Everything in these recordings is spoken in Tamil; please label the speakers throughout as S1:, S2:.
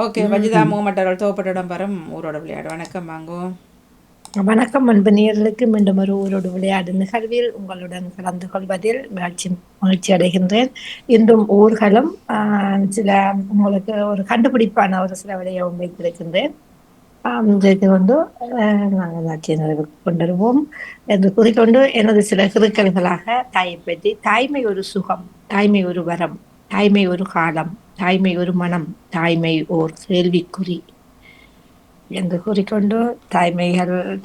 S1: ஓகே, வஜிதா மூமெண்டர்கள் தோப்பட்டிடம் பெறும் ஊரோட விளையாடு. வணக்கம் வாங்கோ.
S2: வணக்கம் அன்பு நேயர்களுக்கு மீண்டும் ஒரு ஊரோடு விளையாடு நிகழ்வில் உங்களுடன் கலந்து கொள்வதில் மகிழ்ச்சி அடைகின்றேன். இன்றும் ஊர்களும் சில உங்களுக்கு ஒரு கண்டுபிடிப்பான ஒரு சில விடயம் வைத்திருக்கின்றேன். இன்றைக்கு வந்து நாங்கள் ஆட்சியை நிறைவுக்கு கொண்டுருவோம் என்று கூறிக்கொண்டு எனது சில கிறுக்கல்களாக தாயை பற்றி தாய்மை ஒரு சுகம், தாய்மை ஒரு வரம், தாய்மை ஒரு காலம், தாய்மை ஒரு மனம், தாய்மை ஓர் கேள்விக்குறி என்று கூறிக்கொண்டு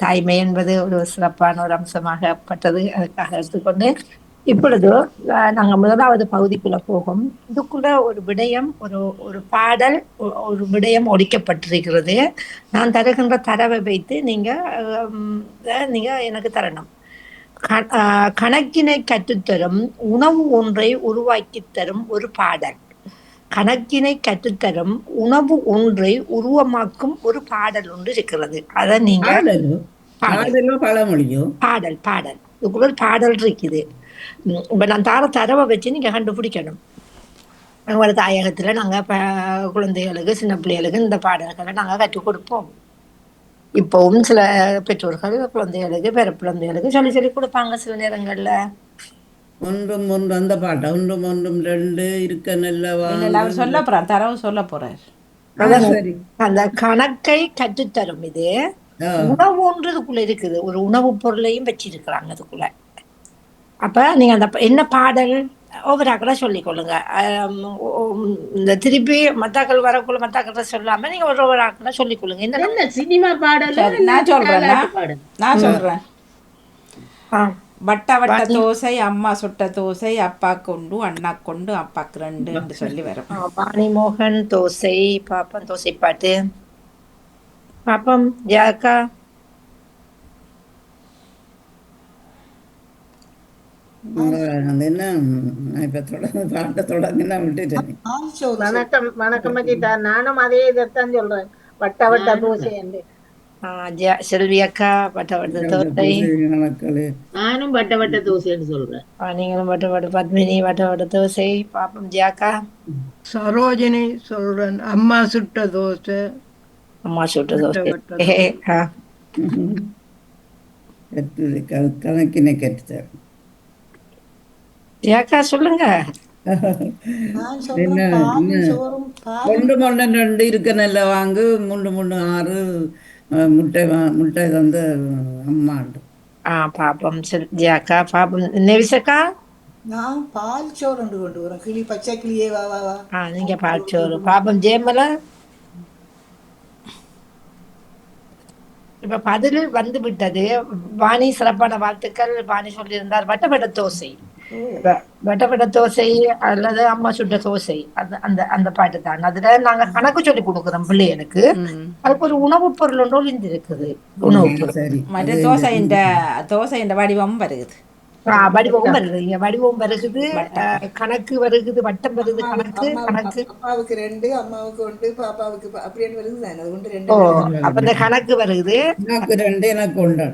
S2: தாய்மை என்பது ஒரு சிறப்பான ஒரு அம்சமாகப்பட்டது. அதுக்காக எடுத்துக்கொண்டு இப்பொழுது நாங்கள் முதலாவது பகுதிக்குள்ள போகும். இதுக்குள்ள ஒரு விடயம், ஒரு ஒரு பாடல், ஒரு விடயம் ஒழிக்கப்பட்டிருக்கிறது. நான் தருகின்ற தரவை வைத்து நீங்க எனக்கு தரணும். கணக்கினை கற்றுத்தரும் உணவு ஒன்றை உருவாக்கி தரும் ஒரு பாடல். கணக்கினை கற்றுத்தரும் உணவு ஒன்றை உருவமாக்கும் ஒரு பாடல் ஒன்று இருக்கிறது. அத நீங்க
S3: பழமொழியோ
S2: பாடல் பாடல் இதுக்குள்ள ஒரு பாடல் இருக்குது. இப்ப நான் தரவை வச்சு நீங்க கண்டுபிடிக்கணும். எங்களோட தாயகத்துல நாங்க குழந்தைகளுக்கு, சின்ன பிள்ளைகளுக்கு இந்த பாடல்களை நாங்க கற்றுக் கொடுப்போம். இப்பவும் சில பெற்றோர்கள் குழந்தைகளுக்கு, பேர குழந்தைகளுக்கு சொல்லி கொடுப்பாங்க சில நேரங்கள்ல.
S3: ஒன்றும் ஒன்று அந்த பாட்டை ஒன்றும் ஒன்றும் ரெண்டு இருக்க நல்லவா.
S1: அவர் சொல்ல போறார், தரவு சொல்ல போறார்.
S2: அந்த கணக்கை கற்றுத்தரும் இது உணவு ஒன்று இதுக்குள்ள இருக்குது. ஒரு உணவு பொருளையும் வச்சிருக்கிறாங்க இதுக்குள்ள. அப்ப நீங்க அந்த என்ன பாடல் ஒவ்வொரு சொல்லிக் கொள்ளுங்க. இந்த திருப்பி மத்தாக்கள் வரக்குள்ள மத்தாக்கள் சொல்லாம நீங்க ஒவ்வொரு ஆக்களா சொல்லிக் கொள்ளுங்க.
S4: என்ன சினிமா பாடல்?
S1: நான் சொல்றேன். வட்ட வட்ட தோசை, அம்மா சுட்ட தோசை, அப்பா கொண்டு அண்ணா கொண்டு அப்பாக்கு ரெண்டு சொல்லி வரும்.
S2: பாணிமோகன் தோசை பாப்பம், தோசை பாட்டு பாப்பம். ஜாக்கா
S4: வணக்கம் வணக்கம் மகிதா. நானும் அதே இதைத்தான் சொல்றேன், வட்ட வட்ட தோசை என்று.
S2: செல்வி அக்கா வட்ட வட்ட தோசை.
S4: நானும் வட்ட வட்ட தோசைன்னு சொல்றேன்.
S2: நீங்களும் வட்ட வட்ட. பத்மினி வட்ட வட்ட தோசை பாப்பம். ஜியாக்கா
S5: சரோஜினி சொல்றேன், அம்மா சுட்ட தோசை.
S2: அம்மா சுட்ட தோசை.
S3: கணக்கினை கற்றுத்தர்.
S2: ஜியாக்கா சொல்லுங்க.
S3: ஒன்று மொண்டு ரெண்டு இருக்க நல்ல வாங்கு, முண்டு முண்டு 6 முட்டை வந்து அம்மாண்டு.
S2: பாப்பம் ஜியாக்கா. பாப்பம் நெவிசக்கா.
S6: நான் பால் சோறு கொண்டு வரேன். கிளி பச்சை கிளியே வா வா வா.
S2: நீங்க பால் சோறு. பாப்பம் ஜெயமலா. இப்ப பதில் வந்து விட்டது. வாணி சிறப்பான வாழ்த்துக்கள். வாணி சொல்லியிருந்தார் வட்டவட்ட தோசை. வட்டவட்ட தோசை அல்லது அம்மா சுட்ட தோசை. அந்த அந்த பாட்டு தான். அதுல நாங்க கணக்கு சொல்லி கொடுக்குறோம் பிள்ளைகளுக்கு. அதுக்கு ஒரு உணவுப் பொருள் ஒன்று ஒளிந்து இருக்குது. உணவுப் பொருள்
S1: மற்ற தோசை இந்த வடிவமும் வருகுது.
S2: வடிவமும் வருது. இங்க வடிவம் வருகுது, கணக்கு வருகுது, வட்டம் வருது. கணக்கு
S6: அப்பாவுக்கு 2, அம்மாவுக்கு 1, பாப்பாவுக்கு அப்படின்னு வருது.
S2: அப்ப இந்த கணக்கு வருகுது.
S3: எனக்கு 2 எனக்கு 1.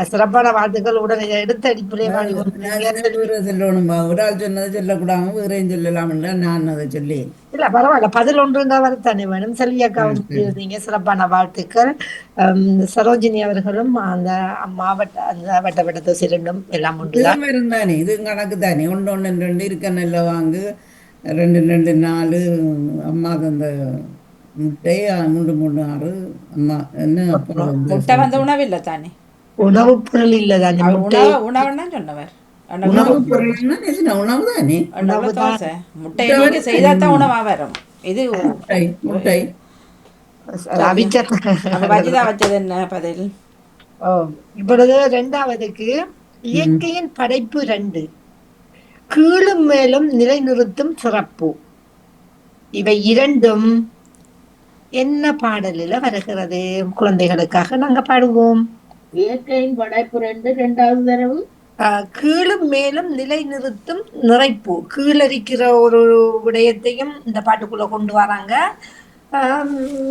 S2: சிறப்பான வாழ்த்துக்கள். உடனே எடுத்த அடிப்படை
S3: சொல்லணுமா? ஒரு ஆள் சொன்னதை சொல்லக்கூடாம வேறையும் சொல்லலாம். நான் அதை சொல்லி
S2: இல்ல பரவாயில்ல. 11 இருந்தா வரத்தானே வேணும். செல்வியக்கா நீங்க சிறப்பான வாழ்த்துக்கள். சரோஜினி அவர்களும் அந்த மாவட்ட அந்த வட்ட வட்ட தோசை 2 எல்லாம் ஒன்றுதான்
S3: இருந்தானே. இது கணக்கு தானே. 1 1 2 இருக்க நல்ல வாங்கு, 2 2 4 அம்மா அந்த முட்டை 3 3 6 அம்மா என்ன
S1: முட்டை வந்து உணவு இல்லை தானே.
S2: உணவு பொருள் இல்ல தானே.
S1: உணவுன்னு சொன்னவர்.
S3: உணவு பொருள் உணவு தானே.
S1: தோசை முட்டை நீங்க செய்தாதான் உணவா வரும். இது
S3: முட்டை
S1: வஜிதா வச்சது என்ன பதில்?
S2: இப்பொழுது 2வதுக்கு இயற்கையின் படைப்பு 2 கீழும் மேலும் நிலைநிறுத்தும் சிறப்பு. இவை 2ம் என்ன பாடலில் வருகிறது? குழந்தைகளுக்காக நாங்க பாடுவோம்.
S4: இயற்கையின் படைப்பு 2வது தரவு.
S2: கீழும் மேலும் நிலைநிறுத்தும் நிறைப்பு. கீழரிக்கிற ஒரு விடயத்தையும் இந்த பாட்டுக்குள்ள கொண்டு வராங்க,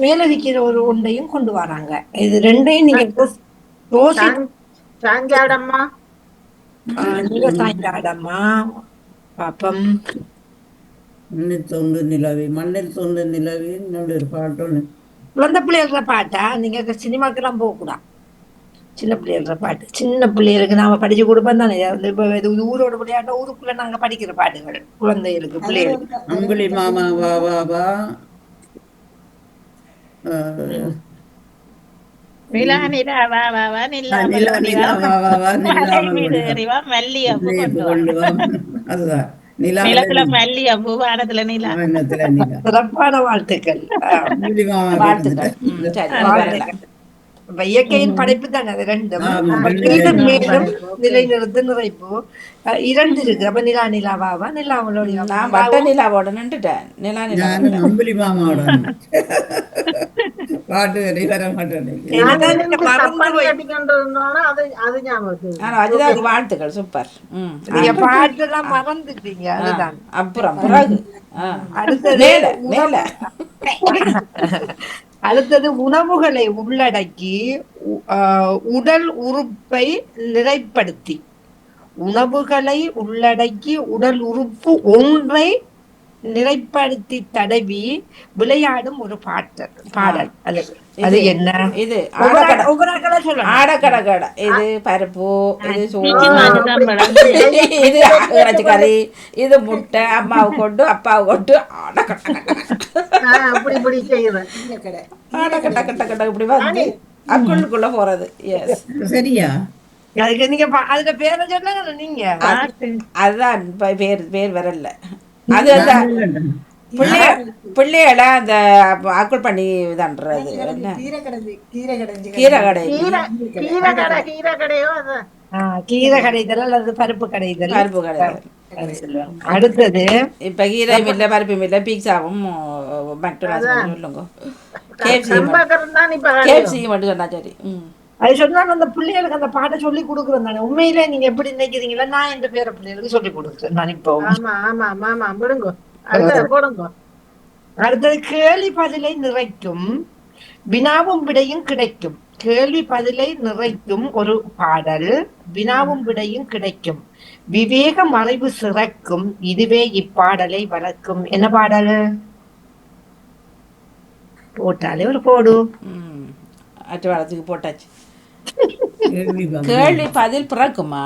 S2: மேலரிக்கிற ஒரு ஒன்றையும் கொண்டு வராங்க. இது 2ஐயும் நீங்க
S4: சாஞ்சாடம்மா.
S2: நீங்க சாஞ்சாடம்மா பாப்பம்.
S3: மண்ணில் தோன்று நிலவி மண்ணில் தோன்று நிலவி ஒரு பாட்டு ஒன்று.
S2: குழந்தை பிள்ளைகள பாட்டா நீங்க சினிமாக்கெல்லாம் போகக்கூடாது. சின்ன பிள்ளைகள பாட்டு, சின்ன பிள்ளைகளுக்கு நாம படிச்சு கொடுப்போம் தானே. இப்ப இது ஊரோட விளையாட்ட ஊருக்குள்ள நாங்க படிக்கிற பாட்டுகள் குழந்தைகளுக்கு பிள்ளைகளுக்கு.
S3: அம்புலி மாமா வா வா வா. அஹ்,
S4: நிலா நிலா வா வா வா நிலா
S3: நிலா
S4: மலோடி வா
S3: நிலா வா வா வா
S4: மலை
S3: நிலாமல்
S4: மீது
S3: ஓடிவா
S4: ஏறி வா மல்லி அப்பு கொண்டு வா
S3: கொண்டு வா. அதுதான் நிலாவில்
S4: நிலத்துல மல்லி அப்பு வானத்துல நிலா.
S3: வானத்துல நிலா.
S2: சிறப்பான வாழ்த்துக்கள்.
S3: அம்புலி மாமா
S1: வாழ்த்துக்கள்.
S3: பிறந்த
S1: சரி இனி வரல.
S2: வாழ்த்துக்கள். இப்ப இயற்கையின் படைப்பு தானே அது ரெண்டும்.
S3: ஆமா
S2: அப்ப
S3: ரெண்டு
S2: கீழும்
S3: பேரும்.
S2: மேலும் நிலைநிறுத்து நிறைப்பு இரண்டு இருக்கு. அப்ப நிலா நிலாவாவா நிலா அவளோட
S1: நான் வட்ட நிலாவோட நின்றுட்டேன். நிலா நிலா
S3: நானும் அம்புலி மாமாவோட பாட்டு வரை வர மாட்டேன்.
S4: நாங்க
S2: என்னதான் நீங்க
S4: இருந்து
S2: மறந்து
S4: சப்பாத்தி
S2: போய்
S4: கட்டிக்கொண்டு இருந்தோம்னா அது ஞாபகம்.
S1: ஆனால் அஜிதாவுக்கு வாழ்த்துக்கள். சூப்பர்.
S2: நீங்க பாட்டெல்லாம் மறந்துட்டீங்க. அதுதான்
S1: அப்புறம் பிறகு
S2: அடுத்தது
S1: மேல மேல
S2: அடுத்தது உணவுகளை உள்ளடக்கி உடல் உறுப்பை நிறைப்படுத்தி. உணவுகளை உள்ளடக்கி உடல் உறுப்பு ஒன்றை நிறைப்படுத்தி தடவி விளையாடும் ஒரு பாடல். அது என்ன?
S1: இது
S2: ஒவ்வொரு ஆட்களா சொல்லணும்.
S1: ஆடக்கடை. இது பருப்பு, இது சோறு,
S4: மாட்டுதான்
S1: இது இறைச்சி கறி, இது முட்டை. அம்மாவை கொண்டு அப்பாவை கொண்டு
S4: அப்படி இப்படி செய்யுது.
S1: ஆடக்கட்டை இப்படி வந்து அக்குள்ளுக்குள்ள போறது. எஸ்,
S3: சரியா?
S2: அதுக்கு நீங்க அதுல பேரை சொன்னாங்க நீங்க.
S1: அதுதான் பேர் வரல. அது அந்த பிள்ளைகளை அந்த அக்குள் பண்ணி தண்டுறது என்ன
S6: கீரை கடைஞ்சி
S1: கீரை கடை.
S4: கீரை கடையோ அதான்.
S2: கீரை கடைதல் அல்லது பருப்பு கடைதல்.
S1: பருப்பு கடை.
S2: அடுத்தது
S1: இப்ப கீரை மில்ல பருப்பு மில்ல பீட்சாவும் மெக்டொனால்ட்ஸ் சொல்லுங்க. கேஎஃப்சி மட்டும் சொன்னா சரி.
S2: அது சொன்னாங்க அந்த பிள்ளைகளுக்கு அந்த பாட்டை சொல்லி கொடுக்குறேன் தானே. உண்மையிலே நீங்க எப்படி நினைக்கிறீங்களா? நான் என் பேர பிள்ளைகளுக்கு சொல்லி கொடுக்குறேன் நான் இப்போ. அடுத்தது கேள்வி பதிலை நிறைக்கும் வினாவும் விடையும் கிடைக்கும். கேள்வி பதிலை நிறைக்கும் ஒரு பாடல். வினாவும் விடையும் கிடைக்கும். விவேக மறைவு சிறக்கும். இதுவே இப்பாடலை வளர்க்கும். என்ன பாடல்? போட்டாலே ஒரு போடு.
S1: அச்சுவாளத்துக்கு போட்டாச்சு. கேள்வி பதில் பிறக்குமா?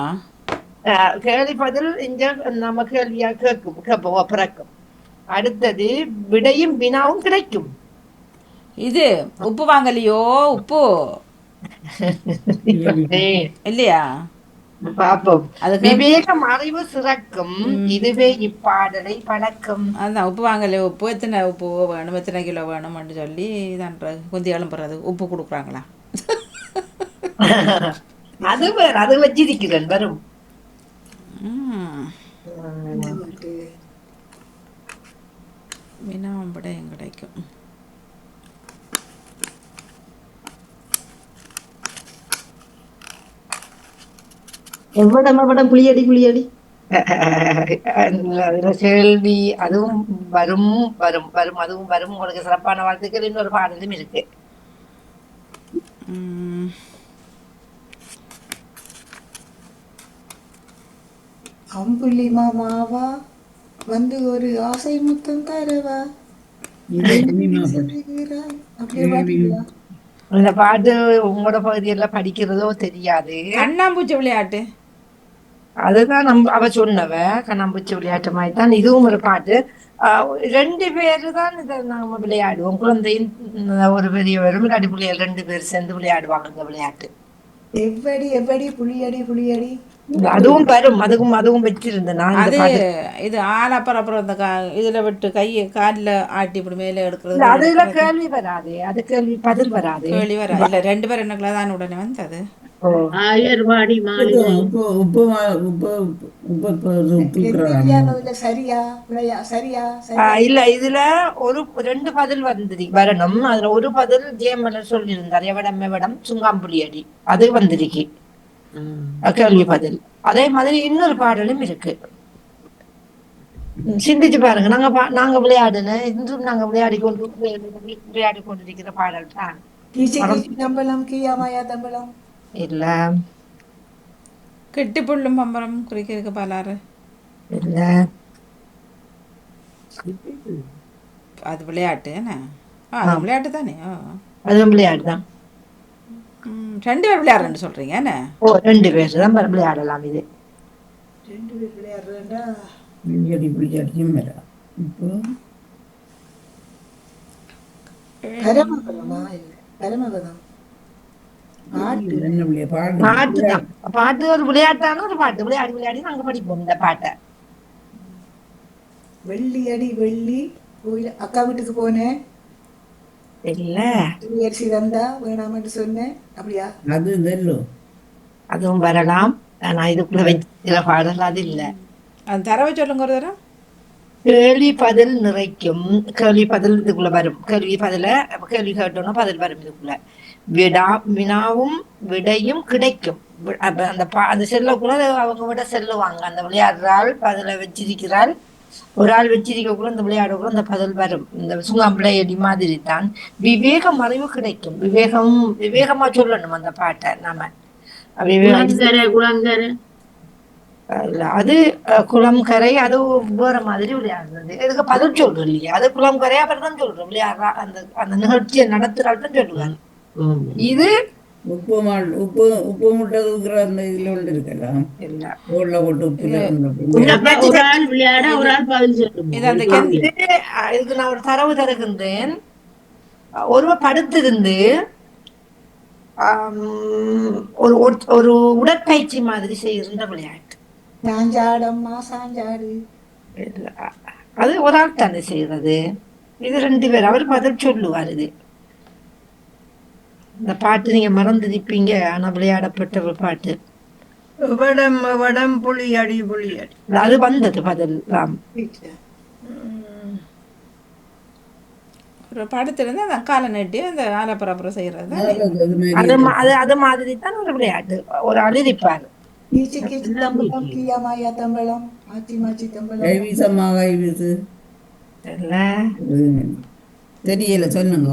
S2: கேள்வி பதில் இங்க நம்ம கேள்வியா கேட்போம் பிறக்கும். அடுத்தது விடையும் வினாவும் கிடைக்கும்.
S1: இது உப்பு வாங்கலையோ? உப்பு இல்லையா?
S2: பாப்போம்.
S1: அதுக்கு
S2: விவேகம் அறிவு சிறக்கும். இதுவே இப்பாடலை பழக்கம்.
S1: அதுதான் உப்பு வாங்கலையோ? உப்பு எத்தனை உப்பு வேணும், எத்தனை கிலோ வேணும்னு சொல்லி தான்றது குந்தி எழுப்புறது. உப்பு கொடுக்குறாங்களா?
S2: அது வேற, அது வச்சிருக்கிறேன் வரும்.
S1: வினாவும் விடையும் கிடைக்கும்.
S7: எவ்வளவு புளியடி
S2: அதுல கேள்வி அதுவும் வரும் வரும் வரும் அதுவும் வரும். உங்களுக்கு சிறப்பான வாழ்த்துக்கள். இன்னொரு பாடலும் இருக்கு.
S6: அம்புலி மாமாவா வந்து ஒரு ஆசை முத்தம் தரவா அப்படியே பாத்தீங்களா?
S2: இந்த பாட்டு உங்களோட பகுதியில படிக்கிறதோ தெரியாது.
S1: கண்ணாம்பூச்சி விளையாட்டு.
S2: அதுதான் அவ சொன்னவ. கண்ணாம்பூச்சி விளையாட்டு மாதிரி தான் இதுவும் ஒரு பாட்டு. 2 பேரு தான் இதை நாம விளையாடுவோம். குழந்தையும் ஒரு பெரியவரும் இல்லாட்டி பிள்ளைகள் 2 பேர் சேர்ந்து விளையாடுவாங்க இந்த விளையாட்டு.
S6: எப்படி புளியடி
S2: அதுவும் வரும். அதுவும் வச்சிருந்தேன் நான்.
S1: அது இது அப்புறம் இந்த இதுல விட்டு கையை காலில் ஆட்டி இப்படி மேலே எடுக்கிறது.
S2: அதுல கேள்வி வராது. அது கேள்வி பதில் வராது.
S1: கேள்வி வராது. இல்ல 2 பேர் என்னக்குள்ள தான் உடனே வந்தது.
S2: இல்ல இதுல ஒரு 2 பதில் வரணும். அதுல ஒரு பதில் ஜெயமலர் சொல்லியிருந்தார். எவடம் சுங்காம்புலி அடி அது வந்திருக்கு கேள்வி பதில். அதே மாதிரி இன்னொரு பாடலும் இருக்கு. சிந்திச்சு பாருங்க. நாங்க விளையாடுன இன்றும் நாங்க விளையாடி கொண்டிருக்கிற பாடல் தான். இல்ல
S1: கெட்டி புள்ளும் பம்பரம் குறிக்கிறதுக்கு பாலாறு
S2: இல்ல
S1: அது விளையாட்டு என்ன? அது விளையாட்டு தானே.
S2: அதுவும் விளையாட்டு தான்.
S1: 2 பேர் விளையாடுறேன்னு சொல்றீங்க என்ன?
S2: ஓ 2 பேர் தான் விளையாடலாம் இது.
S6: 2 பேர் விளையாடுறேன்டா
S3: இப்படி அடிக்கும் வரா இப்போ
S6: பரமபதமா இல்ல பரமபதம் பாட்டு
S3: என்ன பிள்ளைய பாடு
S2: பாட்டு தான். பாட்டு ஒரு விளையாட்டான ஒரு பாட்டு. விளையாடி நாங்க படிப்போம் இந்த பாட்டை.
S6: வெள்ளி அடி வெள்ளி கோயில் அக்கா வீட்டுக்கு போனேன்
S2: இல்ல
S6: அரிசி தந்தா வேணாமட்டு சொன்னேன் அப்படியா
S3: அது இதெல்லோ
S2: அதுவும் வரலாம். ஆனா இதுக்குள்ள வச்சு பாடல் அது இல்ல.
S1: அந்த தரவை சொல்லுங்க ஒரு தரம்.
S2: கேள்வி பதில் நிறைக்கும். கேள்வி பதில் இதுக்குள்ள வரும். கேள்வி கேட்டோம்னா பதில் வரும் இதுக்குள்ள. வினாவும் விடையும் கிடைக்கும். அப்ப அந்த செல்லக்குள்ள அவங்க விட செல்லுவாங்க. அந்த விளையாடுறாள் பதில வச்சிருக்கிறாள். ஒரு ஆள் வச்சிருக்கக்குள்ள இந்த விளையாடக்குள்ள அந்த பதில் வரும். இந்த சுங்காம்பிள்ளையடி மாதிரி தான். விவேகம் அறிவு கிடைக்கும். விவேகமா சொல்லணும் அந்த பாட்டை நாம. அது குளம் கரை அது வேற மாதிரி விளையாடுறது. இதுக்கு பதில் சொல்றோம் இல்லையா? அது குளம் கரை அப்புறம் தான் சொல்றோம் விளையாடுறா. அந்த நிகழ்ச்சியை நடத்துறாள்தான் சொல்லுவாங்க. இது
S3: உப்பு முட்டை தூக்குற அந்த இதுல ஒன்று இருக்கலாம்.
S2: இல்ல
S3: ஓடல போட்டு உப்புல
S2: இதுக்கு நான் ஒரு தரவு தருகின்றேன். ஒருவர் படுத்திருந்து ஒரு உடற்பயிற்சி மாதிரி செய்கிற விளையாட்டு.
S6: சாஞ்சாடம்மா சாஞ்சாடு
S2: அது ஒரு ஆள் தானே செய்யறது. இது 2 பேர். அவர் பதில் சொல்லுவார். இது இந்த பாட்டு நீங்க மறந்துருப்பீங்க. ஆனா விளையாடப்பட்ட ஒரு பாட்டு.
S5: வடம் புளி அடி.
S2: அது வந்தது பதில்.
S1: ஒரு படத்திலிருந்து அந்த காலை நட்டி அந்த ஆலப்பரப்புறம் செய்யறது.
S2: அது மாதிரி தான் ஒரு விளையாட்டு. ஒரு ஆள் இருப்பார்.
S6: கீச்சு கீச்சு தம்பளம் கீயாமாயா தம்பளம் மாச்சி மாச்சி தம்பளம்
S3: கைவீசம்மா கைவீசு தெரியல சொல்லுங்க.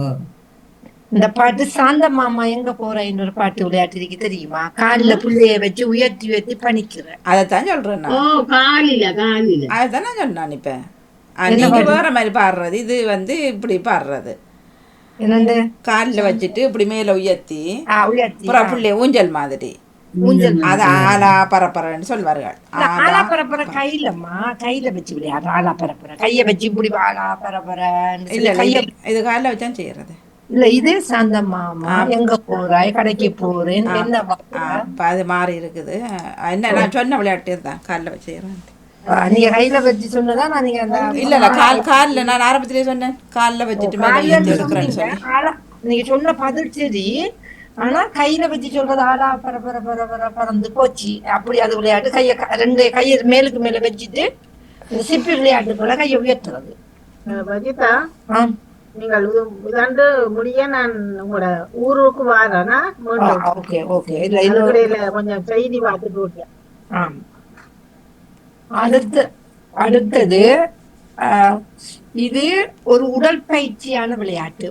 S2: இந்த பாட்டு சாந்த மாமா எங்க போற இன்னொரு பாட்டு விளையாட்டு இருக்கு தெரியுமா? காலில புள்ளைய வச்சு உயர்த்தி பணிக்கிற.
S1: அதைத்தான் சொல்றேன் நான். அதைத்தான் நான் சொன்னான். இப்ப நீங்க வேற மாதிரி பாடுறது. இது இப்படி பாடுறது.
S2: என்னண்டு
S1: காலில் வச்சுட்டு இப்படி மேல உயர்த்தி
S2: உயர்த்தி
S1: புள்ளைய ஊஞ்சல் மாதிரி. அது ஆலா பரப்பரன்னு சொல்வார்கள்.
S2: ஆலா பரப்பர கையிலம்மா கையில வச்சு விளையாடுற. ஆலா பரப்பர கைய வச்சு இப்படி ஆலா பரப்பர.
S1: இல்ல இது காலில் வச்சான் செய்யறது.
S2: இல்ல இதே சாந்த மாமா எங்க போறாய் கடைக்கு போறேன் என்ன
S1: அது மாறி இருக்குது. என்ன நான் சொன்ன விளையாட்டு தான் காலில் வச்சு செய்யறேன்.
S2: நீங்க கையில வச்சு சொன்னதா நான் நீங்க
S1: இல்ல காலில் நான் ஆரம்பத்திலேயே சொன்னேன் காலில் வச்சுட்டு எடுக்கிறேன்னு சொல்லி.
S2: நீங்க சொன்ன பதில் சரி. ஆனா கையில வச்சு சொல்றது ஆடா பறந்து போச்சு. அப்படி அது விளையாட்டு. கைய 2 கையை மேலுக்கு மேல வச்சுட்டு இந்த சிப்பி விளையாட்டு போல கையை உயர்த்துறது.
S4: நீங்கள் இதாண்டு முடிய நான் உங்களோட ஊருக்கு வாரேன்னா கொஞ்சம் செய்தி பார்த்துட்டு இருக்கேன்.
S2: அடுத்தது இது ஒரு உடற்பயிற்சியான விளையாட்டு.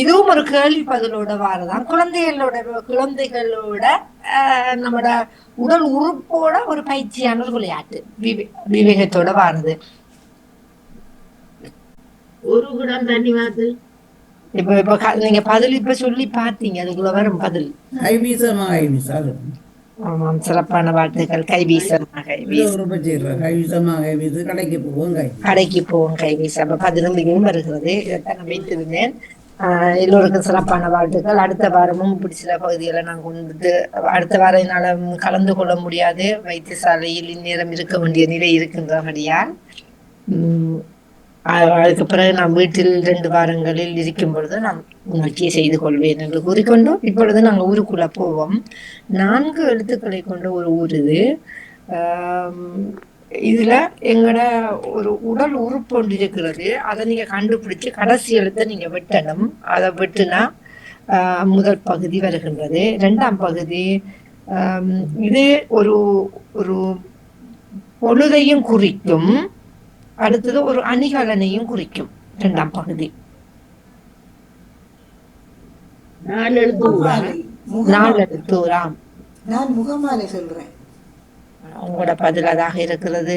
S2: இதுவும் ஒரு கேள்வி பதிலோட வாரதான். குழந்தைகளோட நம்மட உடல் உறுப்போட ஒரு பயிற்சியான ஒரு விளையாட்டு. விவேகத்தோட வாருது.
S7: ஒரு குடம் தண்ணி வாத்து.
S2: இப்ப நீங்க பதில் இப்ப சொல்லி பார்த்தீங்க. அதுக்குள்ள வரும் பதில். ஆமாம், சிறப்பான வாழ்த்துக்கள். கைவீசமாக கடைக்கு போவோம் கைவீச. அப்ப 11 வருகிறது. இதைத்தான் நான் வைத்திருந்தேன். எல்லோருக்கும் சிறப்பான வாழ்த்துக்கள். அடுத்த வாரமும் இப்படி சில பகுதிகளை நான் கொண்டு அடுத்த வாரம் என்னால கலந்து கொள்ள முடியாது. வைத்தியசாலையில் இந்நேரம் இருக்க வேண்டிய நிலை இருக்கின்றபடியால் அதுக்கு பிறகு நான் வீட்டில் 2 வாரங்களில் இருக்கும் பொழுது நான் முயற்சியை செய்து கொள்வேன் என்று கூறிக்கொண்டு இப்பொழுது நாங்கள் ஊருக்குள்ள போவோம். 4 எழுத்துக்களை கொண்ட ஒரு ஊர் இது. இதுல எங்களோட ஒரு உடல் உறுப்பு ஒன்று இருக்கிறது. அதை நீங்க கண்டுபிடிச்சு கடைசி எழுத்தை நீங்க வெட்டணும். அதை வெட்டுனா முதல் பகுதி வருகின்றது. 2ஆம் பகுதி இது ஒரு ஒரு பொழுதையும் குறிக்கும். அடுத்தது ஒரு அணிகலனையும் குறிக்கும். 2ஆம் பகுதி
S6: 4 எழுத்து.
S2: நான் முகமாலை சொல்றேன். உங்களோட பதில் அதாக இருக்கிறது.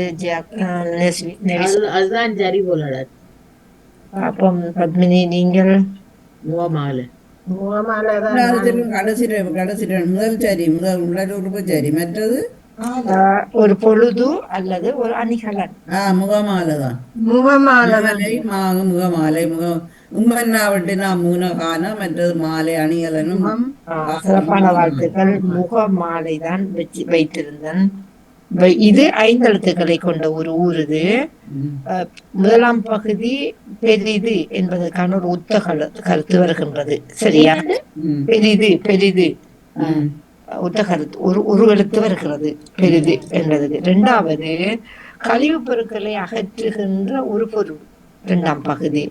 S7: அதுதான் சரி போலடா.
S2: அப்போ பத்மினி நீங்கள்
S7: முகமாலை.
S4: முகமாலதான்
S3: கடைசி முதல் சரி, முதல் உறுப்பு சரி. மற்றது
S2: ஒரு பொழுது அல்லது ஒரு அணிகலன்.
S3: முகமாலை தான்.
S5: முகமாலை
S3: முகமாலை உம்மன்னாவட்டு நான் மூனகான, மற்றது மாலை அணிகலனும்.
S2: சிறப்பான வாழ்த்துக்கள். முக மாலை தான் வைத்திருந்தேன். இது 5 எழுத்துக்களை கொண்ட ஒரு ஊர். இது முதலாம் பகுதி பெரிது என்பதற்கான ஒரு ஒத்த கருத்து வருகின்றது. சரியா? பெரிது ஒத்த கருத்து ஒரு எழுத்து வருகிறது பெரிது என்பதற்கு. 2வது கழிவுப் பொருட்களை அகற்றுகின்ற ஒரு பொருள் 2ஆம் பகுதி.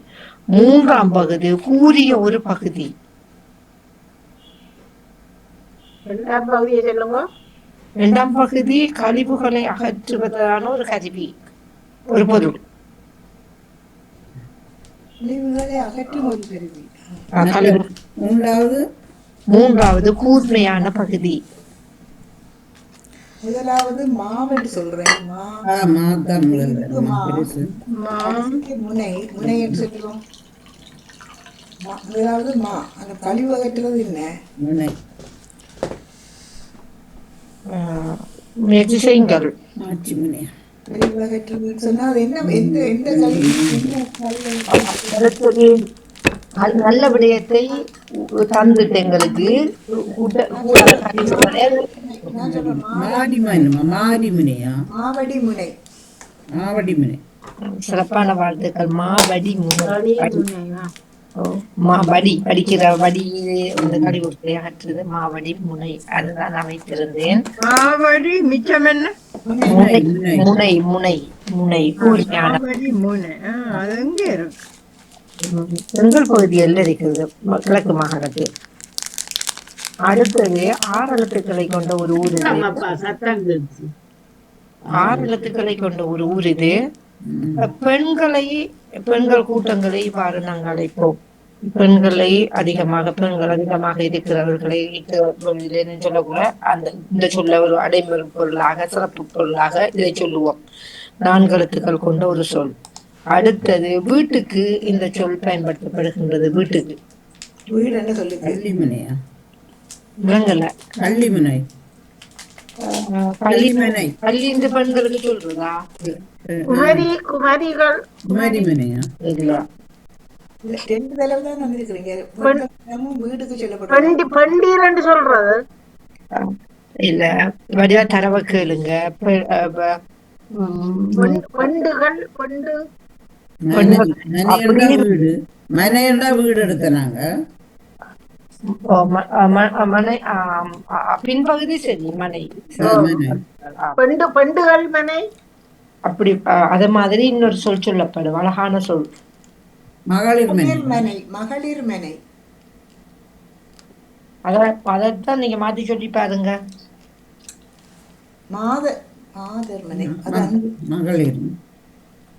S2: 3ஆம் பகுதி கூறிய ஒரு பகுதி.
S4: 2ஆம் பகுதியை சொல்லுங்க.
S2: 2ஆம் பகுதி கழிவுகளை அகற்றுவதான ஒரு கருவி, ஒரு பொருள்.
S6: கழிவுகளை அகற்றும் ஒரு கருவி.
S2: 3வது கூர்மையான பகுதி.
S6: முதலாவது மாவென்று சொல்றேன். முனை என்று சொல்லுவோம். முதலாவது அந்த கழிவு அகற்றுவது என்ன?
S2: முயற்சி செய்யுங்கள்.
S6: கழிவு அகற்றுவது சொன்னா அது என்ன? எந்த கழிவு?
S2: நல்ல விடயத்தை தந்துட்டு எங்களுக்கு சிறப்பான வாழ்த்துக்கள். மாவடி மாவடி படிக்கிற வடி கழிவுகளை அகற்றுது. மாவடி முனை அதுதான் அமைத்திருந்தேன்.
S5: மாவடி மிச்சம் என்ன?
S2: முனை முனை முனை கூர்மையான
S5: முனை. அது எங்கே இருக்கு?
S2: செங்கல் பகுதியில் இருக்கிறது, கிழக்கு மாகாணத்தில். அடுத்தது 6 எழுத்துக்களை கொண்ட ஒரு ஊர் இது. 6 எழுத்துக்களை கொண்ட ஒரு ஊர் இது. பெண்கள் கூட்டங்களை இவ்வாறு நாங்கள் அழைப்போம். பெண்கள் அதிகமாக இருக்கிறவர்களை சொல்லக்கூட இந்த சொல்ல ஒரு அடைமுறை பொருளாக, சிறப்பு பொருளாக இதை சொல்லுவோம். 4 எழுத்துக்கள் கொண்ட ஒரு சொல். அடுத்தது வீட்டுக்கு இந்த சொல் பயன்படுத்தப்படுகின்றது. வீட்டுக்கு
S6: வீடு என்ன சொல்லு?
S3: கள்ளிமனையா?
S2: விளங்கல.
S3: கள்ளிமனை.
S2: பள்ளி இந்த பெண்களுக்கு சொல்றதா?
S3: குமாரிமனையா?
S2: இல்ல,
S6: 2 தடவை தான் வந்திருக்கிறீங்க. வீட்டுக்கு சொல்லப்படும்
S4: பண்டீர் சொல்றது
S2: இல்ல. வடிவா தரவ கேளுங்க.
S3: வீடு எடுத்தாங்க.
S2: பின்பகுதி சரி, மனை.
S4: பண்டுகள் மனை.
S2: அப்படி அத மாதிரி இன்னொரு சொல் சொல்லப்படும், அழகான சொல்.
S3: மகளிர்
S6: மனை. மகளிர் மனை.
S2: அதத்தான் நீங்க மாத்தி சொல்லி பாருங்க.
S6: மாதர் மனை.
S3: மகளிர்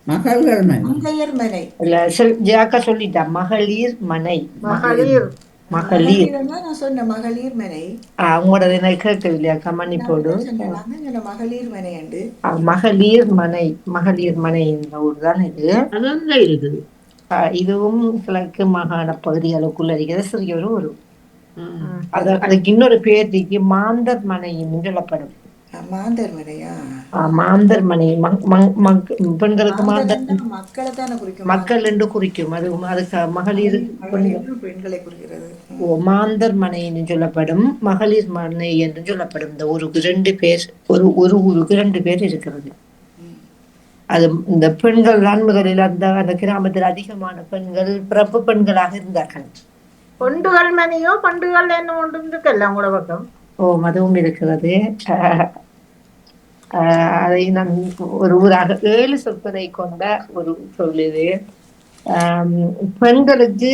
S3: மகள்கள் மனை.
S6: மங்கையர் மனை.
S2: இல்ல, ஜாக்கா சொல்லிட்டா. மகளிர் மனை. மகளிர்
S6: நான் சொன்ன மகளிர் மனை.
S2: உங்களோட எனக்கு கேட்கவில்லையா? கமனி போடு.
S6: மகளிர் மனை உண்டு.
S2: மகளிர் மனை என்ற ஊர் தான் இது.
S7: இருக்குது.
S2: இதுவும் கிழக்கு மாகாண பகுதிகளுக்குள்ள இருக்கிறது. சிறிய ஒரு ஊர். அதுக்கு இன்னொரு பேருக்கு மாந்தர் மனை என்று சொல்லப்படும்.
S6: மாந்தர் மனையா?
S2: மாந்தர் மனை. பெண்களுக்கு மாந்தர் மக்கள் என்று குறிக்கும். அதுக்கு மகளிர்
S6: பெண்களை குறிக்கிறது.
S2: மாந்தர் மனை என்று சொல்லப்படும், மகளிர் மனை என்று சொல்லப்படும். இந்த ஊருக்கு 2 பேர், ஒரு ஊருக்கு 2 பேர் இருக்கிறது. அது இந்த பெண்கள் தான் முதலில் அந்த கிராமத்தில் அதிகமான பெண்கள் பிறப்பு பெண்களாக இருந்தார்கள்.
S4: பண்டுகள் மனையோ பண்டுகள் என்ன ஒன்று இருக்கலாம் கூட பக்கம்.
S2: அதுவும் இருக்கிறது. அதை நான் ஒரு ஊராக 7 சொற்களை கொண்ட ஒரு சொல் இது. பெண்களுக்கு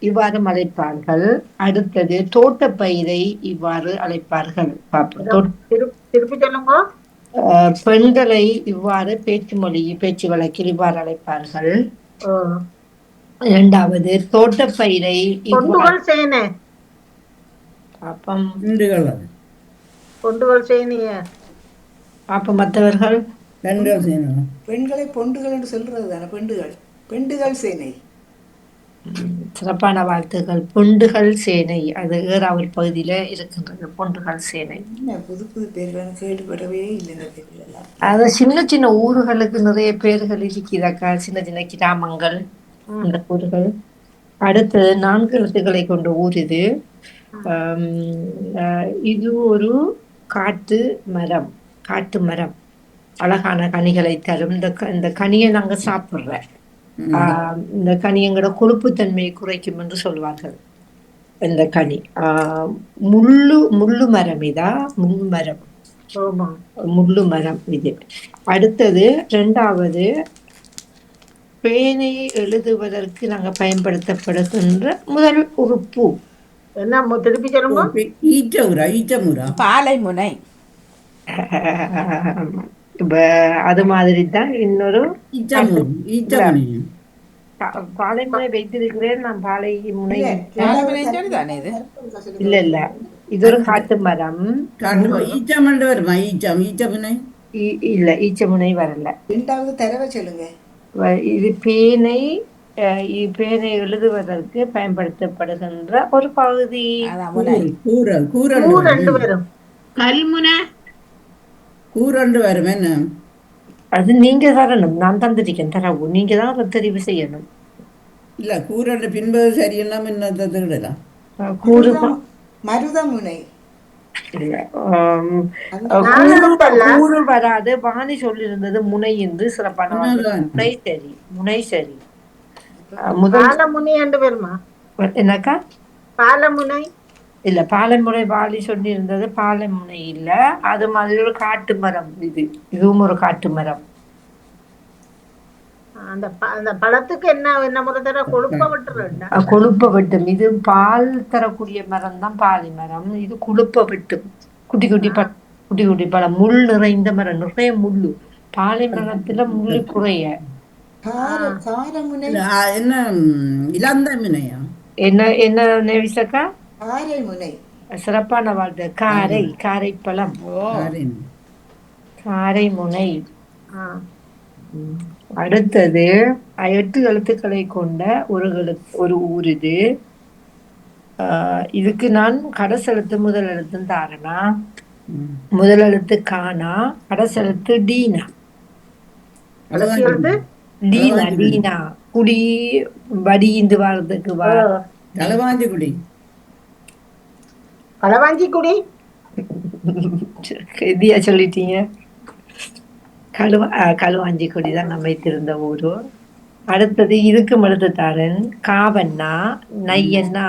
S2: இவ்வாறு அழைப்பார்கள். அடுத்தது தோட்டப்பயிரை இவ்வாறு அழைப்பார்கள்.
S4: திருப்பி சொல்லுங்க.
S2: பெண்களை இவ்வாறு பேச்சு வழக்கில் இவ்வாறு அழைப்பார்கள். 2வது தோட்டப்பயிரை அப்ப மற்றவர்கள்
S3: பெண்கள் செய்யணும்.
S6: பெண்களை பொண்டுகள் என்று சொல்றது தானே பெண்டுகள். பெண்டுகள் சேனை.
S2: சிறப்பான வாழ்த்துக்கள். பொண்டுகள் சேனை, அது ஏறாவூர் பகுதியில இருக்கின்றது. பொண்டுகள் சேனை.
S6: என்ன புது புது பேர்கள் கேள்விப்படவே இல்லை இந்த பேர்கள் எல்லாம்.
S2: அது சின்ன சின்ன ஊர்களுக்கு நிறைய பேர்கள் இருக்குதாக்கா, சின்ன சின்ன கிராமங்கள் இந்த ஊர்கள். அடுத்து 4 எழுத்துக்களை கொண்ட ஊர் இது. இது ஒரு காட்டு மரம். காட்டு மரம் அழகான கனிகளை தரும். இந்த கனியை நாங்க சாப்பிடுறோம். இந்த கனி எங்களோட கொழுப்புத்தன்மையை குறைக்கும் என்று சொல்வார்கள். இந்த கனி முள்ளு மரம். இதா முள்ளு மரம். முள்ளு மரம் இது. அடுத்தது 2வது, பேனை எழுதுவதற்கு நாங்க பயன்படுத்தப்படுகின்ற முதல் உறுப்பு
S4: என்ன திருப்பி சொல்லுங்க.
S3: ஈச்சமுறா.
S1: பாலைமுனை.
S2: இப்ப அது மாதிரி தான் இன்னொரு பாலைமுனை வைத்திருக்கிறேன் நான். பாலை முனை
S1: தானே இது?
S2: இல்ல இது ஒரு காட்டு மரம். இல்ல ஈச்சமுனை வரல.
S6: 2வது தடவை சொல்லுங்க.
S2: இது பேனை எழுதுவதற்கு பயன்படுத்தப்படுகின்ற ஒரு பகுதி.
S3: கூரண்டு வரும். என்ன
S2: அது நீங்க தரணும், நான் தந்துட்டேன் தரவு. நீங்க தான் அதை தெரிவு செய்யணும்.
S3: இல்ல கூரண்டு பின்பது சரியா திருடலாம்.
S6: மருதமுனை
S2: இல்ல, கூறு வராது. வாணி சொல்லியிருந்தது முனை என்று. சிறப்பான முனை சரி. முனை சரி.
S4: பாலமுனை என்று வருமா?
S2: என்னக்கா?
S4: பாலமுனை
S2: இல்ல, பாலைமுனை வாலி சொல்லி இருந்தது. பாலைமுனை இல்ல. அது மாதிரி ஒரு காட்டு மரம் இது. இதுவும் ஒரு காட்டு மரம்.
S4: அந்த பழத்துக்கு என்ன முறை தர கொழுப்ப விட்டுறா?
S2: கொழுப்ப வெட்டும். இது பால் தரக்கூடிய மரம் தான் பாலி மரம். இது கொழுப்ப வெட்டும். குட்டி குட்டி பழம். முள் நிறைந்த மரம். நிறைய முள்ளு. பாலை மரத்துல முள்ளு குறைய.
S3: என்ன இளந்த முனையா?
S2: என்ன நேவிசக்கா?
S6: காரைமுனை.
S2: சிறப்பான வாழ்த்து. காரைப்பழம். காரைமுனை. அடுத்தது 8 எழுத்துக்களை கொண்ட ஒரு ஊர் இது. இதுக்கு நான் கடைசி எழுத்து முதல் எழுத்துன்னு தாரேனா. முதல் எழுத்து கானா, கடைசி எழுத்து டீனா. டீனா குடி வடிந்து வர்றதுக்கு
S4: களவாஞ்சிக்குடி.
S2: எதியா சொல்லிட்டீங்க. களுவாஞ்சிக்குடி தான் நம்ம வைத்திருந்த ஊரு. அடுத்தது இதுக்கு எழுத்துத்தாரன் காவண்ணா, நையண்ணா.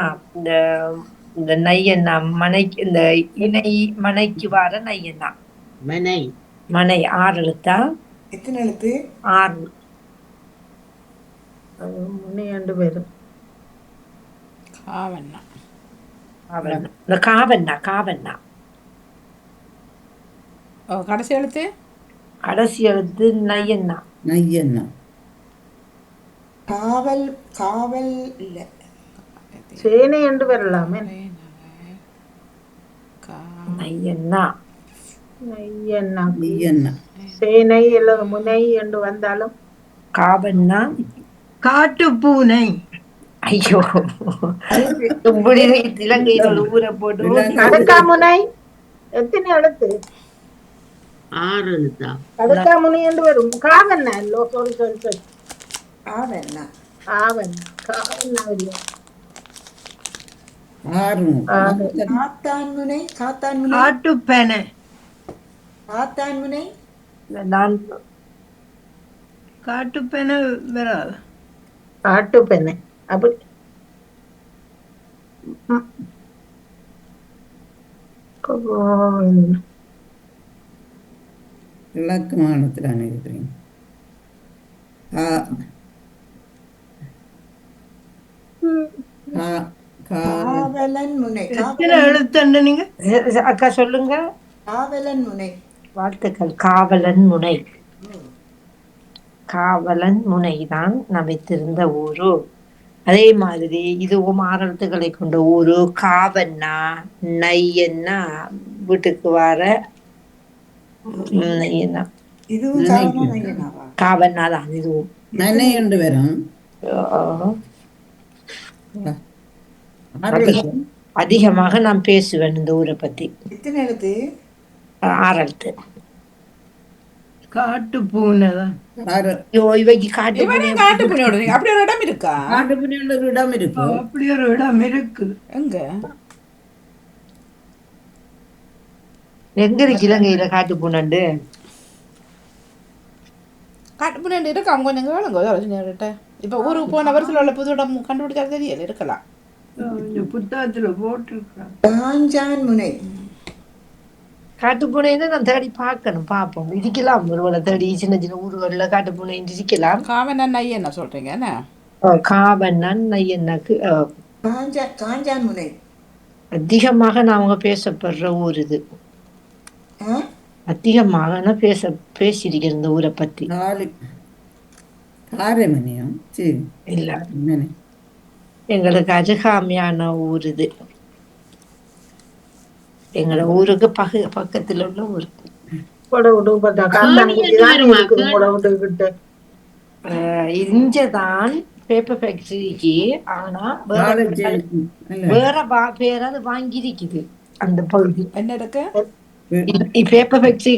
S2: இந்த நையண்ணா மனைக்கு, இந்த இணை மனைக்கு வார நையண்ணா. மனை 6 எழுத்தா?
S6: எத்தனை எழுத்து?
S2: 6.
S4: முனை 2 பேரு.
S1: காவண்ணா.
S2: இந்த காவண்ணா.
S1: கடைசி எழுத்து?
S2: கடைசி எழுத்து நையண்ணா.
S6: காவல் இல்ல.
S4: சேனை என்று வரலாமே.
S2: நையண்ணா.
S4: சேனை அல்லது முனை என்று வந்தாலும்
S2: காவண்ணா.
S5: காட்டுப்பூனை.
S2: ஐயோ, இலங்கையில் ஒரு ஊரை போட்டு
S4: கடக்காமுனை. எத்தனை எழுத்து?
S7: 6 எழுத்தா?
S4: கடக்காமுனை என்று வரும். காவண்ணா இல்லோ? சொல்லு.
S6: ஆவண்ணா. காத்தான்முனை.
S5: காட்டுப்பெனை.
S6: காத்தான்முனை.
S2: நான்
S5: காட்டுப்பெனை வராது.
S4: காட்டுப்பெனை அப்படி.
S3: கிழக்கு மாநிலத்தில் இருக்கிறேன்.
S6: காவலன் முனை.
S5: எழுத்துண்டு நீங்க
S2: அக்கா சொல்லுங்க.
S6: காவலன் முனை.
S2: வாழ்த்துக்கள். காவலன் முனை. காவலன் முனை தான் நமைத்திருந்த ஊரு. அதே மாதிரி இதுவும் 6 எழுத்துக்களை கொண்ட ஊரு. காவண்ணா, நையண்ணா வீட்டுக்கு வர நையனா
S6: இதுவும் காரணம் நையனாவா?
S2: காவன்னா தான் இதுவும்.
S3: மனை என்று வரும்.
S2: ஆஹ்,
S3: ஆறு எழுத்து.
S2: அதிகமாக நான் பேசுவேன் இந்த ஊரை பத்தி.
S6: எத்தனை எழுத்து?
S2: 6 எழுத்து.
S5: காட்டு பூனை தான்.
S3: ஆறு.
S2: ஐயோ, இவைக்கு காட்டு
S1: இவனே காட்டு புண்ணியோட அப்படி ஒரு இடம் இருக்கா?
S3: காட்டுப்பண்ணி ஒரு இடம் இருக்கு.
S5: அப்படி ஒரு இடம் இருக்குது.
S1: எங்க?
S2: எங்க இருக்கு இலங்கையில காட்டு பூனண்டு?
S1: காட்டு புண்ணியம் இருக்கு. அவங்க கொஞ்சம் கேளுங்க. இப்போ ஊருக்கு போன வருஷத்தில் உள்ள புது இடம் கண்டுபிடிச்சா தெரியல இருக்கலாம்.
S5: இந்த புத்தகத்துல போட்டிருக்காங்க.
S6: காஞ்சான் முனை.
S2: காட்டு பூனைன்னு நான் தேடி பார்க்கணும், பார்ப்போம். இருக்கலாம் ஒருவேளை தேடி சின்ன சின்ன ஊர்களில் காட்டு பூனை இருக்கலாம்.
S1: காவன் நைய என்ன சொல்றீங்க? என்ன
S2: காவன்னான் நையன்னாக்கு
S6: காஞ்சான் முனை.
S2: அதிகமாக நாங்க பேசப்படுற ஊர் இது. அதிகமாக நான் பேசியிருக்கேன் இந்த ஊரை பத்தி.
S3: காரைமணியம். சரி.
S2: இல்ல,
S3: மனை.
S2: எங்களுக்கு அருகாமையான ஊர் இது. எங்களோட ஊருக்கு பக்கத்துல உள்ள ஊர். இஞ்சதான் பேப்பர் ஃபேக்டரிக்கு. ஆனா வேற பேராது வாங்கியிருக்குது அந்த பகுதி.
S1: என்ன இருக்கு?
S2: பேப்பர் ஃபேக்டரி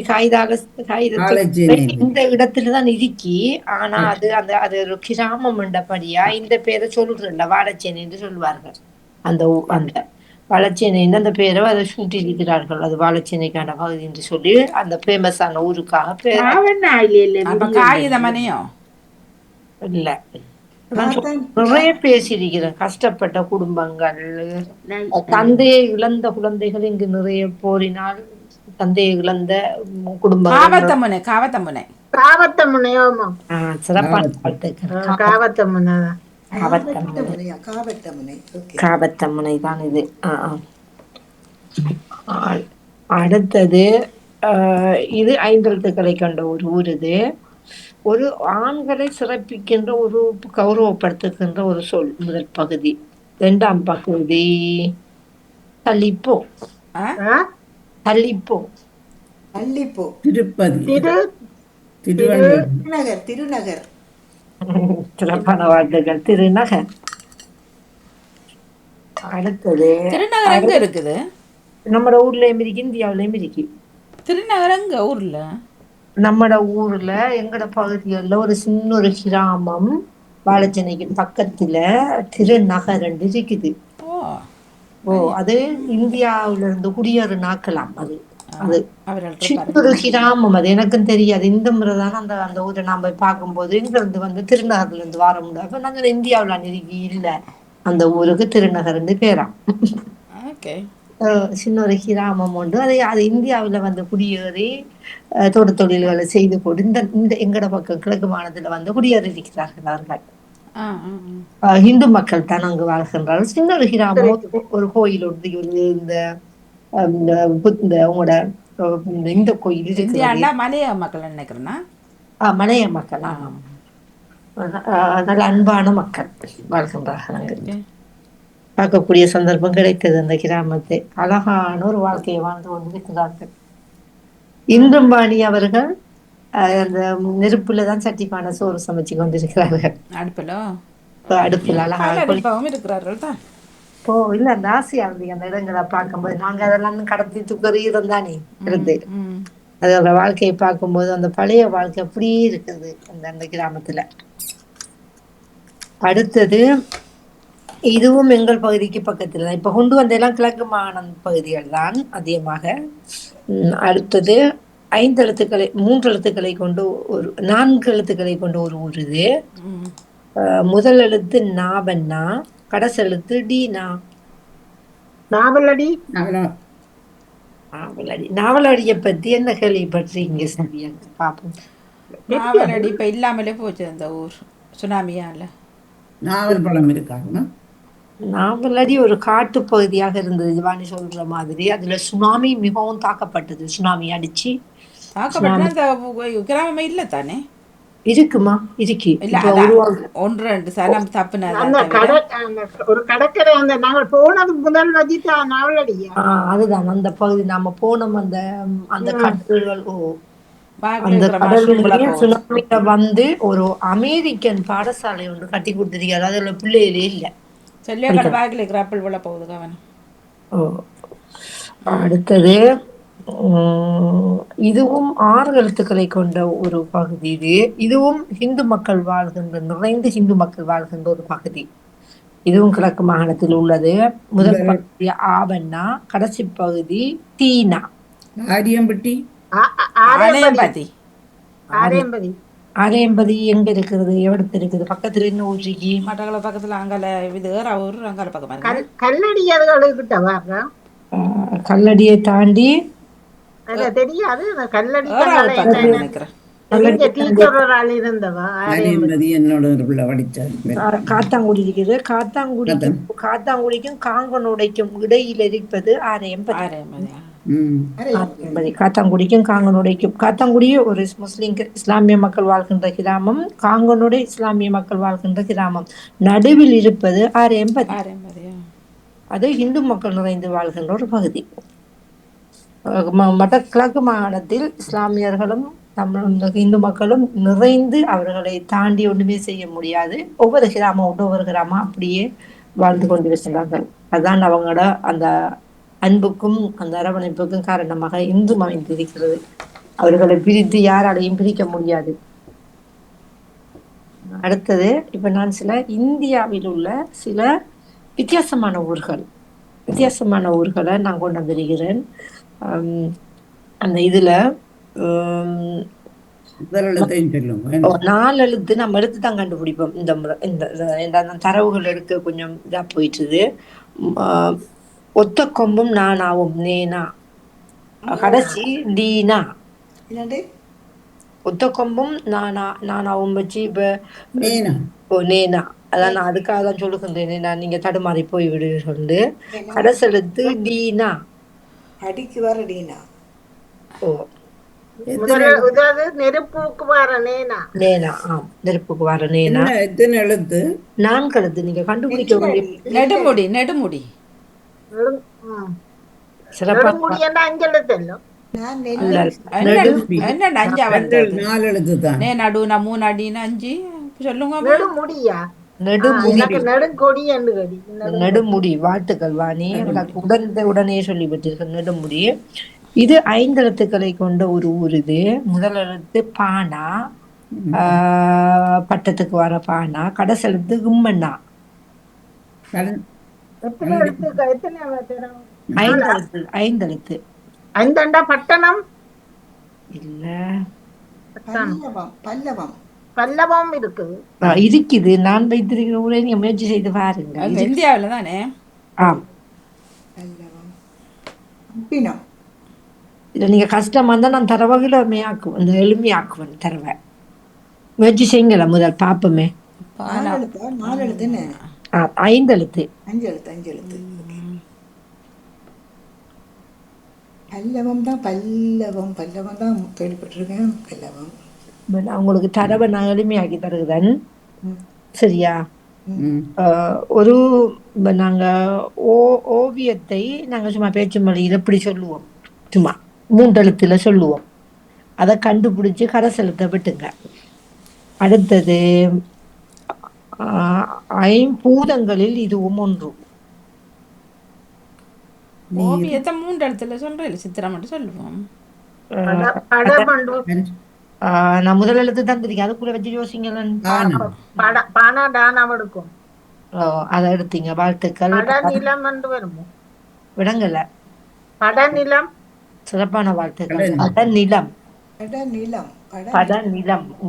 S2: இந்த இடத்துலதான் இருக்கி. ஆனா அது ஒரு கிராமம் என்றபடியா இந்த பேரை சொல்றல வாழைச்சேனை என்று சொல்லுவார்கள். அந்த வாழைச்சேனைன்னு அந்த பேரை அதை சூட்டியிருக்கிறார்கள். அது வாழைச்சேனைக்கான பகுதி என்று சொல்லி அந்த ஃபேமஸான ஊருக்காக
S1: காகிதமனையும்
S2: இல்ல. நிறைய பேசியிருக்கிறேன். கஷ்டப்பட்ட குடும்பங்கள், தந்தையை இழந்த குழந்தைகள் இங்கு நிறைய போரினால் தந்தையை இழந்த குடும்பங்கள். சிறப்பான காவத்தமுனை தான் இது. அடுத்தது இது 5 எழுத்துக்களை கொண்ட ஒரு ஊர் இது. ஒரு ஆண்களை சிறப்பிக்கின்ற ஒரு கௌரவப்படுத்துகின்ற ஒரு சொல் முதல் பகுதி. 2ஆம் பகுதி தள்ளிப்போ. தள்ளிப்போ
S6: அல்லிப்போ.
S3: திருப்பதி.
S6: திருநகர்.
S2: சிறப்பான வாழ்த்துக்கள். திருநகர். அடுத்தது
S1: திருநகர் எங்க இருக்குது?
S2: நம்ம ஊர்லயும் இருக்கு, இந்தியாவிலயும் இருக்கு.
S1: திருநகர் எங்க ஊர்ல?
S2: நம்மட ஊர்ல எங்கட பகுதிகளில் ஒரு சின்ன ஒரு கிராமம் வாழைச்சேனைக்கு பக்கத்துல திருநகர் இருக்குது. அது இந்தியாவில இருந்து குடியேறு நாக்கலாம். அது சின்ன ஒரு கிராமம். அது எனக்கும் தெரியாது. இந்த முறை தானே அந்த ஊரை நாம போய் பார்க்கும்போது இங்க இருந்து திருநகர்ல இருந்து வர முடியும். அப்ப நாங்க இந்தியாவில அன்னைக்கு இல்ல, அந்த ஊருக்கு திருநகர்ன்னு பேராம். சின்ன ஒரு கிராமம் உண்டு. அது இந்தியாவில குடியேறி தோட்ட தொழில்களை செய்து போட்டு இந்த எங்கட பக்கம் கிழக்கு மாநிலத்துல குடியேறி இருக்கிறார்கள் அவர்கள். இந்து மக்கள் தான் அங்கு வாழ்கின்றார்கள். சின்ன ஒரு கிராமம். ஒரு கோயில் ஒன்று இந்த உங்களோட இந்த கோயில்
S1: மலைய மக்கள் நினைக்கிறேன்னா
S2: மலைய மக்கள். நல்ல அன்பான மக்கள் வாழ்கின்றார்கள். பார்க்கக்கூடிய சந்தர்ப்பம் கிடைத்தது. அந்த கிராமத்தை அழகான ஒரு வாழ்க்கையை வாழ்ந்து கொண்டிருக்கிறார்கள். இந்தும்பாணி அவர்கள் அந்த நெருப்புலதான் சட்டிப்பான சோறு சமைச்சு கொண்டிருக்கிறார்கள். அடுப்புல அழகாக
S1: இருக்கிறார்கள் தான்.
S2: இல்ல அந்த ஆசையா இருந்தீங்க அந்த இடங்களை பார்க்கும்போது. நாங்க அதெல்லாம் கடத்தி துக்கறீரம் தானே இருந்து அதோட வாழ்க்கையை பார்க்கும்போது அந்த பழைய வாழ்க்கை அப்படியே இருக்குது அந்த கிராமத்துல. அடுத்தது இதுவும் எங்கள் பகுதிக்கு பக்கத்துல தான். இப்ப கொண்டு வந்தெல்லாம் கிழக்கு மாகாண பகுதிகள் தான் அதிகமாக. அடுத்தது 5 எழுத்துக்களை 3 எழுத்துக்களை கொண்டு 4 எழுத்துக்களை கொண்டு ஒரு ஊர் இது. முதல் எழுத்து நாவன்னா, கடைசி எழுத்து டீனா. நாவலடியை பத்தி என்ன கேள்விப்பட்டிருக்கீங்க? சரியா பாப்போம்.
S1: நாவலடி இப்ப இல்லாமலே போச்சு அந்த ஊர் சுனாமியால.
S3: நாவல் பழம் இருக்காங்க.
S2: நாவலடி ஒரு காட்டு பகுதியாக இருந்தது ஜிவானி சொல்ற மாதிரி. அதுல சுனாமி மிகவும் தாக்கப்பட்டது. சுனாமி அடிச்சு
S1: கிராமமே இல்ல தானே.
S2: இருக்குமா இருக்கு
S1: இல்ல
S2: இப்ப
S1: அதான்
S2: உருவாங்க.
S1: ஒன்று ரெண்டு சனம் தப்புனதான்
S4: அந்த
S1: தவிர
S4: அந்த ஒரு கடற்கரை அந்த நாங்கள் போனது முதல் வதித்தா நாவலடியா.
S2: அதுதான் அந்த பகுதி நாம போனோம் அந்த அந்த
S4: ம்.
S2: கடல்கள். ஓ,
S1: வாக்கில்
S2: அந்த
S1: இருக்கிற மஷ்ரூம்
S2: கடல்லையே
S1: விளக்கம் வரும்.
S2: சுனாமில வந்து ஒரு அமெரிக்கன் பாடசாலை ஒன்று கட்டி கொடுத்துருக்காரு. அதுல பிள்ளைகளே இல்ல
S1: சொல்லியா கடை
S2: படிக்கணும்.
S1: வாக்கில் இருக்கிற அப்பள் விழ போகுது கவனம்.
S2: ஓ, அடுத்தது உம், இதுவும் 6 எழுத்துக்களை கொண்ட ஒரு பகுதி. இதுவும் இந்து மக்கள் வாழ்கின்ற, நிறைந்த இந்து மக்கள் வாழ்கின்ற ஒரு பகுதி. இதுவும் கிழக்கு மாகாணத்தில் உள்ளது. முதல்
S3: முதல்
S2: பகுதி ஆவண்ணா, கடைசி பகுதி தீனா.
S3: ஆரியம்பட்டி.
S4: ஆரையம்பதி.
S1: ஆணையம்பாத்தி
S4: ஆரையம்பதி.
S2: அரையம்பதி எங்க இருக்கிறது, எவ்வளவு இருக்குது, பக்கத்துல என்ன ஊற்றிக்கு?
S1: மட்டக்கள பக்கத்தில் அங்கால இது ஊர் அங்கால பக்கம் இருக்கு.
S4: கல்லடி அதுகளுக்கிட்ட வர்ற
S2: கல்லடியை தாண்டி
S4: அத தெரியாது. கல்லடி
S1: ஏறாவூர் பக்கத்தில் நினைக்கிறேன்.
S4: இங்க டீச்சர் ஒரு ஆள் இருந்தவா ஆரையம்பதி.
S3: ஆரியம்பதி என்னோட ஒரு பிள்ளை படித்தார்.
S2: காத்தாங்குடி இருக்குது. காத்தாங்குடிக்கும் காங்கனோடைக்கும் இடையில் இருப்பது ஆரையம்பதி.
S1: ஆணையம்பாதியா
S2: ஆரையம்பதி காத்தாங்குடிக்கும் காங்கனோடைக்கும். காத்தாங்குடி ஒரு முஸ்லிம் இஸ்லாமிய மக்கள் வாழ்கின்ற கிராமம், காங்கனோட இஸ்லாமிய மக்கள் வாழ்கின்ற கிராமம். நடுவில் இருப்பது ஆரையம்பதி.
S1: ஆணையம்பாதியா
S2: அது இந்து மக்கள் நிறைந்து வாழ்கின்ற ஒரு பகுதி. கிழக்கு மாகாணத்தில் இஸ்லாமியர்களும் தமிழ் இந்து மக்களும் நிறைந்து அவர்களை தாண்டி ஒண்ணுமே செய்ய முடியாது. ஒவ்வொரு கிராமம் அப்படியே வாழ்ந்து கொண்டிருக்கிறார்கள். அதுதான் அவங்களோட அந்த அன்புக்கும் அந்த அரவணைப்புக்கும் காரணமாக இன்றும் அமைந்திருக்கிறது. அவர்களை பிரித்து யாராலையும் பிரிக்க முடியாது. அடுத்தது இப்ப நான் சில இந்தியாவில் உள்ள சில வித்தியாசமான ஊர்களை நான் கொண்டு வந்திருக்கிறேன். அந்த இதுல
S3: முதல் எழுத்தையும் சொல்லுங்க.
S2: 4 எழுத்து நம்ம எடுத்து தான் கண்டுபிடிப்போம். இந்த முறை இந்த தரவுகள் எடுக்க கொஞ்சம் இதா போயிட்டுது. ஒத்த கொம்பும் நானாவும் நேனா, கடைசி தீனா.
S6: என்னண்டு
S2: ஒத்த கொம்பும் நானாவும் வச்சு இப்ப
S3: நேனா.
S2: நேனா. அதான் நான் அதுக்காக தான் சொல்லுகின்றேன். நான் நீங்க தடுமாறி போய் விடு சொல்லு. கடைசி எழுத்து தீனா.
S6: அடிக்கு வர டீனா.
S2: ஓ,
S4: நெருப்புக்கு வர நேனா.
S2: நேனா. நெருப்புக்கு வர நேனா.
S3: எத்தனை எழுத்து?
S2: 4 எழுத்து. நீங்க கண்டுபிடிக்க வேண்டிய
S1: நெடுமுடி
S2: சிறப்பா
S4: அஞ்செழுத்தല്ലോ.
S6: நான்
S1: என்ன அஞ்சா வந்தது?
S3: 4 எழுத்து தான்.
S1: நடுனா 3 அடின்னு 5 சொல்லுங்க.
S4: நெடுமுடியா? நெடுங்கொடி என்று கடி.
S2: நெடுமுடி. வாழ்த்துக்கள் வாணி. உடனே சொல்லிவிட்டீர்கள். நெடுமுடி. இது 5 எழுத்துக்களை கொண்ட ஒரு ஊர். இது முதல் எழுத்து பானா, பட்டத்துக்கு வர பானா. கடைசி எழுத்து கும்மண்ணா.
S4: 5
S2: எழுத்து.
S4: 5 பட்டணம்
S2: இல்ல,
S4: பல்லவம் இருக்குது.
S2: இருக்குது. நான் வைத்திருக்கிற ஊரை நீங்க முயற்சி செய்து பாருங்க.
S1: இந்தியாவில் தானே.
S2: ஆம், இல்ல நீங்க கஷ்டமா இருந்தா நான் தரவகையில எளிமையாக்குவேன் தரவை. முயற்சி செய்யுங்கள முதல் பாப்பமே.
S6: 4 எழுத்து என்ன?
S2: 5 எழுத்து.
S6: 5 எழுத்து. பல்லவம் தான் கேள்விப்பட்டிருக்கேன். பல்லவம்.
S2: நான் உங்களுக்கு தரவை நான் எளிமையாக்கி தருகிறேன். சரியா? ஒரு நாங்க ஓவியத்தை நாங்க சும்மா பேச்சு மொழியில இப்படி சொல்லுவோம். சும்மா 3 எழுத்துல சொல்லுவோம். அதை கண்டுபிடிச்சு கரசெலுத்த விட்டுங்க. அடுத்தது 5 இதுவும் ஒன்று.
S1: ஓவியத்தை 3 இடத்துல சொல்றேன். சித்திரம் மட்டும் சொல்லுவோம்.
S2: நான் முதல் எழுத்து தந்திருக்கேன். அதுக்குள்ள வச்சு யோசிங்களேன். அதை எடுத்தீங்க. வாழ்த்துக்கள். விடங்கல. சிறப்பான வாழ்த்துக்கள். படநிலம்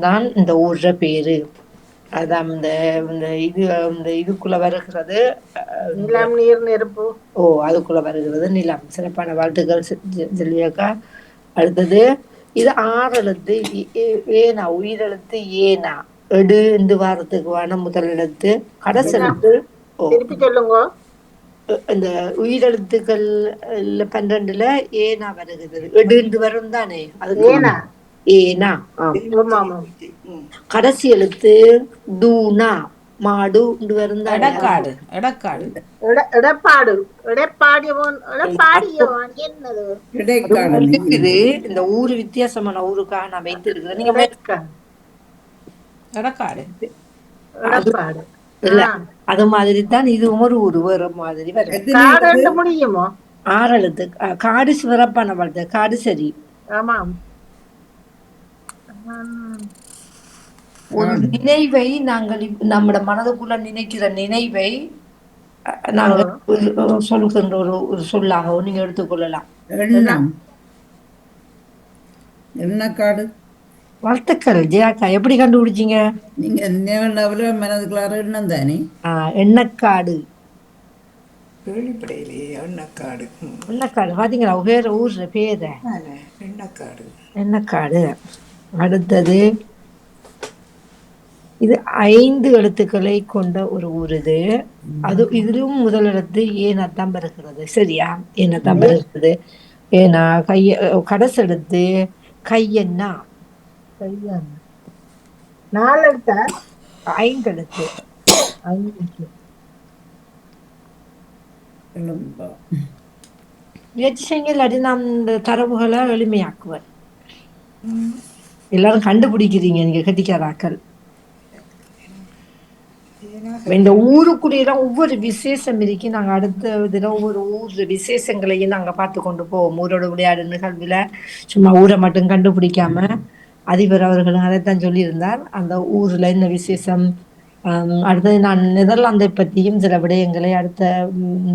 S2: தான் இந்த ஊர்ற பேரு. அதான் இந்த இதுக்குள்ள வருகிறது.
S4: நிலம், நீர், நெருப்பு.
S2: அதுக்குள்ள வருகிறது நிலம். சிறப்பான வாழ்த்துக்கள் ஜெல்லியக்கா. அடுத்தது இது 6 எழுத்து. ஏனா, உயிரெழுத்து ஏனா. எடு இந்த வாரத்துக்கு வான முதல் எழுத்து. கடைசி எழுத்து இந்த உயிரெழுத்துக்கள் 12ல ஏனா வருகிறது. எடு வரும் தானே. அது ஏனா.
S4: ஆமா ஆமா
S2: கடைசி எழுத்து டூனா, மாடு வருந்தா.
S1: எடக்காடு எடக்காடு
S4: எடப்பாடு எடப்பாடியோ என்னது
S3: இடைக்காடு
S2: இருக்குது. இந்த ஊரு வித்தியாசமான ஊருக்காக நான் வைத்திருக்கிறேன். நீங்க
S1: எடக்காடு
S4: எடப்பாடு
S2: இல்ல, அது மாதிரி தான் இது ஒரு ஊரு வேற மாதிரி வரும்.
S3: எத்தனை
S4: காடு முடியுமோ
S2: 6 எழுத்து. காடு சிறப்பான வாழ்த்து. காடு சரி.
S4: ஆமாம்
S2: ஒரு நினைவை நாங்கள் நம்மட மனதுக்குள்ள நினைக்கிற நினைவை நாங்கள் சொல்கின்ற ஒரு சொல்லாக நீங்க எடுத்துக்கொள்ளலாம்.
S3: எண்ணம் எண்ணக்காடு.
S2: வாழ்த்துக்கள் ஜெயாக்கா. எப்படி கண்டுபிடிச்சீங்க?
S3: நீங்க என்ன மனதுக்குள்ளார எண்ணம் தானே.
S2: எண்ணக்காடு.
S6: கேள்விப்படையிலேயே எண்ணக்காடு.
S2: எண்ணக்காடு பாத்தீங்களா? வேற ஊர்ல பேர
S6: எண்ணக்காடு.
S2: எண்ணக்காடு. அடுத்தது இது 5 எழுத்துக்களை கொண்ட ஒரு ஊர் இது. அது இதிலும் முதல் எழுத்து ஏனத்தான் பெறுகிறது. சரியா? ஏனத்தான் பெறுகிறது. ஏனா கைய கடைசி எழுத்து கையன்னா.
S4: 4 எழுத்தா
S2: 5 எழுத்து. முயற்சி செய்யுங்க, இல்லாட்டி நான் இந்த தரவுகளை எளிமையாக்குவேன். எல்லாரும் கண்டுபிடிக்கிறீங்க நீங்க கட்டிக்காராக்கள். இந்த ஊருக்குரியெல்லாம் ஒவ்வொரு விசேஷம் இருக்கு. நாங்க அடுத்த தினம் ஒவ்வொரு ஊர் விசேஷங்களையும் நாங்க பார்த்து கொண்டு போவோம். ஊரோட விளையாடு நிகழ்வுல சும்மா ஊரை மட்டும் கண்டுபிடிக்காம அதிபர் அவர்களும் அதைத்தான் சொல்லியிருந்தார். அந்த ஊர்ல என்ன விசேஷம். அடுத்தது நான் நெதர்லாந்தை பற்றியும் சில விடயங்களை அடுத்த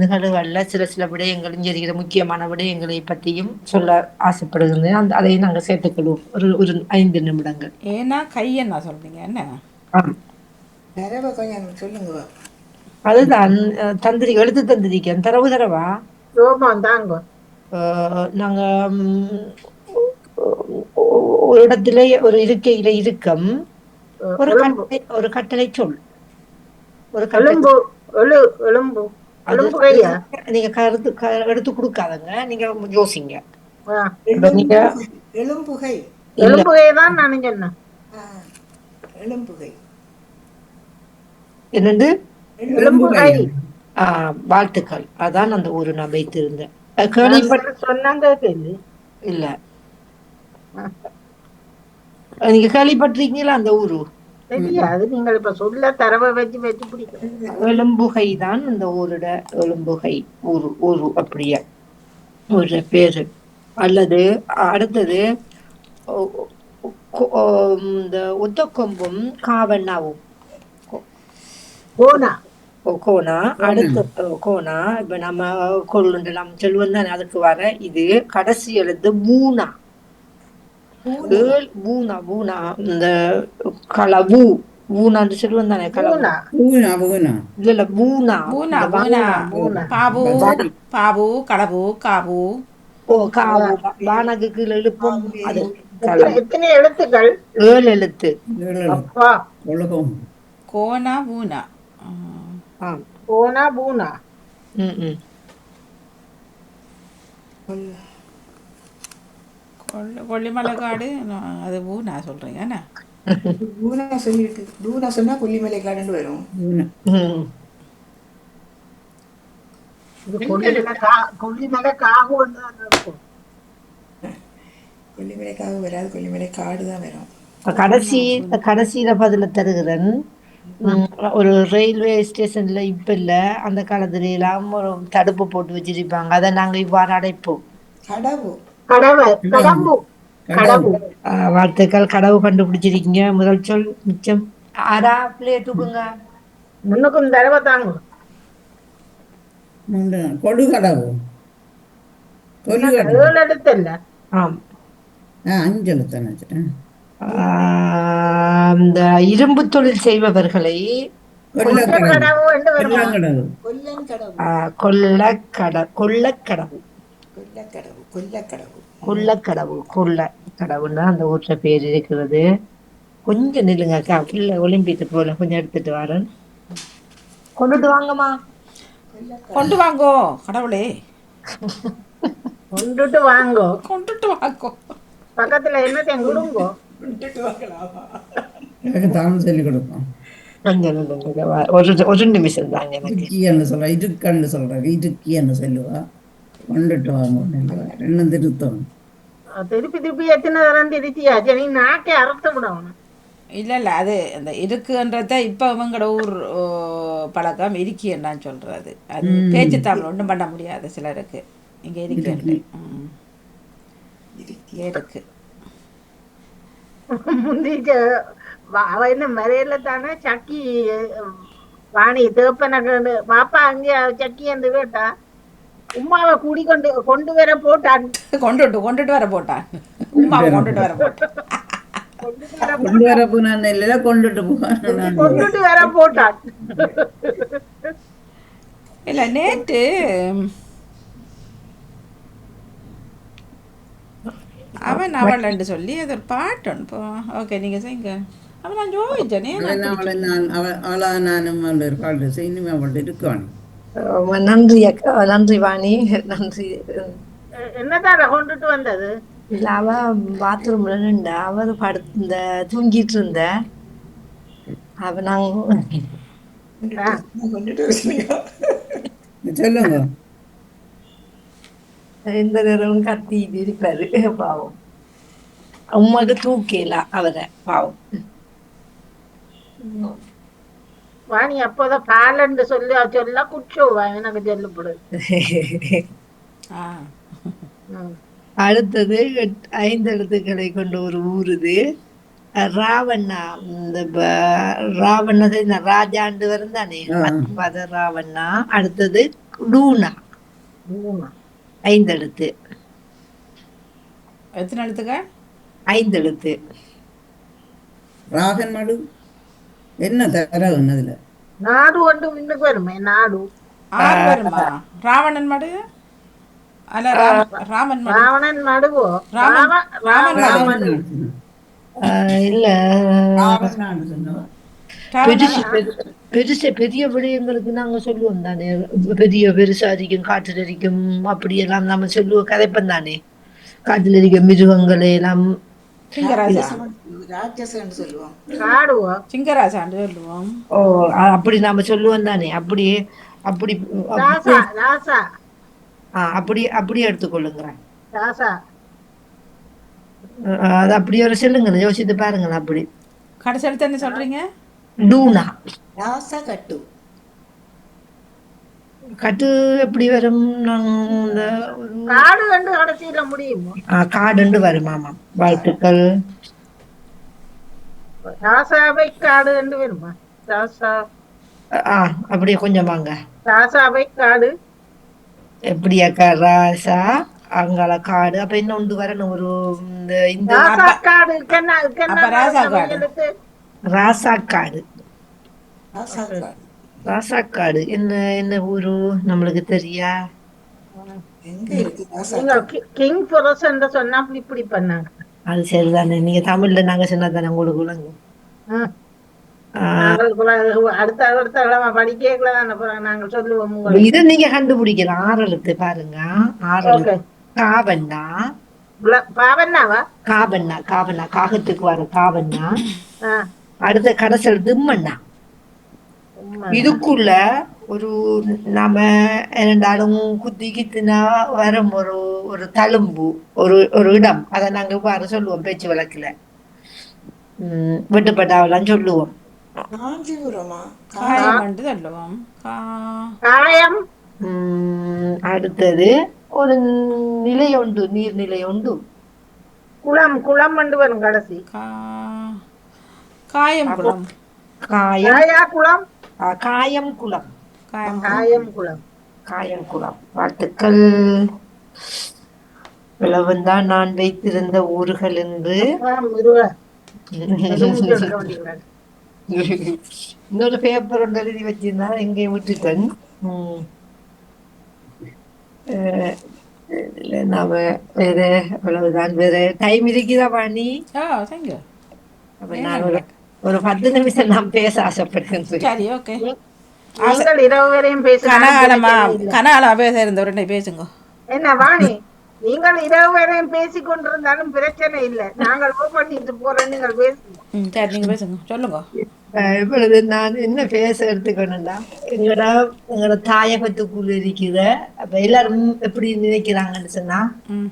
S2: நிகழ்வுகள்ல சில விடயங்களும் இருக்கிற முக்கியமான விடயங்களை பற்றியும் சொல்ல ஆசைப்படுகின்றேன். அதையும் நாங்க சேர்த்துக்கொள்வோம். ஒரு 5 நிமிடங்கள்.
S1: ஏன்னா கையன்னா சொல்றீங்க என்ன?
S6: தரவை கொஞ்சம் சொல்லுங்க.
S2: அதுதான் தந்திரி எழுத்து தந்திரிக்கேன். தரவா
S4: தாங்க
S2: நாங்க ஒரு இடத்துல ஒரு இருக்கையில இருக்கம் ஒரு கட்டளை சொல். ஒரு நீங்க கருத்து எடுத்து கொடுக்காதங்க. நீங்க யோசிங்க.
S6: எலும்புகை.
S4: எலும்புகைதான் நான் சொன்னேன்.
S6: எலும்புகை
S2: என்னண்டு?
S4: எலும்புகை.
S2: வாழ்த்துக்கள். அதான் அந்த ஊரு நான் வைத்திருந்தேன்.
S4: சொன்னாங்க
S2: இல்ல, நீங்க கேள்விப்பட்டிருக்கீங்களா அந்த ஊரு?
S4: தெரியாது. நீங்கள் இப்ப சொல்ல தரவை வச்சு பிடிக்கும்.
S2: எலும்புகை தான் அந்த ஊரோட எலும்புகை ஊரு அப்படியே ஒரு பேரு. அல்லது அடுத்தது இந்த ஒத்தக்கொம்பும் காவண்ணாவும் கோனா. அடுத்து கோனா. இப்ப நம்ம கொள்ளுண்டலாம் செல்வம் தானே, அதுக்கு வர இது கடைசி எழுத்து பூனா. பூனா இந்த களவு பூனான்னு செல்வம் தானே. களவு இல்ல பூனா.
S1: பாபு பாபு களவு காபு.
S2: காவு வானகு கீழே எழுப்போம். அது
S4: எத்தனை எழுத்துக்கள்?
S2: 7 எழுத்து.
S1: கோனா பூனா.
S4: கோனா பூனா.
S1: கொல்லிமலைக்காடு. அது பூனா சொல்றீங்க என்ன?
S6: பூனா சொல்லிருக்கு. பூனா சொன்னா கொல்லிமலை காடுன்னு வரும்.
S4: கொல்லிமலை காகு
S6: கொல்லிமலை காகு வராது. கொல்லிமலை காடு தான் வரும்.
S2: கடைசியில பதில தருகிறேன். ஒரு ரயில்வே ஸ்டேஷன்ல இப்ப இல்ல, அந்த காலத்துல எல்லாம் ஒரு தடுப்பு போட்டு வச்சிருப்பாங்க. அதை நாங்க இவ்வாறு அடைப்போம். வாழ்த்துக்கள். கடவு கண்டுபிடிச்சிருக்கீங்க. முதல் சொல் மிச்சம். ஆரா பிள்ளைய தூக்குங்க.
S4: முன்னுக்கும் தடவை தாங்க.
S3: கொடுகடவு.
S4: 7 எழுத்து இல்ல.
S2: ஆம்,
S3: 5 எழுத்து.
S2: இந்த இரும்பு தொழில் செய்பவர்களை
S3: கொல்லக்கடவு.
S2: கொள்ளக்கடவுன்னா அந்த ஊர்ல பேர் இருக்கிறது. கொஞ்சம் நில்லுங்க அக்கா. பிள்ளை ஒலிம்பிட்டு போல கொஞ்சம் எடுத்துட்டு வரேன். கொண்டுட்டு வாங்கம்மா.
S1: கொண்டு வாங்கோ கடவுளே.
S4: கொண்டுட்டு வாங்கோ.
S1: கொண்டுட்டு வாங்கோ.
S4: பக்கத்துல என்னத்தையும் கொடுங்கோ.
S3: எனக்கு தமிழ் சொல்லிக் கொடுப்போம்.
S2: ஒரு நிமிஷம் தாங்க எனக்கு.
S3: இடுக்கின்னு சொல்ற, இடுக்கன்னு சொல்றாரு, இடுக்கின்னு சொல்லுவா. கொண்டுட்டு வாங்க ரெண்டும் திருத்தம்.
S4: திருப்பி திருப்பி எத்தனை தரம் திருத்தியாச்சு, நீ நாக்கே அறுத்து விடணும்.
S1: இல்லை அது அந்த இருக்குன்றத இப்போ இவங்களோட ஊர் பழக்கம் இருக்கி என்னன்னு சொல்கிறது. அது பேச்சு தமிழ் ஒன்றும் பண்ண முடியாது சிலருக்கு. இங்கே இருக்கு இருக்கு
S4: முந்திச்ச அவ என்ன மறையில தானே சக்கி வாணி தேப்பனக்கு பாப்பா அங்கே சக்கி என்று கேட்டா உமாவை கூடி கொண்டு வர போட்டான்.
S1: கொண்டுட்டு வர போட்டான். உமாவை கொண்டுட்டு வர போட்டான்.
S3: கொண்டு வர போனான் இல்ல, கொண்டுட்டு
S4: வர போட்டான்.
S1: இல்லை நேற்று அவன் சொல்லி அது ஒரு பாட்டு ஒன்று. ஓகே நீங்கள் செய்யுங்க. அவன் நான் ஜோதிச்சேனே
S3: அவளா நானும் ஒரு பாட்டு செய்யணுமே அவள்கிட்ட இருக்கான்.
S2: நன்றி அக்கா, நன்றி வாணி, நன்றி.
S4: என்னதான் கொண்டுட்டு வந்தது?
S2: இல்ல அவ பாத்ரூம்ல நின்ற அவர் படுத்த தூங்கிட்டு இருந்த அவ நாங்க
S3: சொல்லுங்க.
S2: எந்த நேரம் கத்திட்டு இருப்பாரு பாவம். உமாக்கு தூக்கல அவரை பாவம்.
S4: வாணி அப்போதான் பாலன்னு சொல்ல குச்சோவா எனக்கு சொல்லப்படுது.
S2: அடுத்தது 5 எழுத்துக்களை கொண்ட ஒரு ஊருது. ராவண்ணா, இந்த ராவண்ணா இந்த ராஜாண்டு வருந்தானே ராவண்ணா. அடுத்தது லூனா, 5 எழுத்து.
S1: எத்தனை எழுத்துக்க?
S2: 5 எழுத்து.
S3: ராகன் மடு என்ன தரவு அதுல?
S4: நாடு ஒன்று முன்னுக்கு வருமே, நாடு
S1: வருமா? ராவணன் மடு அல்ல, ராமன் மடு.
S4: ராவணன் மடுவோ?
S1: ராமன்
S2: இல்ல, பெரிய விடயங்களுக்கு நாங்க சொல்லுவோம் தானே, பெரிய பெருசாதிக்கும் காற்றில் அடிக்கும் அப்படியெல்லாம் நம்ம சொல்லுவோம், கதைப்பம் தானே. காற்றில் அடிக்கும் மிருகங்களை எல்லாம்
S1: சிங்கராஜான்னு சொல்லுவோம்.
S2: ஓ, அப்படி நாம சொல்லுவோம் தானே. அப்படியே அப்படி அப்படியே எடுத்துக்கொள்ளுங்க. அது அப்படியே ஒரு சொல்லுங்க, யோசித்து பாருங்களேன். அப்படி
S1: கடைசி எழுத்து என்ன சொல்றீங்க?
S2: டூனா.
S6: கட்டு
S2: கட்டு எப்படி வரும்? காடு வரும். ஆமா, வாழ்த்துக்கள். அப்படியே கொஞ்சம் வாங்க. எப்படி அக்கா? ராசா அங்கால காடு. அப்ப என்ன ஒன்று வரணும்? ஒரு இந்த ராசாக்காடு. ராசாக்காடு என்ன என்ன ஊரு நம்மளுக்கு தெரியா? அது சரிதானே. நீங்க தமிழ்ல நாங்க சொன்னா தானே உங்களுக்கு விளங்கும். இதை நீங்க கண்டுபிடிக்கலாம். 6 எழுத்து பாருங்க. 6 எழுத்து. காவண்ணா. காவண்ணா, காவண்ணா, காகத்துக்கு வர காவண்ணா. அடுத்த கடைசல் திம்மண்ணா. இதுக்குள்ள ஒரு நாம இரண்டாலும் குத்தி கித்தினா வரும் ஒரு தழும்பு, ஒரு இடம். அதை நாங்க இவ்வாறு சொல்லுவோம் பேச்சு வழக்குல. வெட்டுப்பட்டாவெல்லாம் சொல்லுவோம். அடுத்தது ஒரு நிலை உண்டு, நீர்நிலை உண்டு.
S4: குளம். குளம் வரும் கடைசி.
S1: காயம் குளம்.
S4: குளம்.
S2: காயம் குளம்.
S4: காயம் குளம்.
S2: காயம் குளம். வாழ்த்துக்கள். இவ்வளவுதான் நான் வைத்திருந்த ஊர்கள் என்று. இன்னொரு பேப்பர் ஒன்று எழுதி வச்சிருந்தா எங்கே விட்டுட்டேன். நாம வேற அவ்வளவுதான். வேற டைம் இருக்குதா வாணி? அப்ப நான் ஒரு 10 நிமிஷம் நான் பேச ஆசைப்படுறேன்.
S1: சரி, ஓகே.
S4: இரவு வரையும் பேசுங்க.
S1: கனகாலமா பேச இருந்தவரை பேசுங்க.
S4: என்ன வாணி, நீங்கள் இரவு வரையும் பேசிக் கொண்டிருந்தாலும் பிரச்சனை இல்லை. நாங்கள் ஓ பண்ணிட்டு போறோம், நீங்கள் பேசுங்க.
S1: சரி நீங்கள் பேசுங்க சொல்லுங்க.
S2: இப்பொழுது நான் என்ன பேச எடுத்துக்கணும்னா எங்களோட தாயகத்துக்குள்ள இருக்கிற அப்ப எல்லாரும் எப்படி நினைக்கிறாங்கன்னு சொன்னா
S1: ம்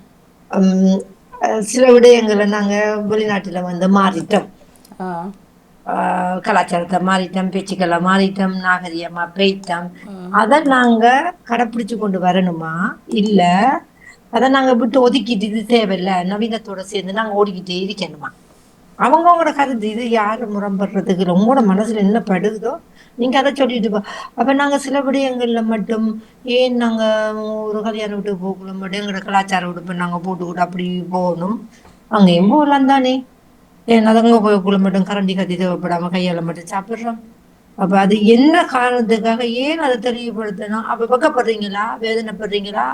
S2: உம், சில விடயங்களை நாங்க வெளிநாட்டுல வந்து மாறிட்டோம்.
S1: ஆ
S2: கலாச்சாரத்தை மாறிட்டோம், பேச்சுக்களை மாறிட்டோம், நாகரிகமா போயிட்டோம். அதை நாங்க கடைப்பிடிச்சு கொண்டு வரணுமா இல்ல அதை நாங்க விட்டு ஒதுக்கிட்டு இது தேவையில்ல நவீனத்தோட சேர்ந்து நாங்க ஓடிக்கிட்டே இருக்கணுமா? அவங்கவுங்களோட கருத்து இது யாரு முரண்படுறதுக்கு இல்ல. உங்களோட மனசுல என்ன படுதோ நீங்க அதை சொல்லிட்டு போ. அப்ப நாங்க சில விடயங்கள்ல மட்டும் ஏன் நாங்க ஒரு கல்யாண வீட்டுக்கு போகல மட்டும் எங்களோட கலாச்சார உடுப்பு நாங்க போட்டுக்கிட்டு அப்படி போகணும்? அங்கேயும் போகலாம் தானே. ஏன் அதங்க போய்க்குள்ள மட்டும் கரண்டி கத்தி தேவைப்படாம கையால மட்டும் சாப்பிடுறோம். அப்ப அது என்ன காரணத்துக்காக ஏன் அதை தெளிவுபடுத்தணும்? அப்ப பக்கப்படுறீங்களா, வேதனைப்படுறீங்களா,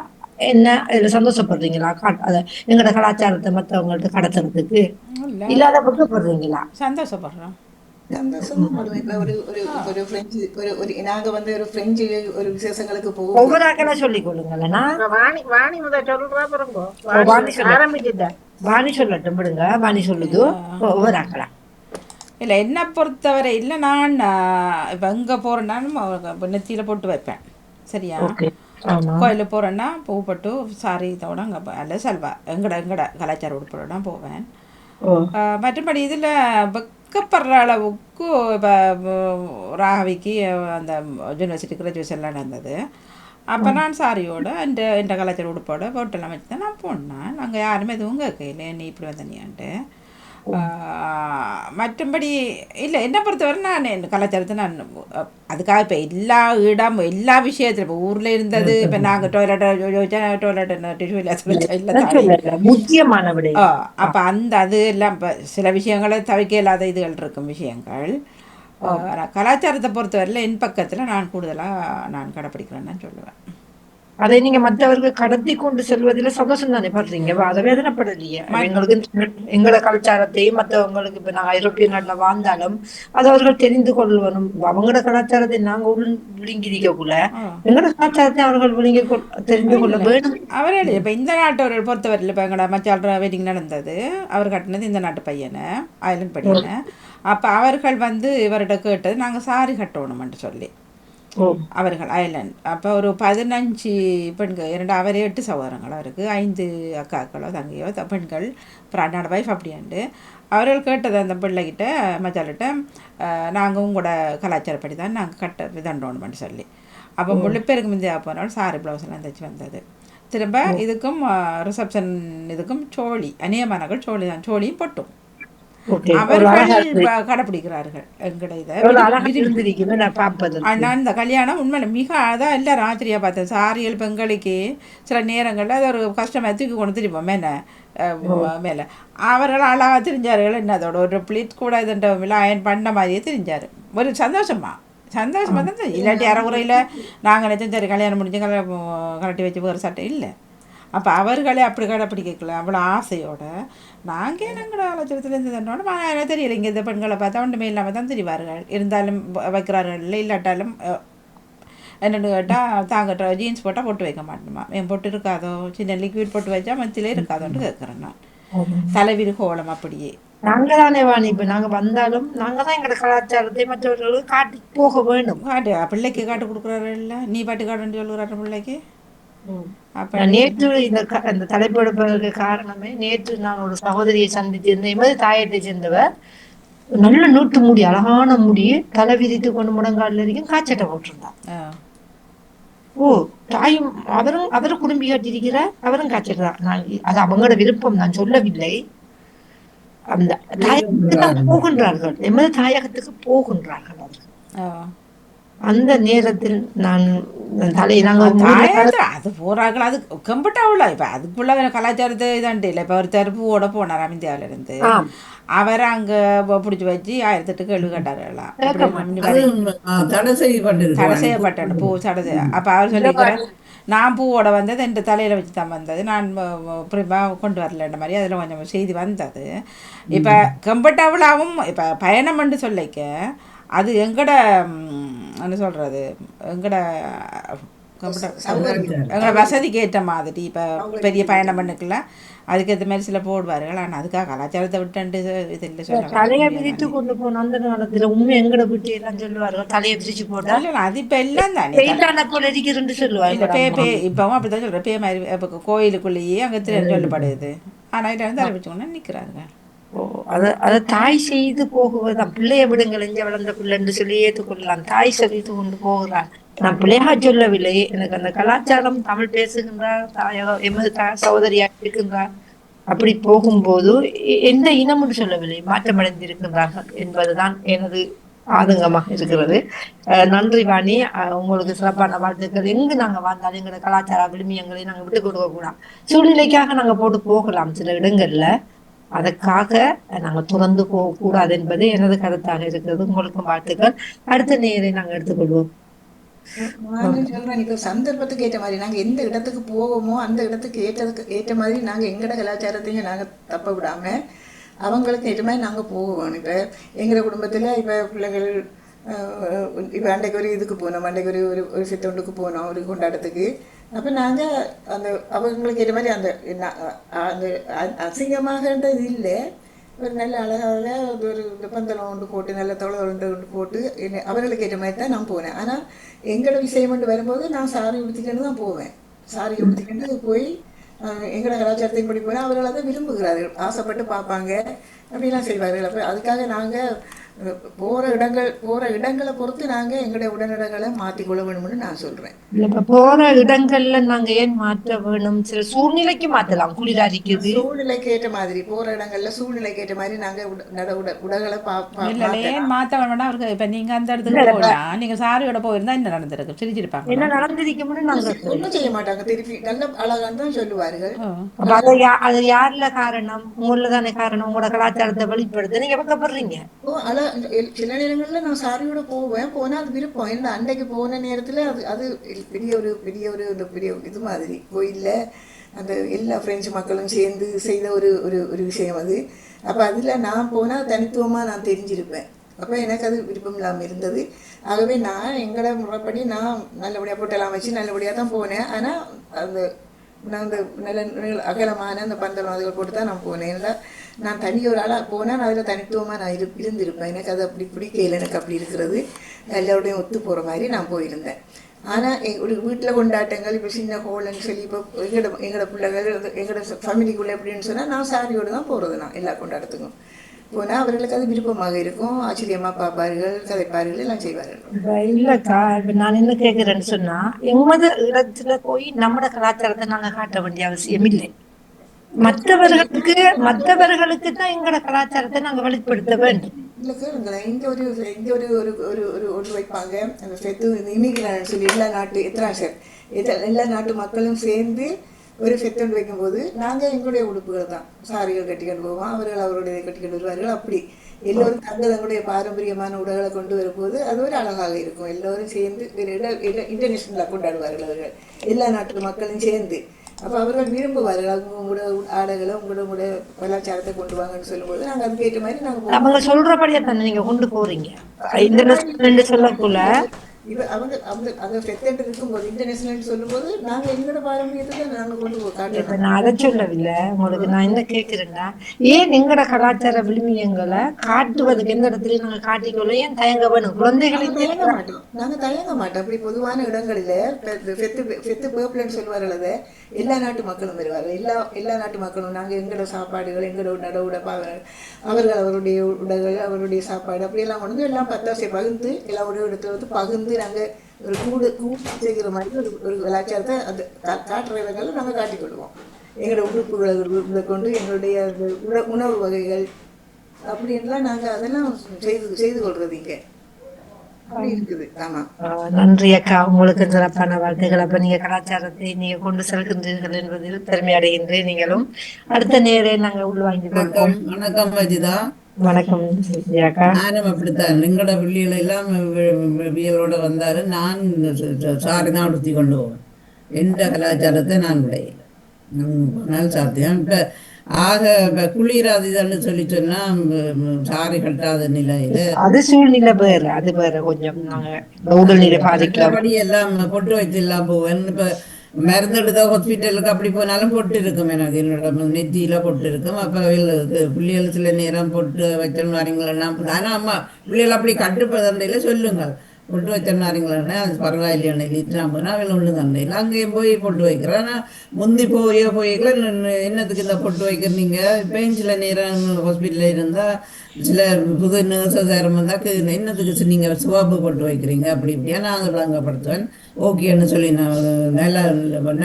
S2: என்ன இதுல சந்தோஷப்படுறீங்களா? அத எங்களோட கலாச்சாரத்தை மத்தவங்கள்ட்ட கடத்துறதுக்கு
S1: இல்லை
S2: இல்லாத பக்கப்படுறீங்களா?
S1: சந்தோஷப்படுறோம்.
S6: சந்தோஷமா படுவேன். இப்ப ஒரு ஒரு ஒரு பிரெஞ்சு நாங்க வந்து ஒரு பிரெஞ்சு ஒரு விசேஷங்களுக்கு போவோம்.
S2: ஒவ்வொரு ஆக்களா சொல்லிக் கொள்ளுங்களேன்னா
S4: இப்ப வாணி வாணி முதல் சொல்றா பாருங்க.
S2: வாணி சொல்ல
S4: ஆரம்பிச்சுட்டேன்.
S2: வாணி சொல்லட்டும் விடுங்க. வாணி சொல்லுது ஒவ்வொரு ஆக்களா.
S1: இல்லை என்னை பொறுத்தவரை இல்லை நான் இப்போ எங்கே போகிறேன்னாலும் இப்போ நெத்தியில் போட்டு வைப்பேன். சரியா?
S2: ஓகே. ஆமா.
S1: கோயிலுக்கு போகிறேன்னா பூ போட்டு சாரி இதோட அங்கே அல்ல செல்வா எங்கட கலாச்சார உடுப்போட தான் போவேன்.
S2: ஓ.
S1: மற்றபடி இதில் வெக்கப்படுற அளவுக்கு இப்போ ராகவிக்கு அந்த யூனிவர்சிட்டி கிராஜுவேஷன்லாம் நடந்தது. அப்போ நான் சாரியோட என் கலாச்சார உடுப்போட போட்டெல்லாம் வச்சு தான் நான் போனேன். நாங்கள் யாருமே எதுவும் கேட்கல நீ இப்படி வந்தனியான்ட்டு. மற்றபடி இல்லை என்னை பொறுத்தவரை நான் என் கலாச்சாரத்தை நான் அதுக்காக இப்போ எல்லா இடம் எல்லா விஷயத்தில் இப்போ ஊரில் இருந்தது இப்போ நாங்கள் டாய்லெட் டிஷ்யூ இல்லை
S2: முக்கியமான விடை.
S1: அப்போ அந்த அது எல்லாம் இப்போ சில விஷயங்களை தவிர்க்க இல்லாத இதுகள் இருக்கும் விஷயங்கள். கலாச்சாரத்தை பொறுத்தவரையில் என் பக்கத்தில் நான் கூடுதலாக நான் கடைப்பிடிக்கிறேன்னு நான் சொல்லுவேன்.
S2: அதை நீங்க மற்றவர்கள் கடத்தி கொண்டு செல்வதில் சந்தோஷம் தானே படுறீங்க? அதை வேதனைப்படலையே. எங்களுக்கு எங்களோட கலாச்சாரத்தையும் மற்றவங்களுக்கு இப்ப நாங்க ஐரோப்பிய நாட்டுல வாழ்ந்தாலும் அது அவர்கள் தெரிந்து கொள்ளணும். அவங்களோட கலாச்சாரத்தை நாங்க விழுங்கிக்கக்குள்ள எங்களோட கலாச்சாரத்தை அவர்கள் விழுங்கி தெரிந்து கொள்ள வேணும்.
S1: அவரே இப்போ இந்த நாட்டவர்கள் பொறுத்தவரையில் இப்போ எங்களோட மச்சால் வெட்டிங் நடந்தது. அவர் கட்டினது இந்த நாட்டு பையனை ஐலண்ட் பையனை. அப்போ அவர்கள் வந்து இவர்கிட்ட கேட்டது நாங்கள் சாரி கட்டணும்னு சொல்லி அவர்கள் ஐலண்ட். அப்போ ஒரு 15 பெண்கள் 2 அவரே 8 சகோதரங்கள் அவருக்கு 5 அக்காக்களோ தங்கையோ பெண்கள் அப்புறம் அண்ணாட வைஃப் அப்படின்ட்டு அவர்கள் கேட்டது அந்த பிள்ளைகிட்ட மச்சாலிட்ட நாங்கள் உங்களோட கலாச்சாரப்படி தான் நாங்கள் கட்ட விதண்டோணுமென்னு சொல்லி. அப்போ முழு பேருக்கு முந்தைய போனாலும் சாரி ப்ளவுஸ்லாம் தைச்சி வந்தது. திரும்ப இதுக்கும் ரிசப்ஷன் இதுக்கும் சோழி அநேகமானங்கள் சோழி தான் சோழியும் பொட்டும் அவர்கள் கடைப்பிடிக்கிறார்கள். எங்கட நான் இந்த கல்யாணம் உண்மையில மிக அதான் இல்லை ராத்திரியா பார்த்தேன். சாரியல் பெண்களுக்கு சில நேரங்களில் அது ஒரு கஷ்டமாக தூக்கி கொண்டு திருப்போம் மேலே மேலே அவர்கள் அழகாக தெரிஞ்சார்கள். என்ன அதோட ஒரு பிளேட் கூட இதுன்ற அயன் பண்ண மாதிரியே தெரிஞ்சார். ஒரு சந்தோஷமாக தான். இல்லாட்டி அறகுறையில் நாங்கள் நினைச்சோம் சரி கல்யாணம் முடிஞ்சு கலட்டி வச்சு வேறு சட்டை இல்லை. அப்போ அவர்களே அப்படி கடைப்பிடிக்கல அவ்வளோ ஆசையோட. நாங்கள் எங்களோட கலாச்சாரத்தில் இருந்ததுனோட எனக்கு தெரியல. இங்கே இந்த பெண்களை பார்த்தா ஒன்றுமே இல்லாமல் தான் தெரிவார்கள். இருந்தாலும் வைக்கிறார்கள் இல்லை இல்லாட்டாலும் என்னென்னு கேட்டால் தாங்கிட்ட ஜீன்ஸ் போட்டால் போட்டு வைக்க மாட்டோமா. என் போட்டு இருக்காதோ சின்ன லிக்விட் போட்டு வச்சா மத்தியிலே இருக்காதோன்னு கேட்குறேன் நான். தலைவிரி கோலம் அப்படியே
S2: நாங்க தானே வாணி. இப்போ நாங்கள் வந்தாலும் நாங்கள் தான் எங்களோட கலாச்சாரத்தை மற்றவர்களுக்கு காட்டி போக வேணும்.
S1: காட்டு பிள்ளைக்கு காட்டு கொடுக்குறாரு இல்லை நீ பாட்டு காட்டுன்னு சொல்லுறாரு பிள்ளைக்கு.
S2: நேற்று இந்த தலைப்படுப்பதற்கு காரணமே நேற்று நான் ஒரு சகோதரியை சந்தித்திருந்தேன். எமது தாயத்தை சேர்ந்தவர் நல்ல நூட்டு முடி அழகான முடி தலை விரித்து கொண்டு முடங்கால வரைக்கும் காய்ச்சட்டை போட்டிருந்தார். ஓ தாயும் அவரும் குடும்பி கட்டிருக்கிறார். அவரும் காய்ச்சட்டார். நான் அது அவங்களோட விருப்பம் நான் சொல்லவில்லை. அந்த தாயகத்துக்கு போகின்றார்கள். எமது தாயகத்துக்கு போகின்றார்கள் அவர்கள். அந்த நேரத்தில் நான்
S1: அது போறார்கள். அது கம்பட்டாவுல இப்போ அதுக்குள்ள கலாச்சாரத்தை இதாண்டு இல்லை. இப்போ ஒரு தருப்புவோட போனார் இந்தியாவிலிருந்து. அவர் அங்கே பிடிச்சி வச்சு 1008 கேள்வி கேட்டார்களாம்.
S3: தடை
S1: செய்யப்பட்டேன் பூ தடை. அப்போ அவர் சொல்லிக்கிறார் நான் பூவோட வந்தது என் தலையில் வச்சு தான் வந்தது. நான் புரியுமாக கொண்டு வரலன்ற மாதிரி அதில் கொஞ்சம் செய்தி வந்தது. இப்போ கம்பட்டாவிலாவும் இப்போ பயணம்னு சொல்லிக்க அது எங்கட என்ன சொல்கிறது எங்கட
S6: சௌகரியம்
S1: எங்களை வசதிக்கு ஏற்ற மாதிரி இப்போ
S6: அவங்களுக்கு
S1: பெரிய
S6: ஏற்ற
S1: பயணம் பண்ணுக்கல அதுக்கேற்ற மாதிரி சில போடுவார்கள். ஆனால் அதுக்காக கலாச்சாரத்தை விட்டு இது இல்லை சொல்ல
S2: தலையை விரித்து கொண்டு போன அந்த காலத்துல உண்மை எங்கட வீட்டு எல்லாம் சொல்லுவார்கள், தலையை விரிச்சு போட்டா
S1: இல்லை அது இப்போ எல்லாம் தானே
S2: பெயிண்டான போல இருக்கிறுன்னு
S1: இல்லை
S2: சொல்லுவாங்க.
S1: இப்போவும் அப்படி தான் சொல்கிறேன். பே மாதிரி இப்போ கோயிலுக்குள்ளேயே அங்கே சொல்லப்படுது. ஆனால் இதில் வந்து அறிவிச்சோன்னா நிற்கிறாங்க.
S2: ஓ, அதை தாய் செய்து போகுவதுதான். பிள்ளைய விடுங்கள் எஞ்ச வளர்ந்த பிள்ளைன்னு சொல்லி ஏற்றுக்கொள்ளலாம். தாய் சொல்லிட்டு கொண்டு போகிறான். நான் பிள்ளையாக சொல்லவில்லை. எனக்கு அந்த கலாச்சாரம் தமிழ் பேசுகின்றார், தாயோ எமது சகோதரியா இருக்கின்றார். அப்படி போகும்போது எந்த இனமும் சொல்லவில்லை, மாற்றமடைந்திருக்கின்றார்கள் என்பதுதான் எனது ஆதங்கமாக இருக்கிறது. நன்றி வாணி, உங்களுக்கு சிறப்பான வாழ்த்துக்கள். எங்கு நாங்க வாழ்ந்தாலும் எங்களோட கலாச்சார விழுமியங்களை நாங்க விட்டுக் கொடுக்க கூடாது. சூழ்நிலைக்காக நாங்க போட்டு போகலாம் சில இடங்கள்ல, அதற்காக நாங்க துறந்து போக கூடாது என்பது எனது கருத்தாக இருக்கிறது. உங்களுக்கும் வாழ்த்துக்கள். அடுத்த நேரை நாங்க எடுத்துக்கொள்வோம்.
S6: நான் சொல்றேன், இப்போ சந்தர்ப்பத்துக்கு ஏற்ற மாதிரி நாங்க எந்த இடத்துக்கு போவோமோ அந்த இடத்துக்கு ஏற்ற மாதிரி நாங்க எங்கட கலாச்சாரத்தையும் நாங்க தப்ப விடாம அவங்களுக்கு ஏற்ற மாதிரி நாங்க போவோம். இப்ப எங்க குடும்பத்துல இப்ப பிள்ளைகள் இப்போ அன்றைக்கு ஒரு இதுக்கு போனோம், அன்றைக்கு ஒரு சித்தொண்டுக்கு போனோம், ஒரு கொண்டாட்டத்துக்கு. அப்போ நாங்கள் அந்த அவங்களுக்கு ஏற்ற மாதிரி அந்த அசிங்கமாகன்றது இல்லை, ஒரு நல்ல அழகாக ஒரு பந்தலம் ஒன்று போட்டு நல்ல ஒன்று போட்டு அவர்களுக்கு ஏற்ற மாதிரி தான் நான் போனேன். ஆனால் எங்களோட விஷயம் கொண்டு வரும்போது நான் சாரி உடுத்திக்கிட்டு தான் போவேன். சாரி உடுத்திக்கிட்டு போய் எங்களோட கலாச்சாரத்தையும் படி போனால் அவர்கள் அதை விரும்புகிறார்கள், ஆசைப்பட்டு பார்ப்பாங்க, அப்படிலாம் செய்வார்கள். அப்போ அதுக்காக நாங்கள் போகிற இடங்களை பொறுத்து நாங்கள் எங்களுடைய உடனடங்களை மாற்றிக்கொள்ள வேணும்னு நான் சொல்கிறேன்.
S2: இப்ப போற இடங்கள்ல நாங்க ஏன் மாற்ற வேணும்? சில சூழ்நிலைக்கு மாற்றலாம். குளிராதிக்குது,
S6: சூழ்நிலைக்கு ஏற்ற மாதிரி போகிற இடங்கள்ல சூழ்நிலைக்கு ஏற்ற மாதிரி நாங்கள் உடகளை
S1: மாற்ற வேண்டாம். அவருக்கு இப்போ நீங்கள் அந்த இடத்துக்கு போகலாம், நீங்கள் சாரியோட போயிருந்தா என்ன நடந்திருக்கு? சிரிச்சிருப்பாங்க.
S2: என்ன நடந்திருக்கும்னு நாங்க
S6: ஒன்றும் செய்ய மாட்டாங்க, திருப்பி நல்ல அழகான்னு தான் சொல்லுவார்கள்.
S2: அது யாருல காரணம்? உங்கள தானே காரணம். உங்களோட கலாச்சாரத்தை வெளிப்படுத்த நீங்க பக்கப்படுறீங்க.
S6: சில நேரங்களில் நான் சாரியோட போனால் அது விருப்பம். ஏன்னா அன்றைக்கு போன நேரத்தில் அது பெரிய ஒரு இது மாதிரி கோயிலில் அந்த எல்லா பிரெஞ்சு மக்களும் சேர்ந்து செய்த ஒரு விஷயம் அது. அப்போ அதில் நான் போனால் தனித்துவமாக நான் தெரிஞ்சிருப்பேன். அப்போ எனக்கு அது விருப்பம் இல்லாமல் இருந்தது. ஆகவே நான் எங்களோட முறைப்படி நான் நல்லபடியாக போட்டெல்லாம் வச்சு நல்லபடியாக தான் போனேன். ஆனால் நான் அந்த நல்ல அகலமான அந்த பந்தலம் அதுகள் போட்டு தான் நான் போனேன். இல்லை நான் தனி ஒரு ஆளாக போனால் நான் அதில் தனித்துவமாக நான் இருந்திருப்பேன். எனக்கு அது அப்படி பிடிக்கல, எனக்கு அப்படி இருக்கிறது எல்லாரோடையும் ஒத்து போகிற மாதிரி நான் போயிருந்தேன். ஆனால் ஒரு வீட்டில் கொண்டாட்டங்கள் இப்போ சின்ன ஹோல்ன்னு சொல்லி இப்போ எங்களோட பிள்ளைகள் எங்களோட ஃபேமிலிக்குள்ளே எப்படின்னு சொன்னால் நான் சாரியோடு தான் போகிறது. நான் எல்லா கொண்டாட்டத்துக்கும் போனால் அவர்களுக்கு அது விருப்பமாக இருக்கும், ஆச்சரியமாக பார்ப்பார்கள், கதைப்பார்கள், எல்லாம் செய்வார்கள்.
S2: இல்லக்கா, இப்ப நான் என்ன கேட்கிறேன்னு சொன்னா, எமது இடத்துல போய் நம்மட கலாச்சாரத்தை நாங்க காட்ட வேண்டிய அவசியம் இல்லை. மற்றவர்களுக்கு தான் எங்களோட கலாச்சாரத்தை நாங்க வெளிப்படுத்த வேண்டும்.
S6: இல்லை கேளுங்களேன், இங்கே ஒன்று வைப்பாங்க, அந்த செத்து இமிகிரான்னு சொல்லி எல்லா நாட்டு மக்களும் சேர்ந்து ஒரு செத்தொண்டு வைக்கும்போது நாங்கள் எங்களுடைய உடுப்புகள் தான் சாரிகள் கட்டிக்கிட்டு போவோம், அவர்கள் அவருடைய கட்டிக்கிட்டு வருவார்கள். அப்படி எல்லோரும் தங்களுடைய பாரம்பரியமான உடைகளை கொண்டு வரும்போது அது ஒரு அழகாக இருக்கும். எல்லோரும் சேர்ந்து இன்டர்நேஷனலாக கொண்டாடுவார்கள் அவர்கள், எல்லா நாட்டு மக்களும் சேர்ந்து. அப்போ அவர்கள் விரும்புவார்கள், உங்களோட ஆடைகளை உங்களோட கலாச்சாரத்தை கொண்டு வாங்கன்னு சொல்லும்போது நாங்கள் அதுக்கேற்ற மாதிரி நாங்கள்
S2: அவங்க சொல்றபடியா தானே நீங்க கொண்டு போறீங்க. இந்த சொல்லக்குள்ள
S6: இப்போ அவங்க செத்தென்று இருக்கும்போது இன்டர்நேஷனல் சொல்லும்போது நாங்கள் எங்களோட பாரம்பரியத்தை தான் நாங்கள் கொண்டு காட்டுறோம்.
S2: நான் அதை சொல்லவில்லை உங்களுக்கு. நான் என்ன கேட்கிறேன்னா, ஏன் எங்களோட கலாச்சார விழுமியங்களை காட்டுவதுக்கு எந்த இடத்துல நாங்க காட்டிக்கொள்ள ஏன் தயங்க வேணும்? குழந்தைகளுக்கு
S6: நாங்கள் தயங்க மாட்டோம். அப்படி பொதுவான இடங்களில் செத்து பேப்பிள்னு சொல்லுவார்கள், அதை எல்லா நாட்டு மக்களும் வருவார்கள். எல்லா நாட்டு மக்களும் நாங்கள் எங்களோட சாப்பாடுகள், எங்களோட நடவுட அவர்கள் அவருடைய உடைகள், அவருடைய சாப்பாடு அப்படியெல்லாம் கொண்டு எல்லாம் பத்தாசை பகிர்ந்து எல்லா உடைய இடத்துல வந்து பகிர்ந்து நாங்கள் ஒரு கூடு செய்கிற மாதிரி ஒரு கலாச்சாரத்தை அந்த காட்டுற இடங்களில் நாங்கள் காட்டிக்கொள்வோம். எங்களோட உடுப்புகளை கொண்டு எங்களுடைய உணவு வகைகள் அப்படின்லாம் நாங்கள் அதெல்லாம் செய்து கொள்றது இங்கே இருக்குது. ஆமா,
S2: நன்றி அக்கா, உங்களுக்கு சிறப்பான வாழ்த்துக்கள். அப்ப நீங்க கலாச்சாரத்தை நீங்க கொண்டு செல்கின்றீர்கள் என்பதில் பெருமை அடைகின்றேன். நீங்களும் அடுத்த நேரே நாங்க உள்வாங்கி கொள்வோம்.
S3: வணக்கம் வஜிதா.
S2: வணக்கம் அக்கா.
S3: நானும் அப்படித்தான், எங்களோட பிள்ளைகள் எல்லாம் வியலோட வந்தாரு. நான் சாரி தான் உடுத்தி கொண்டு போவேன். எந்த கலாச்சாரத்தை நான் உடையில நான் சாத்தியம். இப்போ ஆக இப்ப குளிராதுன்னு சொல்லி சொன்னா சாரி கட்டாத நிலையில
S2: அது சூழ்நிலை வேறு, அது வேறு கொஞ்சம் நாங்க இந்த உடல்நிலை பாதிக்கலாம்.
S3: மற்றபடி எல்லாம் பொட்டு வச்சிடலாம் போவேன். இப்போ மருந்து எடுத்த ஹாஸ்பிட்டலுக்கு அப்படி போனாலும் பொட்டு இருக்கும். எனக்கு என்னோட நெத்தியில பொட்டு இருக்கும். அப்போ பிள்ளைகள் சில நேரம் பொட்டு வச்சல் வரீங்களா, ஆனால் அம்மா பிள்ளைகள் அப்படி கட்டுப்பதண்டையில் சொல்லுங்கள் பொட்டு வச்சிருந்தாருங்களா அது பரவாயில்லையான இல்லாமனா அவள் ஒன்று தண்டையில் அங்கேயும் போய் பொட்டு வைக்கிறேன். ஆனால் முந்தி போய்க்கல என்னத்துக்கு இந்த பொட்டு வைக்கிறீங்க. இப்போயும் சில நேரம் ஹாஸ்பிட்டலில் இருந்தால் சில புது நர்சம் வந்தால் என்னத்துக்கு நீங்கள் சிவப்பு போட்டு வைக்கிறீங்க அப்படி இப்படியா நான் அதை விளங்கப்படுத்துவேன். ஓகேன்னு சொல்லி நான் நல்லா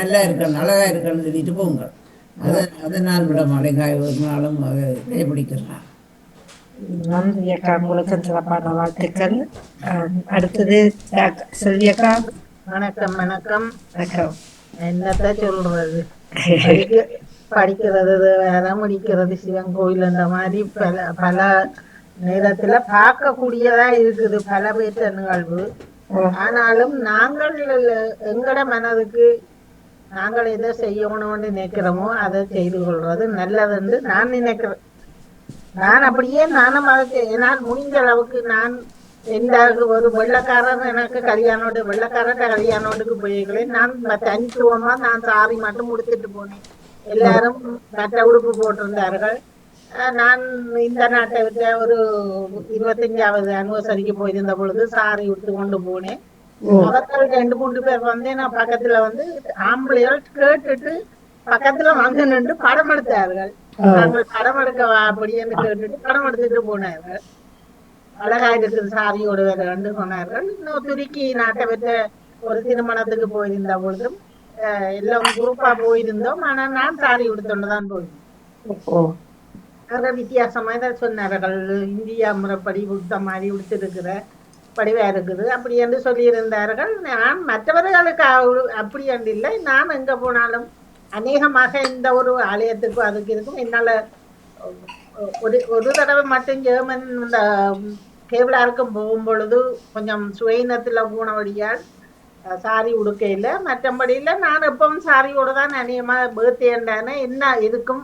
S3: நல்லா இருக்கணும் அழகாக இருக்கணும்னு சொல்லிட்டு போங்க. அதை நான் விட மாட்டேன். ஒரு நாளும் அதை கடைபிடிக்கிறேன்.
S2: நன்றி அக்கா, உங்களுக்கு சிறப்பான வாழ்த்துக்கள். அடுத்தது செல்வி அக்கா.
S4: வணக்கம் வணக்கம்.
S2: வணக்கம்.
S4: என்னத்த சொல்றது, படிக்கிறது வேற, முடிக்கிறது சிவன் கோயில், அந்த மாதிரி பல பல நேரத்துல பார்க்கக்கூடியதா இருக்குது பல பேற்ற நிகழ்வு. ஆனாலும் நாங்கள் எங்கட மனதுக்கு நாங்கள் எதை செய்யணும்னு நினைக்கிறோமோ அதை செய்து கொள்றது நல்லதுன்னு நான் நினைக்கிறேன். நான் அப்படியே நானும் அதுக்கு என்னால் முடிஞ்ச அளவுக்கு நான் எந்த ஒரு வெள்ளக்காரன் எனக்கு வெள்ளக்காரன் கல்யாணோட்டுக்கு போயிருக்கிறேன். நான் தனித்துவமா நான் சாரி மட்டும் உடுத்துட்டு போனேன். எல்லாரும் மற்ற உடுப்பு போட்டிருந்தார்கள். நான் இந்த நாட்டை விட்ட ஒரு 25வது அனிவர்சரிக்கு போயிருந்த பொழுது சாரி விட்டு கொண்டு போனேன். அவர்கள் 2-3 பேர் வந்து நான் பக்கத்துல வந்து ஆம்பளைகள் கேட்டுட்டு பக்கத்துல வந்து நின்று படம் எடுத்தார்கள். நாங்கள் படம் எடுக்க அப்படின்னு கேட்டுட்டு படம் எடுத்துட்டு போனார்கள். அழகா இருக்குது சாரியோடு வேறு சொன்னார்கள். இன்னும் துருக்கி நாட்டை விட்ட ஒரு திருமணத்துக்கு போயிருந்த பொழுதும் எல்லாம் குரூப்பா போயிருந்தோம். ஆனா நான் சாரி உடுத்தொண்டுதான் போயிருந்தேன். வித்தியாசமா தான் சொன்னார்கள். இந்தியா முறைப்படி உடுத்த மாதிரி உடுத்திருக்கிற படிவா இருக்குது அப்படி என்று சொல்லியிருந்தார்கள். நான் மற்றவர்களுக்கு அப்படி என்று இல்லை. நான் எங்க போனாலும் அநேகமாக இந்த ஒரு ஆலயத்துக்கு அதுக்கு இருக்கும். என்னால ஒரு தடவை மட்டும் ஜெர்மன் இந்த கேபிளாருக்கும் போகும் பொழுது கொஞ்சம் சுயநத்துல போனபடியால் சாரி உடுக்கையில், மற்றபடியில நான் எப்பவும் சாரியோட தான் அநேகமா பேர்த்தேண்டானே என்ன இருக்கும்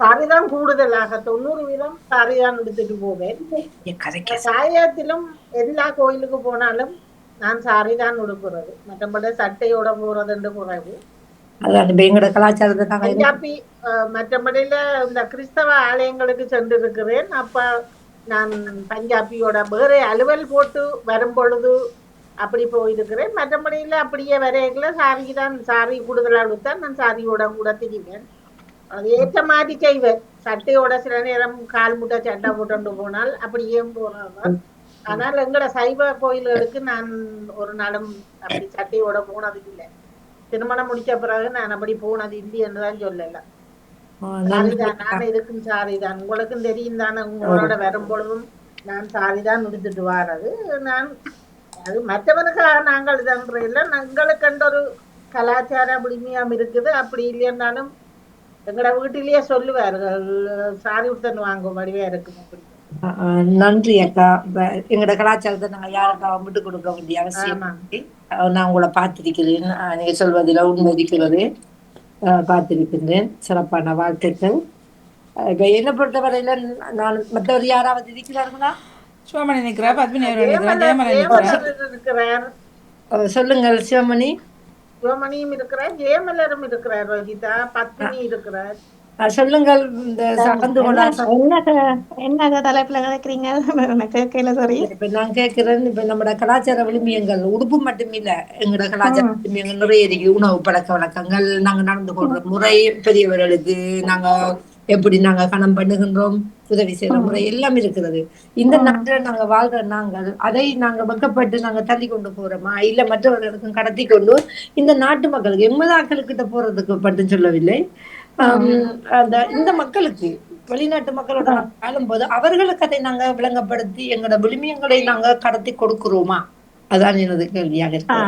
S4: சாரிதான் கூடுதலாக 90% சாரிதான் எடுத்துட்டு போவேன். சாயத்திலும் எல்லா கோயிலுக்கு போனாலும் நான் சாரிதான் உடுப்புறது, மற்றபடி சட்டையோட போறதுன்னு குறைவு. பஞ்சாபி மற்றபடியில இந்த கிறிஸ்தவ ஆலயங்களுக்கு சென்று இருக்கிறேன். அப்ப நான் பஞ்சாபியோட வேற அலுவல் போட்டு வரும் பொழுது அப்படி போயிருக்கிறேன். மற்றபடியில அப்படியே வரையில சாரி கூடுதலா கொடுத்தான் நான் சாரியோட கூட திரிவேன். அது ஏற்ற மாதிரி செய்வேன். சட்டையோட சில நேரம் கால் முட்டை சட்டை போட்டு போனால் அப்படியே போறதுதான். ஆனால் எங்கட சைவ கோயில்களுக்கு நான் ஒரு நாளும் அப்படி சட்டையோட போனது இல்லை. திருமணம் முடிச்ச பிறகு நான் அப்படி போனது இல்லைன்னு தான் சொல்லல. சாரிதான் நான் இருக்கும் சாரிதான். உங்களுக்கும் தெரியும் தானே, உங்களோட வரும் பொழுதும் நான் சாரிதான் முடித்துட்டு வாரது. நான் அது மற்றவனுக்காக நாங்கள் இதன்ற இல்லை, எங்களுக்கு ஒரு கலாச்சார விளிமியம் இருக்குது. அப்படி இல்லைன்னாலும் எங்கட வீட்டிலேயே சொல்லுவார்கள் சாரி உடுத்தன்னு வாங்கும் வடிவா இருக்கும் அப்படி.
S2: நன்றி அக்கா. எங்களோட கலாச்சாரத்தை நாங்க யாருக்கா விட்டு கொடுக்க வேண்டிய அவசியம். நான் உங்களை பார்த்திருக்கிறேன். நீங்க சொல்வதில் உண்மை இருக்கிறது. பார்த்திருக்கின்றேன். சிறப்பான வாழ்த்துக்கள். என்ன பொறுத்தவரையில நான் மற்றவர் யாராவது இருக்கிறார்களா?
S1: சிவமணி நிற்கிறார், பத்மினி இருக்கிறார்.
S2: சொல்லுங்கள் சிவமணி.
S4: சிவமணியும் இருக்கிறார், ஜெயமலரும் இருக்கிறார், ரோஹிதா, பத்மினி இருக்கிறார்.
S2: சொல்லுங்கள். இந்த
S8: என்ன தலைப்புல கேக்குறீங்க?
S2: இப்ப நான் கேட்கிறேன், இப்ப நம்மட கலாச்சார விளிம்பியங்கள் உடுப்பு மட்டுமில்ல, எங்களோட கலாச்சார விளிம்பியங்கள் நிறைய இருக்கு. உணவு பழக்க வழக்கங்கள், நாங்க நடந்து கொள்ற முறை, பெரியவர்களுக்கு நாங்க எப்படி நாங்க கணம் பண்ணுகின்றோம், உதவி செய்யற முறை எல்லாம் இருக்கிறது. இந்த நாட்டுல நாங்க வாழ்ற நாங்கள் அதை நாங்க வெக்கப்பட்டு நாங்க தள்ளி கொண்டு போறோமா, இல்ல மற்றவர்களுக்கும் கடத்தி கொண்டு இந்த நாட்டு மக்களுக்கு எம்மதாக்களுக்கிட்ட போறதுக்கு மட்டும் சொல்லவில்லை, இந்த மக்களுக்கு வெளிநாட்டு மக்களோட வாழும்போது அவர்களுக்கு அதை நாங்க விளங்கப்படுத்தி எங்களோட விளிமியங்களை நாங்க கடத்தி கொடுக்கிறோமா? அதான் எனது கேள்வியாக இருக்கு.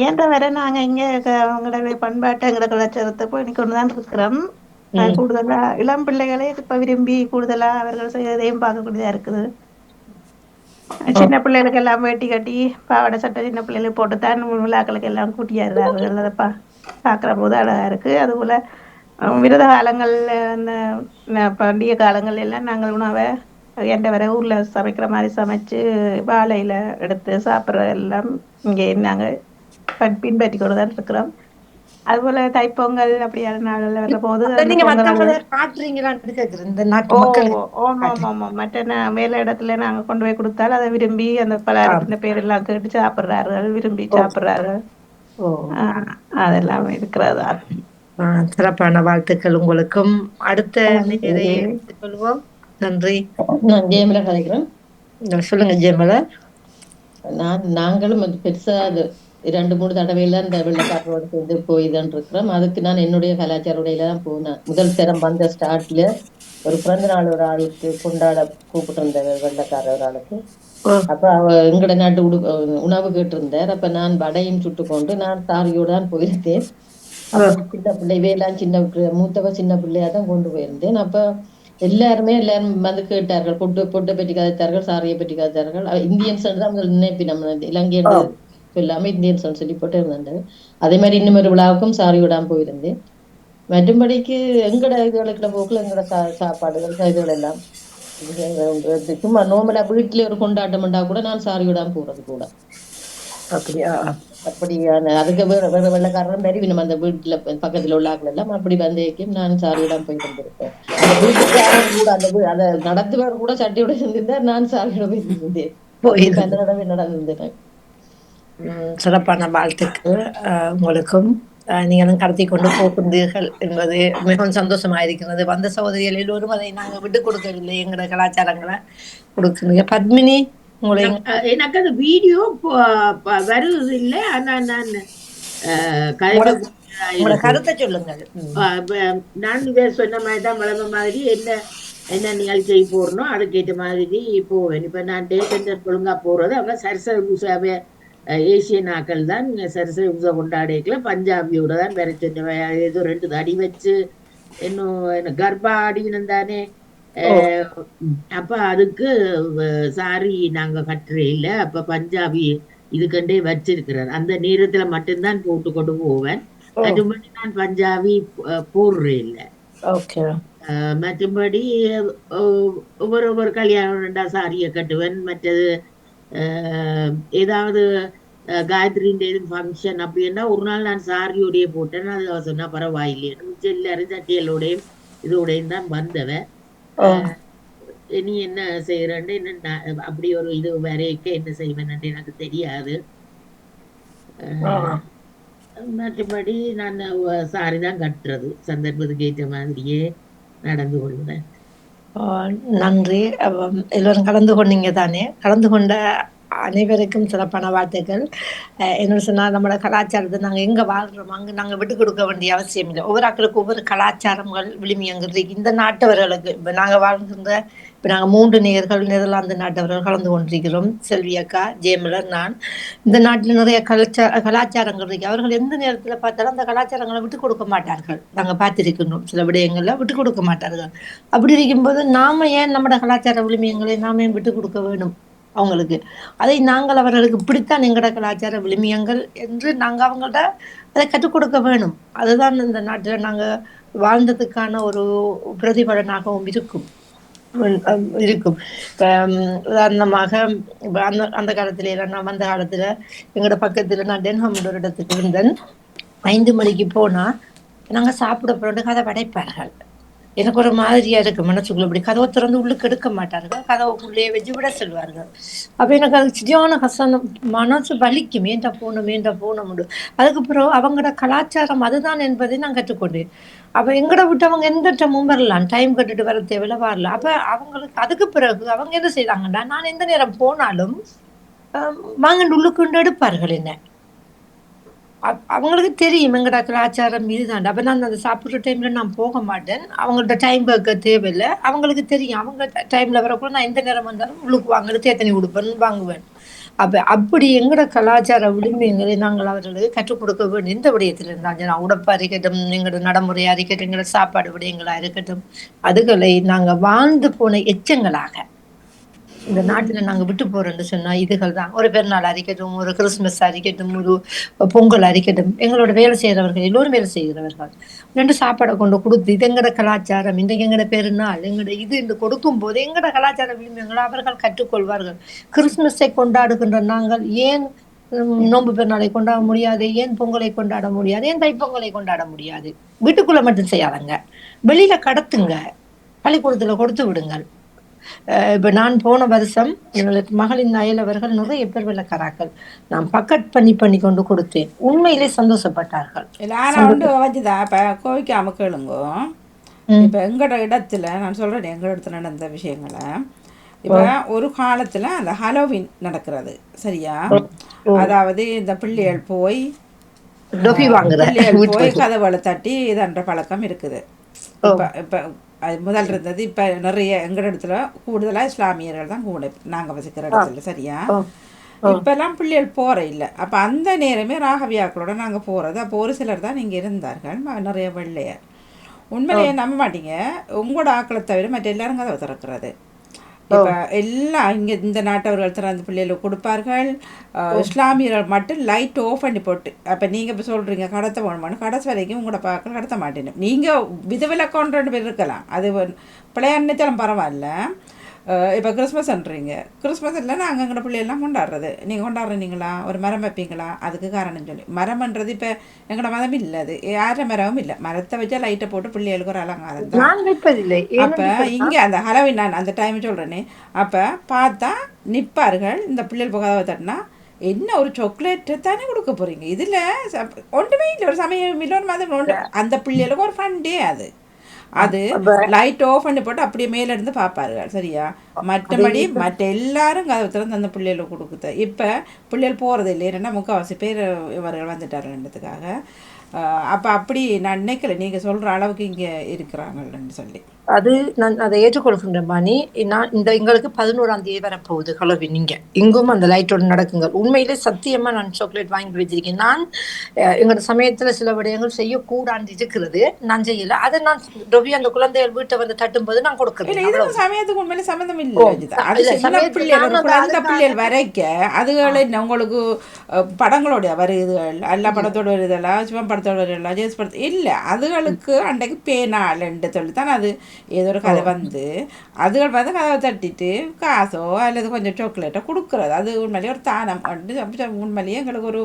S8: ஏன்ற வரை நாங்க இங்க எங்களோட பண்பாட்டு எங்களோட கலாச்சாரத்தை பண்ணி கொண்டுதான் இருக்கிறோம். கூடுதலா இளம் பிள்ளைகளே இப்ப விரும்பி கூடுதலா அவர்கள் செய்யறதையும் பார்க்கக்கூடியதா இருக்குது. சின்ன பிள்ளைகளுக்கு எல்லாம் வேட்டி கட்டி பாவாடை சட்டை சின்ன பிள்ளைகளுக்கு போட்டுத்தான் விழாக்களுக்கு எல்லாம் கூட்டியாடுறார்கள். அதை பாக்குற போது அழகா இருக்கு. அதுபோல விரத காலங்கள்ல அந்த பண்டிகை காலங்கள் எல்லாம் நாங்கள் உணவை எந்த வர ஊர்ல சமைக்கிற மாதிரி சமைச்சு வாழையில எடுத்து சாப்பிட்ற எல்லாம் இங்கே நாங்கள் பின்பற்றி கொண்டு தான் இருக்கிறோம். அதுபோல தைப்பொங்கல் அப்படியான நாள்ல வர்ற போது
S2: அதை
S8: அந்த
S2: நீங்க
S8: பொங்கல்
S2: மத்தவங்களை காட்டுறீங்களான்னு கேக்குறேன், இந்த நாட்டு
S8: ஓ
S2: மக்கள்
S8: ஆமா ஆமா ஆமா மற்ற வேலை இடத்துல நாங்க கொண்டு போய் கொடுத்தால் அதை விரும்பி அந்த பலகாரத்தின் பேரெல்லாம் கேட்டு சாப்பிட்றார்கள், விரும்பி சாப்பிட்றார்கள். அதெல்லாம் இருக்கிறதா.
S2: சிறப்பான வாழ்த்துக்கள் உங்களுக்கும். அடுத்த நேரை கொள்வோம். நன்றி.
S9: நான் ஜெயமலா கதைக்கிறேன்.
S2: சொல்லுங்க ஜெயமலா.
S9: நாங்களும் பெருசா அது 2-3 தடவையில இந்த வெள்ளக்காரோட சேர்ந்து போய்தான் இருக்கிறோம். அதுக்கு நான் என்னுடைய கலாச்சார உடையில தான் போனேன். முதல் தரம் வந்த ஸ்டார்ட்ல ஒரு பிறந்த நாள் ஒரு ஆளுக்கு கொண்டாட கூப்பிட்டு இருந்தேன், வெள்ளக்கார ஒரு ஆளுக்கு. அப்ப எங்கட நாட்டு உணவு கேட்டிருந்தார். அப்ப நான் வடையும் சுட்டு கொண்டு நான் சாரியோடு தான் போயிருந்தேன். சின்ன பிள்ளை வேளாண் சின்ன மூத்தவ சின்ன பிள்ளையா தான் கொண்டு போயிருந்தேன். அப்ப எல்லாரும் வந்து கேட்டார்கள், பொட்டை பற்றி கதைத்தார்கள், சாரியை பற்றி கதைத்தார்கள். இந்தியன்ஸ் தான் நினைப்பி நம்ம இலங்கையன் சொல்லாம இந்தியன்ஸ் சொல்லி போட்டு இருந்தாங்க. அதே மாதிரி இன்னும் ஒரு விழாவுக்கும் சாரி விடாம போயிருந்தேன். மற்றும்படிக்கு எங்கட இதுகளுக்குள்ள போக்குல எங்கட சாப்பாடுகள் இதுகள் எல்லாம் சும்மா நோமலா வீட்டுல ஒரு கொண்டாட்டம்ண்டா கூட நான் சாரி விடாம போறது கூட. அப்படியான அதுக்கு வேற வெள்ளக்காரரும் மாரி நம்ம அந்த வீட்டுல பக்கத்துல உள்ள ஆக்கள் எல்லாம் அப்படி வந்தேக்கும் நான் சாரியிடம் போய் வந்திருக்கேன். அந்த வீட்டுக்காரர் கூட அதை நடத்துவார் கூட சட்டையோட இருந்திருந்தேன், நான் சாரியோட போய் இருந்தேன். அந்த தடவை நடந்திருந்தேன்.
S2: சிறப்பான வாழ்த்துக்கள் உங்களுக்கும். நீங்களும் கடத்தி கொண்டு போகின்றீர்கள் என்பது மிகவும் சந்தோஷமா இருக்கிறது. வந்த சகோதரிகள் எல்லோரும் அதை நாங்கள் விட்டு கொடுக்கவில்லை, எங்களோட கலாச்சாரங்களை கொடுக்குறீங்க. பத்மினி, உங்களை
S7: எனக்கு அந்த வீடியோ வருவது இல்லை. ஆனா நான்
S2: கருத்தை சொல்லுங்கள்.
S7: நான் சொன்ன மாதிரிதான் வளர்ந்த மாதிரி என்ன நிகழ்ச்சி போடணும் அதுக்கேற்ற மாதிரி போவேன். இப்ப நான் டே சென்டர் ஒழுங்கா போறது அவங்க சரச ஏசியன் ஆக்கள் தான் சரச பூசை கொண்டாடிக்கல பஞ்சாபியோட தான் வேற சொன்ன ஏதோ 2 அடி வச்சு இன்னும் கர்ப்பா அடிக்கணும் தானே. அப்ப அதுக்கு சாரி நாங்க கட்டுறே இல்ல. அப்ப பஞ்சாபி இதுக்கண்டே வச்சிருக்கிறார். அந்த நேரத்துல மட்டும்தான் போட்டு கொண்டு போவேன். மற்றபடி நான் பஞ்சாபி போடுறேன் இல்ல. மற்றபடி ஒவ்வொரு கல்யாணம்டா சாரிய கட்டுவேன். மற்றது ஏதாவது காயத்ரின் ஃபங்க்ஷன் அப்படின்னா ஒரு நாள் நான் சாரியோடைய போட்டேன். அது சொன்னா பரவாயில்லையே, எல்லாரும் சட்டியலோடையும் இதோடையும் தான் வந்தவன். நீ என்ன செய்யறேன்னு என்ன அப்படி ஒரு இது வரைக்க என்ன செய்வேன் எனக்கு தெரியாது. மற்றபடி நான் சாரிதான் கட்டுறது, சந்தர்ப்பத்துக்கு ஏற்ற மாதிரியே நடந்து கொள்வேன்.
S2: நன்றி. எல்லோரும் கலந்து கொண்டீங்க தானே? கலந்து கொண்ட அனைவருக்கும் சிறப்பான வாழ்த்துக்கள். என்ன சொன்னால் நம்மளோட கலாச்சாரத்தை நாங்கள் எங்கே வாழ்கிறோம் அங்கே நாங்கள் விட்டு கொடுக்க வேண்டிய அவசியம் இல்லை. ஒவ்வொரு ஆக்களுக்கு ஒவ்வொரு கலாச்சாரங்கள் விளிமியங்கிறது இந்த நாட்டவர்களுக்கு. இப்போ நாங்கள் வாழ்கின்ற இப்போ நாங்கள் 3 நேயர்கள் நெதர்லாந்து நாட்டவர்கள் கலந்து கொண்டிருக்கிறோம். செல்வி அக்கா, ஜெயமலர், நான். இந்த நாட்டில் நிறைய கலாச்சாரங்கள் இருக்கு. அவர்கள் எந்த நேரத்தில் பார்த்தாலும் அந்த கலாச்சாரங்களை விட்டு கொடுக்க மாட்டார்கள். நாங்கள் பார்த்திருக்கணும், சில விடயங்களை விட்டு கொடுக்க மாட்டார்கள். அப்படி இருக்கும்போது நாம ஏன் நம்மளோட கலாச்சார விளிமியங்களை நாம ஏன் விட்டு கொடுக்க வேணும் அவங்களுக்கு? அதை நாங்கள் அவர்களுக்கு இப்படித்தான் எங்களோட கலாச்சார விளிமியங்கள் என்று நாங்கள் அவங்கள்ட்ட அதை கற்றுக் கொடுக்க வேணும். அதுதான் இந்த நாட்டில் நாங்கள் வாழ்ந்ததுக்கான ஒரு பிரதிபலனாகவும் இருக்கும். உதாரணமாக அந்த காலத்துல நான் வந்த காலத்துல எங்களோட பக்கத்துல நான் டென்ஹாம் ஒரு இடத்துக்கு இருந்தேன். 5 மணிக்கு போனா நாங்க சாப்பிட போறோம், கதை படைப்பார்கள். எனக்கு ஒரு மாதிரியா இருக்கு மனசுக்குள்ள. இப்படி கதவை திறந்து உள்ளுக்கு எடுக்க மாட்டார்கள், கதவுக்குள்ளேயே வச்சு விட சொல்வார்கள். அப்ப எனக்கு அது சரியான கசனம், மனசு வலிக்கும். ஏண்டா போனோம். அதுக்கப்புறம் அவங்களோட கலாச்சாரம் அதுதான் என்பதை நான் கற்றுக்கொண்டேன். அப்ப எங்கட விட்டு அவங்க எந்த டைமும் வரலாம், டைம் கட்டுட்டு வர தேவையில்ல, வரல. அப்ப அவங்களுக்கு அதுக்கு பிறகு அவங்க என்ன செய்தாங்கன்னா, நான் எந்த நேரம் போனாலும் வாங்கிட்டு உள்ளுக்குண்டு எடுப்பார்கள் என்ன. அவங்களுக்கு தெரியும் எங்கட கலாச்சாரம் இதுதான். அப்ப நான் அந்த சாப்பிட்ற டைம்ல நான் போக மாட்டேன், அவங்கள்ட்ட டைம் கேட்க தேவையில்லை. அவங்களுக்கு தெரியும் அவங்க டைம்ல வரக்குள்ள நான் எந்த நேரம் வந்தாலும் உள்ளுக்கு வாங்கிட்டு தேத்தனி கொடுப்பேன், வாங்குவேன். அப்படி எங்கட கலாச்சார விளிம்பியங்களை நாங்கள் அவர்களுக்கு கற்றுக் கொடுக்க வேண்டும். எந்த விடயத்தில் இருந்தாலும் நான் உடப்பா இருக்கட்டும், எங்களோட நடைமுறையா இருக்கட்டும், எங்களோட சாப்பாடு விடயங்களா இருக்கட்டும், அதுகளை நாங்கள் வாழ்ந்து போன எச்சங்களாக இந்த நாட்டுல நாங்க விட்டு போறோம்னு சொன்னா இதுகள் தான். ஒரு பெருநாள் அறிக்கட்டும், ஒரு கிறிஸ்துமஸ் அறிக்கட்டும், ஒரு பொங்கல் அறிக்கட்டும், எங்களோட வேலை செய்யறவர்கள் எல்லோரும் வேலை செய்கிறவர்கள் 2 சாப்பாடை கொண்டு கொடுத்து இது எங்கட கலாச்சாரம், இன்றைக்கு எங்கட பெருநாள், எங்கட இது என்று கொடுக்கும் போது எங்கட கலாச்சார விழுமியங்களை அவர்கள் கற்றுக்கொள்வார்கள். கிறிஸ்துமஸை கொண்டாடுகின்ற நாங்கள் ஏன் நோன்பு பெருநாளை கொண்டாட முடியாது, ஏன் பொங்கலை கொண்டாட முடியாது, ஏன் தைப்பொங்கலை கொண்டாட முடியாது? வீட்டுக்குள்ள மட்டும் செய்யாதங்க, வெளியில கடத்துங்க, பள்ளிக்கூடத்துல கொடுத்து விடுங்கள். இப்ப நான் போன வருஷம் எங்களுக்கு மகளின் அயலவர்கள் நிறைய பேர் வெள்ளக்காராக்கள், நான் பக்கெட் பண்ணி கொண்டு கொடுத்தேன். உண்மையிலே சந்தோஷப்பட்டார்கள்.
S1: நான் ஒன்று வச்சுதான் இப்போ கோவிக்காம கேளுங்கோ. இப்போ எங்களோட இடத்துல நான் சொல்கிறேன், எங்களோட இடத்துல நடந்த விஷயங்களை. இப்போ ஒரு காலத்தில் அந்த ஹலோவின் நடக்கிறது சரியா, அதாவது இந்த பிள்ளைகள் போய் கதவுகளை தட்டி இதன்ற பழக்கம் இருக்குது. இப்போ இப்போ அது முதல் இருந்தது. இப்போ நிறைய எங்கள் இடத்துல கூடுதலாக இஸ்லாமியர்கள் தான் கூட நாங்கள் வசிக்கிற இடத்துல சரியா. இப்போல்லாம் பிள்ளைகள் போகிற இல்லை. அப்போ அந்த நேரமே ராகவியாக்களோட நாங்கள் போகிறது. அப்போ ஒரு சிலர் தான் இங்கே இருந்தார்கள், நிறைய வெள்ளையர். உண்மையிலேயே நம்ப மாட்டீங்க, உங்களோட ஆக்களை தவிர மற்ற எல்லாரும் கதவை திறக்கிறது. இப்போ எல்லாம் இங்கே இந்த நாட்டவர்கள் திறந்த பிள்ளைகளுக்கு கொடுப்பார்கள். இஸ்லாமியர்கள் மட்டும் லைட் ஆஃப் பண்ணி போட்டு. அப்போ நீங்கள் இப்போ சொல்கிறீங்க கடத்த போகணுமான்னு, கடைசி வரைக்கும் உங்களோட பார்க்க கடத்த மாட்டேன்னு. நீங்கள் விதவிலக்கம் 2 பேர் இருக்கலாம், அது பிள்ளையாண்ணிச்சாலும் பரவாயில்ல. இப்போ கிறிஸ்மஸ்ன்றீங்க, கிறிஸ்மஸ் இல்லை நாங்கள் எங்களோட பிள்ளையெல்லாம் கொண்டாடுறது. நீங்கள் கொண்டாடுறீங்களா, ஒரு மரம் வைப்பீங்களா? அதுக்கு காரணம் சொல்லி மரம்ன்றது இப்போ எங்களோட மதம் இல்லை, அது யார மரமும் இல்லை. மரத்தை வச்சா லைட்டை போட்டு பிள்ளைகளுக்கு ஒரு அலங்காரம் தான். அப்போ இங்கே அந்த ஹலோவின் நான் அந்த டைம் சொல்கிறேனே, அப்போ பார்த்தா நிற்பார்கள் இந்த பிள்ளைகள் கதவை தட்டினா, என்ன ஒரு சாக்லேட்டு தானே கொடுக்க போகிறீங்க, இதில் ஒன்றுமே இல்லை, ஒரு சமயம் இல்லை, ஒரு மதம் ஒன்று. அந்த பிள்ளைகளுக்கு ஒரு ஃபண்டே அது. அது லைட் ஆஃப் பண்ணி போட்டு அப்படியே மேல இருந்து பார்ப்பார்கள் சரியா. மற்றபடி மற்ற எல்லாரும் கதவை திறந்து அந்த பிள்ளைகளுக்கு கொடுக்குது. இப்போ பிள்ளைகள் போகிறது இல்லை, ஏன்னா முக்கால்வாசி பேர் இவர்கள் வந்துட்டாருன்றதுக்காக. அப்போ அப்படி நான் நினைக்கல நீங்கள் சொல்கிற அளவுக்கு இங்கே இருக்கிறாங்கன்னு சொல்லி.
S2: அது நான் அதை ஏற்றுக்கொள்கின்ற மணி. நான் இந்த எங்களுக்கு 11ஆம் தேதி வரப்போகுது ஹலோவின். நீங்க இங்கும் அந்த லைட்டோடு நடக்குங்க. உண்மையிலே சத்தியமா நான் சாக்லேட் வாங்கி வச்சிருக்கேன். நான் எங்களோட சமயத்துல சில விடயங்கள் செய்யக்கூடாது இருக்கிறது, நான் செய்யல. அதை நான் ரவி அந்த குழந்தைகள் வீட்டை வந்து தட்டும் போது நான் கொடுக்குறேன்.
S1: சமயத்துக்கு உண்மையிலே சம்மந்தம் இல்லை. குழந்தை பிள்ளைகள் வரைக்க அதுகளை உங்களுக்கு படங்களோட வருதுகள், எல்லா படத்தோட வருதெல்லாம், சிவன் படத்தோட வருதெல்லாம், ஜேஸ் படத்தோட இல்லை. அதுகளுக்கு அன்றைக்கு பேனாலன்ட்டு சொல்லித்தான் அது ஏதோ ஒரு கதை வந்து அதுகள் வந்து கதவை தட்டிட்டு காசோ அல்லது கொஞ்சம் சாக்லேட்டோ கொடுக்குறது. அது உண்மையிலேயே ஒரு தானம் வந்து உண்மையிலேயே எங்களுக்கு ஒரு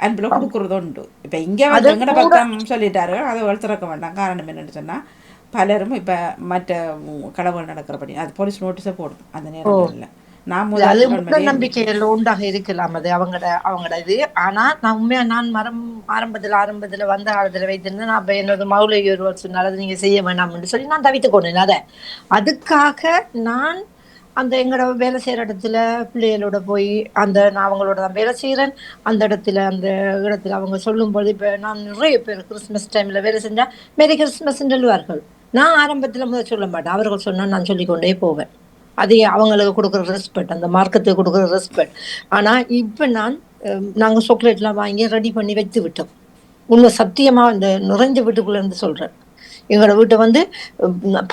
S1: அன்பில் கொடுக்குறது உண்டு. இப்போ இங்கே வந்து எங்கட பக்கம் சொல்லிட்டாரு அதை திறக்க வேண்டாம். காரணம் என்னன்னு சொன்னால் பலரும் இப்போ மற்ற கடவுள் நடக்கிறபடி அது போலீஸ் நோட்டீஸை போடும் அந்த நேரங்களில்.
S2: நம்பிக்கைகள் உண்டாக இருக்கலாம், அது அவங்களோட இது. ஆனா நான் உண்மையா நான் ஆரம்பத்துல வந்த காலத்துல வைத்திருந்தேன். நான் என்னோட மௌலிகை ஒருவர் சொன்னால அதை நீங்க செய்ய வேண்டாம்னு சொல்லி நான் தவித்துக் கொண்டேன். அதுக்காக நான் அந்த எங்களோட வேலை செய்யற இடத்துல பிள்ளைகளோட போய் நான் அவங்களோட தான் வேலை செய்யறேன். அந்த இடத்துல அவங்க சொல்லும் போது, இப்ப நான் நிறைய பேர் கிறிஸ்துமஸ் டைம்ல வேலை செஞ்சா மேரி கிறிஸ்துமஸ் சொல்லுவார்கள். நான் ஆரம்பத்துல முதல் சொல்ல மாட்டேன், அவர்கள் சொன்னா நான் சொல்லிக்கொண்டே போவேன். அது அவங்களுக்கு கொடுக்குற ரெஸ்பெக்ட், அந்த மார்க்கத்துக்கு கொடுக்குற ரெஸ்பெக்ட். ஆனா இப்ப நாங்க சாக்லேட்லாம் வாங்கி ரெடி பண்ணி வைத்து விட்டோம். உண்மை சத்தியமா இந்த நிறைஞ்ச வீட்டுக்குள்ள இருந்து சொல்றேன். எங்களோட வீட்டை வந்து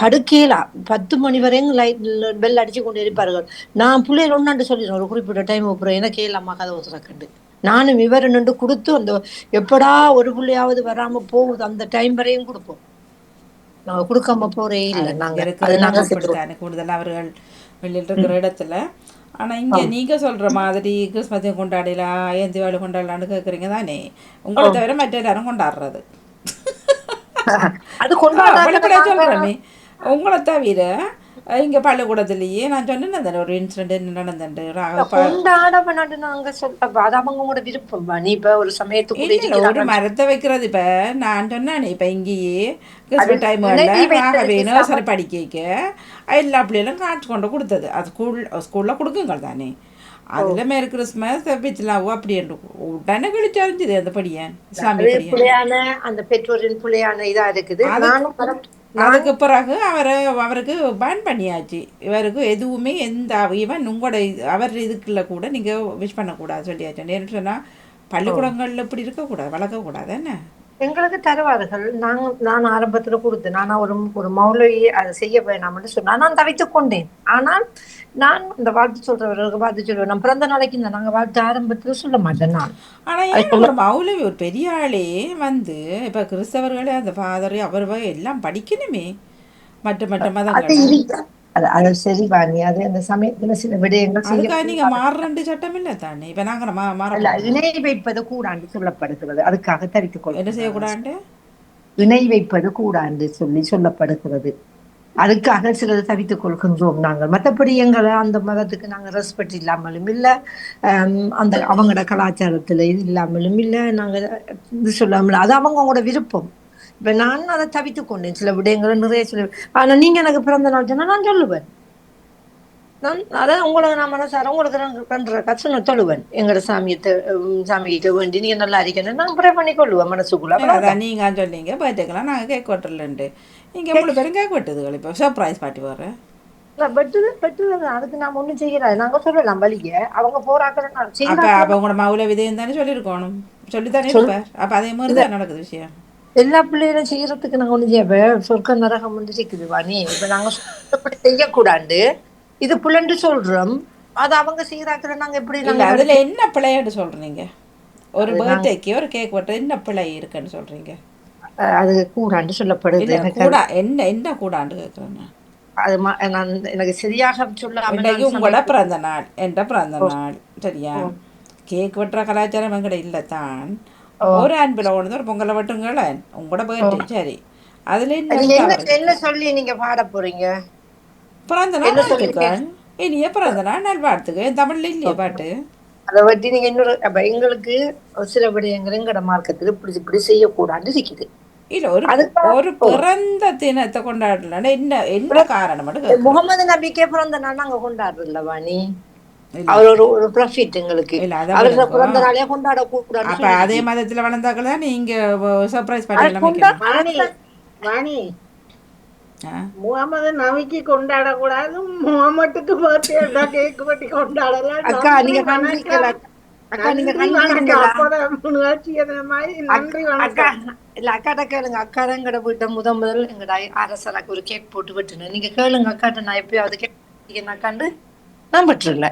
S2: படுக்கையில 10 மணி வரையும் லைட் பெல் அடிச்சு கொண்டு இருப்பார்கள். நான் பிள்ளைகள் ஒன்னாண்டு சொல்லிடுறேன், ஒரு குறிப்பிட்ட டைம் அப்புறம் எனக்கே இல்லாம கதை ஒத்துறக்கண்டு நானும் இவர் நின்று கொடுத்து அந்த எப்படா ஒரு பிள்ளையாவது வராம போகுது அந்த டைம் வரையும் கொடுப்போம். நாங்க கொடுக்காம போறே இல்லை.
S1: நாங்க கூடுதல் அவர்கள் வெளியில் இருக்கிற இடத்துல. ஆனா இங்க நீங்க சொல்ற மாதிரி கிறிஸ்மஸையும் கொண்டாடலாம், ஏன் தீபாவளி கொண்டாடலான்னு கேக்குறீங்க தானே. உங்களை தவிர மற்ற எல்லாரும் கொண்டாடுறது
S2: அது
S1: சொல்றேன். உங்களை தவிர இங்க பள்ளிக்கூடத்திலேயே நான் சொன்னேன் ஒரு இன்சிடென்ட் நடந்துட்டு
S2: அவங்களோட விருப்பம். நீ இப்ப ஒரு சமயத்துக்கு
S1: ஒரு மரத்தை வைக்கிறது. இப்ப நான் சொன்னேன், இப்ப இங்கேயே கிறிஸ்மஸ் டைம் நர்சரி படிக்க எல்லா பிள்ளைகளும் காட்சி கொண்டு கொடுத்தது. அது ஸ்கூல்ல கொடுக்குங்க தானே. அதுல மேரி கிறிஸ்மஸ் பிச்சலாவோ அப்படி என்று உடனே கிழிச்சறிஞ்சுது அந்த படியன் இஸ்லாமிய
S2: பிள்ளையான அந்த பெற்றோரின் பிள்ளையான இதா இருக்குது.
S1: அதுக்கு பிறகு அவருக்கு பேன் பண்ணியாச்சு. இவருக்கு எதுவுமே எந்த ஈவன் உங்களோட அவர் இதுக்குள்ள கூட நீங்க விஷ் பண்ணக்கூடாது சொல்லியாச்சு. ஏன்னு சொன்னா பள்ளிக்கூடங்கள்ல இப்படி இருக்கக்கூடாது, வளர்க்கக்கூடாது. என்ன
S2: எங்களுக்கு தருவார்கள். நான் ஆரம்பத்துல கொடுத்தேன். ஆனா ஒரு ஒரு மௌலவி அதை செய்ய வேணாம்னு சொன்னா நான் தவித்துக் கொண்டேன். ஆனால் நான் இந்த வாழ்த்து சொல்றவர்களுக்கு வாழ்த்து சொல்லுவேன். நான் பிறந்த நாளைக்கு இந்த நாங்க வாழ்த்து ஆரம்பத்துல சொல்ல மாட்டேன் நான்.
S1: ஆனா
S2: அது
S1: ஏன்
S2: சொல்ல
S1: ஒரு மௌலவி ஒரு பெரிய ஆளே வந்து இப்ப கிறிஸ்தவர்களே அந்த ஃபாதர் அவர் எல்லாம் படிக்கணுமே மற்ற மற்ற
S2: அது
S1: மதங்களை.
S2: இருக்கு. அது சரி வாணி. அது அந்த சமயத்துல சில விடயங்கள்
S1: அதுக்காக நீங்க
S2: செய்யக்கூடாது.
S1: மாறுறண்டு சட்டம் இல்லை தானே. இப்ப நாங்க மாற
S2: அல்ல,
S1: போறோமா?
S2: இணை வைப்பது கூடாண்டு சொல்லப்படுகிறது. அதுக்காக தரித்துக்
S1: என்ன
S2: கொள்கிறார்கள்.
S1: செய்யக்கூடாது?
S2: இணை வைப்பது கூடாண்டு சொல்லப்படுகிறது. அதுக்காக சிலர் தவித்துக் கொள்கின்றோம் நாங்கள். மற்றபடி எங்களை அந்த மதத்துக்கு நாங்கள் ரெஸ்பெக்ட் இல்லாமலும் இல்லை, அந்த அவங்களோட கலாச்சாரத்துல இது இல்லாமலும் இல்லை, நாங்கள் இது சொல்லாமல் அது அவங்களோட விருப்பம். இப்ப நான் அதை தவித்துக் கொண்டேன் சில விடயங்களை நிறைய ஆனா நீங்க எனக்கு பிறந்த நாள் சொன்னா நான் சொல்லுவேன். நான் அதான் உங்களுக்கு நான் மனசார உங்களுக்கு நான் பண்ற கட்சனை தொழுவேன். எங்களோட சாமிகிட்ட வேண்டி நீங்க நல்லா இருக்கணும் நான் ப்ரே பண்ணி கொள்ளுவேன் மனசுக்குள்ள.
S1: அதான்
S2: அவ்வளவுதான்.
S1: நீங்க சொன்னீங்க பர்த்டேக்கெல்லாம் நாங்கள் கேக் வெட்டலன்ட்டு. இங்கே முழு பேரும் கேக் வெட்டுதுகள். இப்போ சர்ப்ரைஸ் பார்ட்டி வர்றேன்.
S2: வெட்டுறது அதுக்கு நாம ஒண்ணும் செய்யறாரு. நாங்க சொல்லலாம் வலிக்க அவங்க போராக்கள்
S1: அப்போ
S2: செய்யறாங்க.
S1: உங்களோட மவுல விதையும் தானே சொல்லியிருக்கணும். சொல்லித்தானே
S2: சொல்
S1: இருப்பார். அப்போ அதே மாதிரி
S2: இல்ல
S1: தான் நடக்குது விஷயம்.
S2: எல்லா பிள்ளைகளும் செய்யறதுக்கு நாங்க ஒண்ணு செய்ய சொர்க்க நரகம் வந்து இருக்குது வாணி. இப்ப நாங்க சொல்லப்படி செய்யக்கூடாது. இது புலண்டு சொல்றோம். அது அவங்க செய்யறாக்கிற நாங்க எப்படி
S1: இல்லை
S2: நாங்க
S1: அதில்
S2: நடத்தி
S1: என்ன பிள்ளைன்னு சொல்கிறீங்க? ஒரு
S2: அது நாங்க
S1: பர்த்டேக்கு ஒரு கேக் வெட்ட என்ன பிள்ளை இருக்குன்னு சொல்கிறீங்க?
S2: அது கூடாண்டு சொல்லப்படுது.
S1: இல்லை
S2: எனக்கு
S1: கூட என்ன கூடாண்டு கேட்குறேன்னு.
S2: அது நான் எனக்கு சரியாக சொல்லாம
S1: இன்றைக்கு
S2: நான்
S1: உங்களோட
S2: சமைக்க.
S1: பிறந்த நாள், என்ற பிறந்த
S2: ஓ,
S1: நாள், சரியா?
S2: ஓ,
S1: கேக் வெட்டுற கலாச்சாரம் எங்கட இல்லை தான்.
S2: ஓ,
S1: ஒரு அன்பில் ஒன்று ஒரு பொங்கலை வெட்டுங்கள உங்களோட
S2: ஓ.
S1: பர்த்டே, சரி. அதில் என்ன
S2: நீங்க என்ன
S1: தவறு
S2: என்ன
S1: இருக்கு?
S2: சொல்லி நீங்க பாட போறீங்க?
S1: பிறந்த நாள்
S2: என்ன சொல்லி
S1: வாழ்த்துக்கள். இனிய பிறந்த நாள் நல்வாழ்த்துக்கள். தமிழ்ல இல்லையே பாட்டு?
S2: அதை பற்றி நீங்க இன்னொரு அப்ப எங்களுக்கு சில விடயங்கள் எங்கட மார்க்கத்தில் இப்படி இப்படி செய்யக்கூடாது இருக்குது.
S1: இல்லை ஒரு
S2: அதுக்காக
S1: ஒரு பிறந்த தினத்தை கொண்டாடலாம். என்ன காரணம் மட்டும் கேட்குறேன்.
S2: முகமது நபிக்கே பிறந்த நாள் நாங்க கொண்டாடுறோம்ல வாணி.
S1: இல்லை
S2: அவர் ஒரு ப்ராஃபிட் எங்களுக்கு.
S1: இல்லை அதை
S2: அவரோட
S1: விடுங்க.
S2: பிறந்த நாளே கொண்டாட கூடாதுன்னு
S1: அப்போ அதே
S2: சொல்லிருக்கு.
S1: மதத்தில் வளர்ந்தாக்கள் தான் நீங்கள் சர்ப்ரைஸ் பார்ட்டி
S2: அது
S1: எல்லாம்
S2: கொண்டா
S1: வைக்கணும்.
S4: வாணி வாணி
S1: ஆ
S4: முகமது நபிக்கு கொண்டாடக்கூடாது, முகமட்டுக்கு பர்த்டே கேக் வெட்டி கொண்டாடலாம்.
S2: அக்கா
S4: நன்றி
S2: நீங்க
S4: வணக்கம்.
S2: கண்டிருக்கல. அக்கா நீங்க
S4: நன்றி வணக்கம்.
S2: கண்டிருக்கல.
S4: அப்போதான் நிகழ்ச்சி மாதிரி நன்றி
S2: அக்கா
S4: வணக்கம்.
S2: இல்ல அக்காட்ட கேளுங்க. அக்கா தான் எங்கட வீட்டை முதல் எங்கட அரசராக்கு ஒரு கேக் போட்டு விட்டுனேன். நீங்க கேளுங்க அக்காட்ட. நான் எப்பயாவது கேக் அக்காண்டு நான் விட்டுருல.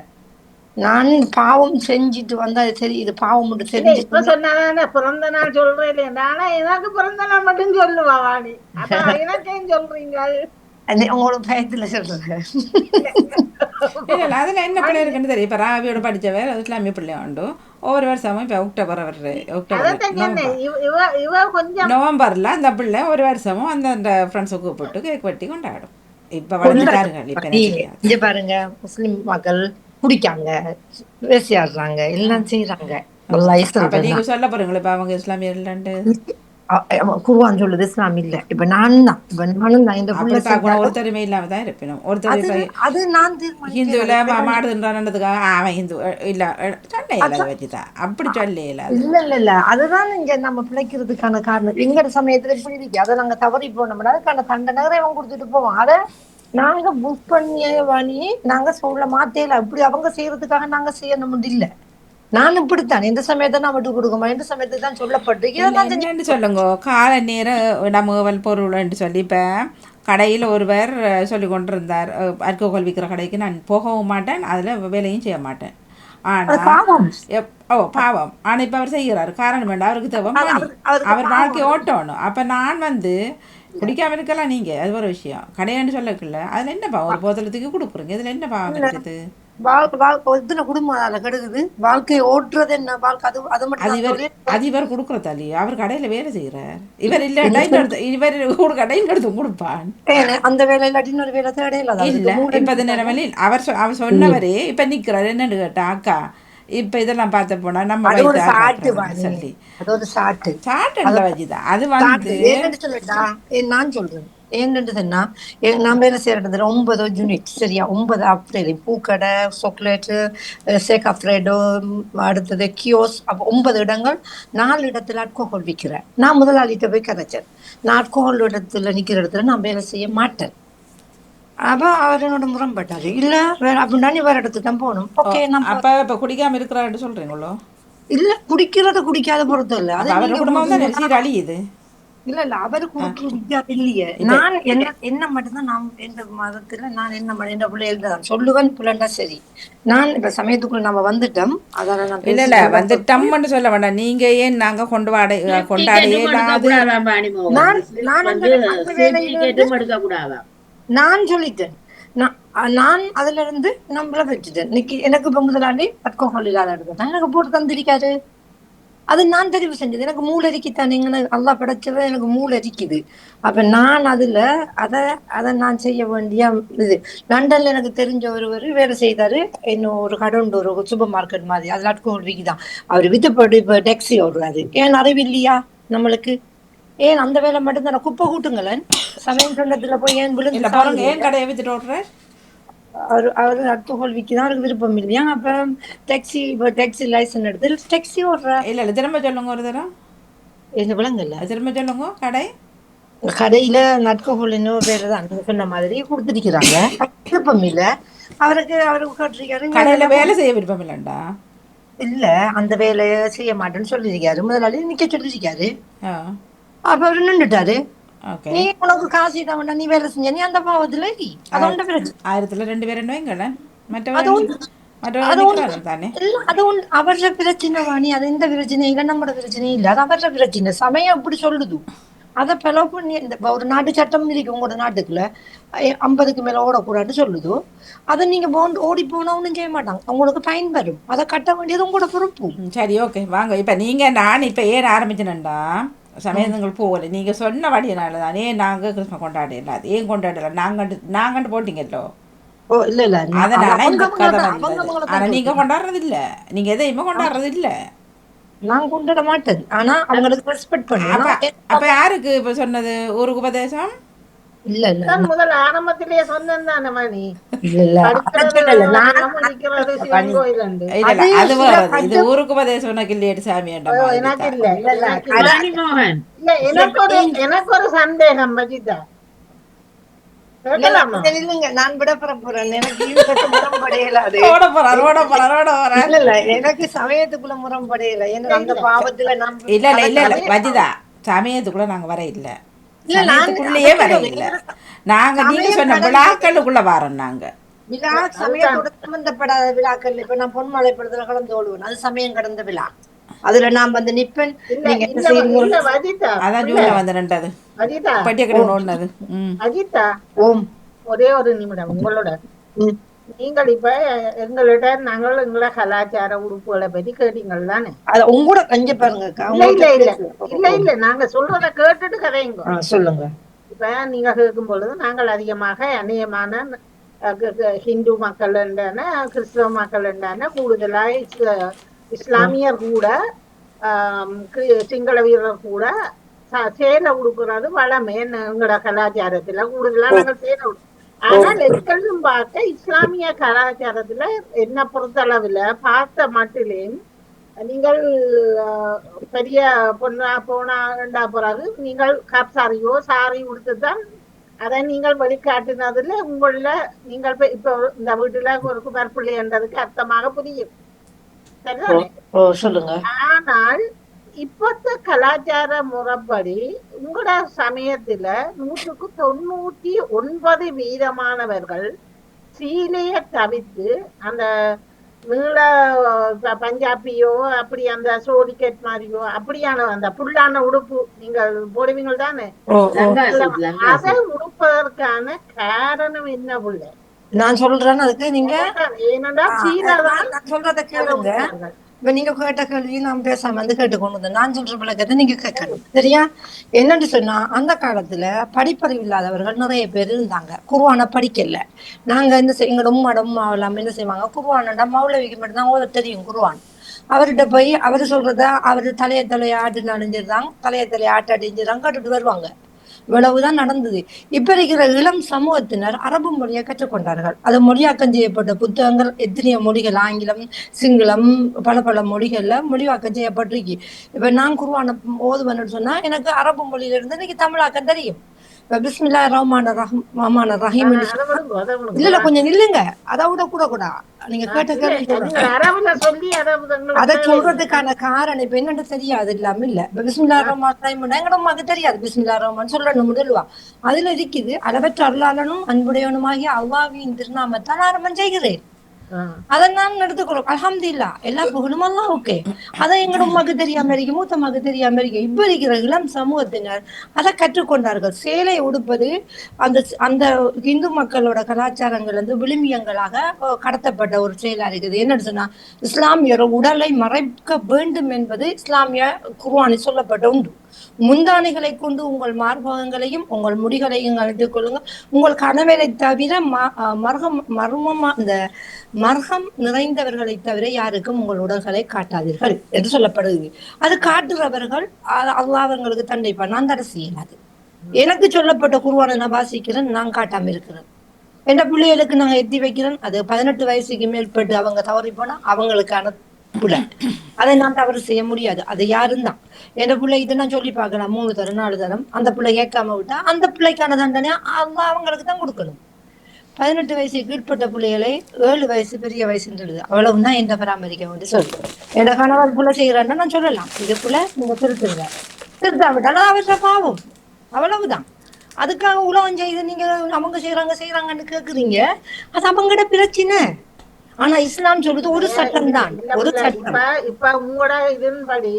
S2: நான் பாவம் செஞ்சுட்டு வந்தா சரி இது பாவம்
S4: இல்ல
S2: தெரிஞ்சுட்டு
S4: இப்ப சொன்னாதானே பிறந்த நாள் சொல்றேன் இல்லையா? ஆனா எனக்கு பிறந்த நாள் மட்டும் சொல்லுவா வாணி. அப்ப எனக்கேன் சொல்றீங்க?
S2: உங்களோட பயத்துல சொல்றேன்.
S1: இல்லை இல்லை அதில் என்ன பிள்ளை
S4: வாணி
S1: இருக்குன்னு தெரியும். இப்போ ராவியோட படித்தவர் இஸ்லாமிய பிள்ளை உண்டு. ஒவ்வொரு வருஷமும் இப்போ அக்டோபர் அக்டோபர்
S4: அதான் சொன்னேன். இவ கொஞ்சம்
S1: நவம்பரில் அந்த பிள்ளை ஒரு வருஷமும் அந்த ஃப்ரெண்ட்ஸை கூப்பிட்டு கேக் வெட்டி கொண்டாடும். இப்போ வளர்ந்துட்டார்கள். இப்போ எனக்கு தெரியாது.
S2: இங்க பாருங்க முஸ்லிம் மக்கள் குடிக்காங்க, பேசியாடுறாங்க, எல்லாம் செய்யறாங்க.
S1: அப்போ நீங்கள் சொல்ல போகிறீங்களா இப்போ அவங்க இஸ்லாமியர்லான்ட்டு?
S2: குருவான் சொல்லுது இஸ்லாம் இல்ல. இப்ப நானும் தான் இந்த
S1: அப்படி பார்க்கணும். ஒருத்தருமே இல்லாமல் தான் இருப்பினும். ஒருத்தர் இப்போ
S2: அது நான்
S1: ஹிந்துவில் மாடுதுன்றான்றதுக்காக அவன் ஹிந்து இல்லை சொல்ல இயலாத வச்சு தான் அப்படி சொல்ல இயலாது.
S2: இல்ல அதுதான் இங்க நம்ம பிழைக்கிறதுக்கான காரணம். எங்கட சமயத்துல இப்படி இருக்கு. அதை நாங்க தவறி போனோம்னா அதுக்கான தண்டனை அவன் கொடுத்துட்டு போவோம். அத நாங்க புக் பண்ணிய வாணி நாங்க சொல்ல மாத்தேல. இப்படி அவங்க செய்யறதுக்காக நாங்க செய்யணும் இல்ல. நான் இப்படித்தான் இந்த சமயத்தை நான் விட்டு கொடுக்குமா இந்த சமயத்துக்கு தான் சொல்லப்பட்டு
S1: என்னன்னு சொல்லுங்க. கால நேர இடமுகவல் பொருள்னு சொல்லி இப்போ கடையில் ஒருவர் சொல்லி கொண்டிருந்தார். அல்கோஹால் விற்கிற கடைக்கு நான் போகவும் மாட்டேன், அதில் வேலையும் செய்ய மாட்டேன். ஆனால் பாவம். ஆனால் இப்போ அவர் செய்கிறார். காரணம் வேண்டாம், அவருக்கு தேவை மணி. அவர் வாழ்க்கை ஓட்டணும். அப்போ நான் குடிக்காம இருக்கலாம். நீங்கள் அது ஒரு விஷயம் கடையான்னு சொல்லக்குள்ள அதில் என்ன பாவம்? ஒரு போதலத்துக்கு கொடுக்குறீங்க, இதில் என்ன பாவம் இருக்குது?
S2: இத்தனை குடும்பம் அதில் கெடுக்குது. வாழ்க்கையை ஓட்டுறது என்ன வாழ்க்கை? அது மட்டும்
S1: அது இவர் கொடுக்குறதா இல்லையா? அவர் கடையில் வேலை செய்கிறார். இவர் இல்லை இவர் கடையில் எடுத்து கொடுப்பான்.
S2: அந்த வேலை இல்லாட்டி இன்னொரு வேலை தேடையில
S1: இல்லை. இப்போ அது நிலைமையில் அவர் சொன்னவரே இப்போ நிற்கிறார். என்னன்னு கேட்டா அக்கா இப்போ இதெல்லாம் பார்த்த போனா நம்ம சொல்லி சாட்டுல வச்சுதான் அது
S2: நான் சொல்றேன். என்னன்றதுன்னா நான் வேலை செய்யற இடத்துல 9 யூனிட் சரியா, 9 அப்டேலி பூக்கடை, சாக்லேட்டு, சேக்கா ஃப்ரெடோ, அடுத்தது கியோஸ், அப்போ 9 இடங்கள். 4 இடத்துல அல்கோஹால் விற்கிறேன். நான் முதலாளிகிட்ட போய் கதைச்சேன். நான் அல்கோஹால் இடத்துல நிக்கிற இடத்துல நான் வேலை செய்ய மாட்டேன். அப்ப அவர் என்னோட முரண்பட்டாரு. இல்ல அப்படின்னா நீ வேற இடத்துக்கு தான் போகணும். ஓகே.
S1: அப்ப இப்ப குடிக்காம இருக்கிறான்னு சொல்றீங்களோ?
S2: இல்ல குடிக்கிறத குடிக்காத பொறுத்த இல்ல.
S1: அப்ப
S2: அது
S1: அவரோட
S2: நீங்க
S1: குடும்பம் தானே
S2: குடுக்குறீங்களா?
S1: சீரழியுது.
S2: இல்ல அவரு குடிக்காது இல்லையே.
S1: இப்ப
S2: நான் என்ன மட்டும்தான் நான் எந்த மதத்துல நான் எந்த பிள்ளைகள்ட்ட தான் சொல்லுவேன். புள்ளண்டா சரி. நான் இப்ப சமயத்துக்குள்ள நம்ம வந்துட்டோம். அதால நான்
S1: இல்ல
S2: பேசி சொல்ல
S1: வந்து டம்முன்னு சொல்ல வேண்டாம். நீங்க ஏன் நாங்க கொண்டாட
S7: டிக்கெட்டும் எடுக்க
S1: இயலாது.
S7: கூடாதாம் பாணிமோகன்.
S2: நான் நான் அந்த அந்த
S7: ஸ்லிப்
S2: வேலையில இருந்து
S7: டிக்கெட்டும் எடுக்க கூடாதாம்.
S2: நான் சொல்லிட்டேன். நான் நான் அதுல இருந்து நம்மள வச்சுட்டேன். இன்னைக்கு எனக்கு இப்ப முதலாளி அல்கோஹால் இல்லாத எடுத்தேன். எனக்கு போட்டு தந்திருக்காரு. அது நான் தெரிவு செஞ்சது. எனக்கு மூளை அரிக்குத்தானேங்கன்னு அல்லா படைச்சவ எனக்கு மூளை அரிக்குது. அப்ப நான் அதுல அத அத நான் செய்ய வேண்டிய இது. லண்டன்ல எனக்கு தெரிஞ்ச ஒருவர் வேலை செய்தாரு. இன்னும் ஒரு கடை உண்டு, ஒரு சூப்பர் மார்க்கெட் மாதிரி. அதுல அல்கோஹால் விக்குதான். அவர் வித்துப்பட்டு இப்ப டாக்ஸி ஓடுறாரு. ஏன் அறிவு இல்லையா நம்மளுக்கு? ஏன் அந்த வேலை மட்டும் தானே? குப்பை கூட்டுங்களேன். சமயம் சொந்தத்துல போய் ஏன் விழுந்து
S1: இல்ல பாருங்க, ஏன்
S2: சாகுறீங்க?
S1: கடையை வித்துட்டு ஓடுற?
S2: அவரு அல்கோஹால் விற்கிதான், அவருக்கு விருப்பம் இல்லையா? அப்ப டாக்ஸி லைசன்ஸ் எடுத்து டாக்ஸி ஓடுற
S1: இல்ல திரும்ப சொல்லுங்க ஒரு தரம்.
S2: என்ன விலங்கல்ல.
S1: திரும்ப சொல்லுங்க. கடை
S2: கடையில அல்கோஹால் இன்னும் வேற தான் நீங்க சொன்ன மாதிரி கொடுத்துருக்கிறாங்க. விருப்பம் இல்ல அவருக்கு கேட்டிருக்காரு.
S1: கடையில வேலை செய்ய விருப்பம் இல்லைண்டா?
S2: இல்ல அந்த வேலையை செய்ய மாட்டேன்னு சொல்லியிருக்காரு. முதலாளி நிக்க சொல்லியிருக்காரு.
S1: ஆ
S2: அப்ப அவரு நின்றுட்டாரு.
S1: ஓகே.
S2: நீ உனக்கு காசு தான் வேண்டாம், நீ வேலை செஞ்ச, நீ அந்த பாவத்துல நீ அதோட பிரச்சனை.
S1: 1000ல 2 பேர் வைங்களேன்.
S2: அது ஒண்ணு அது ஒண்ணு
S1: மற்றவர்கள் தானே.
S2: இல்ல அது ஒண்ணு அவர பிரச்சனை வாணி. அது எந்த பிரச்சனையும் இல்ல, நம்மட பிரச்சனையும் இல்ல. அது அவர பிரச்சனை. சமயம் அப்படி சொல்லுது. அதை பிளவு பண்ணி இந்த ஒரு நாட்டு சட்டம் இருக்கு உங்களோட நாட்டுக்குள்ள 50க்கு மேல ஓடக்கூடாதுன்னு சொல்லுது. அதை நீங்க ஓடி போனா ஒண்ணும் செய்ய மாட்டாங்க. உங்களுக்கு ஃபைன் வரும். அதை கட்ட வேண்டியது உங்களோட பொறுப்பு.
S1: சரி ஓகே வாங்க. இப்போ நீங்கள் நான் இப்போ ஏன் ஆரம்பிச்சேன்டா சமயங்கள் போகல. நீங்கள் சொன்ன வழியினால தானே நாங்கள் கிறிஸ்மஸ் கொண்டாடல. அது ஏன் கொண்டாடல? நாங்கண்டு போட்டிங்கல்லோ.
S2: ஓ இல்ல இல்ல
S1: அதனால இந்த கதை வந்தது. ஆனால் நீங்கள் கொண்டாடுறது இல்லை. நீங்கள் எதையுமே கொண்டாடுறது இல்லை.
S2: நான் கொண்டாட மாட்டேன். ஆனா அவங்களுக்கு ரெஸ்பெக்ட் பண்ணுவேன்.
S1: அப்ப யாருக்கு இப்ப சொன்னது? ஊருக்கு உபதேசம்
S2: இல்ல இல்ல
S4: நான் முதல்ல ஆரம்பத்திலேயே சொன்னேன் தானே மணி.
S2: இல்ல இல்ல
S4: படிக்கிறது சிவன் கோயில் உண்டு.
S1: இல்ல அது வேறது. இது ஊருக்கு உபதேசம் உனக்கு இல்லையே சாமி.
S4: எனக்கு இல்ல
S7: பாணிமோகன்,
S4: இல்ல எனக்கு ஒரு சந்தேகம் மஜிதா. கேட்கலாமா?
S2: இல்லைங்க, நான் விட போறேன். எனக்கு இதுக்கு முரம்படையல. அது
S1: ஓட போறார்.
S2: இல்ல இல்ல எனக்கு சமயத்துக்குள்ள முரம்படையல. ஏன்னா அந்த பாவத்துல நான்
S1: இல்ல வஜிதா, சமயத்துக்குள்ள நாங்க வர இல்ல. சமயத்துக்குள்ளேயே வர இல்ல. நாங்க நீங்க சொன்ன விழாக்களுக்குள்ள வரோம். நாங்க
S2: விழா சமயத்தோட சம்பந்தப்படாத விழாக்கள். இப்ப நான் பொன்மலை படத்துல கலந்து ஓடுவேன். அது சமயம் கடந்த விழா. அதுல நான் வந்து நிப்பேன். நீங்க என்ன செய்வீங்க?
S1: அதான் ஜூன்ல வந்து ரெண்டாவது பட்டியக்கடை ஓடுனது.
S4: அஜிதா,
S2: ஓம்
S4: ஒரே ஒரு நிமிடம் உங்களோட. நீங்கள் இப்ப எங்கள்கிட்ட நாங்கள் எங்களோட கலாச்சார உடுப்புகளை பத்தி கேட்டீங்கள் தானே?
S2: அத உங்களோட கஞ்ச பாருங்கக்கா.
S4: இல்ல நாங்க சொல்றத கேட்டுட்டு கதைங்க
S2: சொல்லுங்க.
S4: இப்ப நீங்க கேட்கும் பொழுது நாங்கள் அதிகமாக அநேகமான ஹிந்து மக்கள் என்றான, கிறிஸ்தவ மக்கள் என்றான, கூடுதலா இஸ்லாமியர் கூட சிங்கள வீரர் கூட சேலை உடுக்குறது வளமே எங்களோட கலாச்சாரத்துல. கூடுதலா நாங்கள் சேலை உடு. ஆனால் எங்களும் பார்க்க இஸ்லாமிய கலாச்சாரத்துல என்ன பொறுத்தளவுல பார்த்த மட்டிலேயும் நீங்கள் பெரிய பொண்ணா போனா பிறகு நீங்கள் கப்சாரியோ சாரி உடுத்துதான் அதை நீங்கள் வெளிக்காட்டினதுல உங்கள நீங்கள் இப்ப இந்த வீட்டுல ஒரு குமர்பிள்ளை என்றதுக்கு அர்த்தமாக புரியும்.
S2: சொல்லுங்க.
S4: ஆனால் இப்பத்த கலாச்சார முறைப்படி உங்களோட சமயத்துல 99% சீலைய தவிர்த்து அந்த நீள பஞ்சாபியோ அப்படி அந்த சோடிக்கெட் மாதிரியோ அப்படியான அந்த புல்லான உடுப்பு நீங்கள் போடுவீங்க தானே? அதை உடுப்பதற்கான காரணம் என்ன புள்ள?
S2: நான் சொல்றேன் அதுக்கு நீங்க
S4: ஏனென்றா சீனாதான்
S2: சொல்றத கேளுங்க. இப்ப நீங்க கேட்ட கேள்வி நான் பேசாம வந்து கேட்டுக்கொண்டு நான் சொல்ற பழக்கத்தை நீங்க கேட்கணும். சரியா? என்னன்னு சொன்னா அந்த காலத்துல படிப்பறிவு இல்லாதவர்கள் நிறைய பேர் இருந்தாங்க. குர்ஆனை படிக்கல. நாங்க எங்களோட உம்மாவெல்லாம் என்ன செய்வாங்க, குர்ஆனண்டா மௌலவிக்கு மட்டும்தான் ஓத தெரியும் குர்ஆன். அவர்கிட்ட போய் அவரு சொல்றத அவரு தலையை ஆட்டு அணிஞ்சிருந்தாங்க, தலையை ஆட்டு அடிஞ்சிருந்தாங்க, கேட்டுட்டு வருவாங்க. இவ்வளவுதான் நடந்தது. இப்ப இருக்கிற இளம் சமூகத்தினர் அரபு மொழியை கற்றுக்கொண்டார்கள். அது மொழியாக்கம் செய்யப்பட்ட புத்தகங்கள் எத்தனையோ மொழிகள், ஆங்கிலம், சிங்களம், பல மொழிகள்ல மொழியாக்கம் செய்யப்பட்டிருக்கு. இப்ப நான் குர்ஆனை ஓதுவேன்னு சொன்னா எனக்கு அரபு மொழியில இருந்து இன்னைக்கு தமிழாக்கம் தெரியும். பிஸ்மில்லாஹிர் ரஹ்மானிர் ரஹீம் இல்ல கொஞ்சம் இல்லைங்க, அதை விட கூட நீங்க கேட்ட கேள்வி சொல்றேன்.
S4: நீங்க அரபுல சொல்லி அதை
S2: அதை சொல்றதுக்கான காரணம் இப்ப என்னன்னு தெரியாது இல்லாம இல்ல. இப்ப பிஸ்மில்லா ரஹ்மான் ரஹீம் எங்கட அம்மாக்கு தெரியாது பிஸ்மில்லா ரஹ்மான் சொல்லணும் முதல்வா. அதுல இருக்குது அளவற்ற அருளாளனும் அன்புடையவனுமாகிய அல்லாஹ்வின் திருநாமத்தால் ஆரம்பம் செய்கிறேன். அதை நான் எடுத்துக்கிறோம். அல்ஹம்துலில்லாஹ், எல்லா புகழும் எல்லாம் ஓகே. அதை எங்களோட உமாக்கு தெரியாம இருக்கு, மூத்தம்மாக்கு தெரியாம இருக்கு. இப்ப இருக்கிற இளம் சமூகத்தினர் அதை கற்றுக்கொண்டார்கள். சேலை உடுப்பது அந்த அந்த இந்து மக்களோட கலாச்சாரங்கள் வந்து விழுமியங்களாக கடத்தப்பட்ட ஒரு செயலா இருக்குது. என்னன்னு சொன்னா இஸ்லாமியர் உடலை மறைக்க வேண்டும் என்பது இஸ்லாமிய குர்ஆனில் சொல்லப்பட்ட உண்டு. முந்தானைகளை கொண்டு உங்கள் மார்பகங்களையும் உங்கள் முடிகளையும் அழித்துக் கொள்ளுங்கள். உங்கள் கணவரை தவிர இந்த மர்கம் நிறைந்தவர்களை தவிர யாருக்கும் உங்கள் உடல்களை காட்டாதீர்கள் என்று சொல்லப்படுது. அது காட்டுறவர்கள் அல்லாஹ்வுக்கு தண்டிப்பான். நான் தடை செய்யலாது. எனக்கு சொல்லப்பட்ட குர்ஆனை நான் வாசிக்கிறேன், நான் காட்டாம இருக்கிறேன். எந்த பிள்ளைகளுக்கு நாங்க எத்தி வைக்கிறேன். அது 18 வயசுக்கு மேற்பட்டு அவங்க தவறி போனா அவங்களுக்கான புள்ள. அதை நான் தவறு செய்ய முடியாது. அது யாரும் தான் என் பிள்ளை இதை நான் சொல்லி பார்க்கலாம் 3 தரம் 4 தரம். அந்த பிள்ளை கேட்காம விட்டா அந்த பிள்ளைக்கான தண்டனை அவங்களுக்கு தான் கொடுக்கணும். 18 வயசுக்கு கீழ்பட்ட பிள்ளைகளை 7 வயசு பெரிய வயசுன்றது அவ்வளவுதான் எந்த பராமரிக்க வேண்டிய சொல்லு. என் கணவர் புள்ள செய்யறான்னா நான் சொல்லலாம், இது புள்ள நீங்க திருத்துங்க, திருத்தாவிட்டாலும் அவற்ற பாவம், அவ்வளவுதான். அதுக்காக உலகம் செய்து நீங்க அவங்க செய்யறாங்கன்னு கேக்குறீங்க, அது அவங்களோட பிரச்சனை. ஆனா இஸ்லாம் சொல்றது ஒரு சட்டம் தான், ஒரு சட்டம்.
S4: இப்ப உங்களோட இதன்படி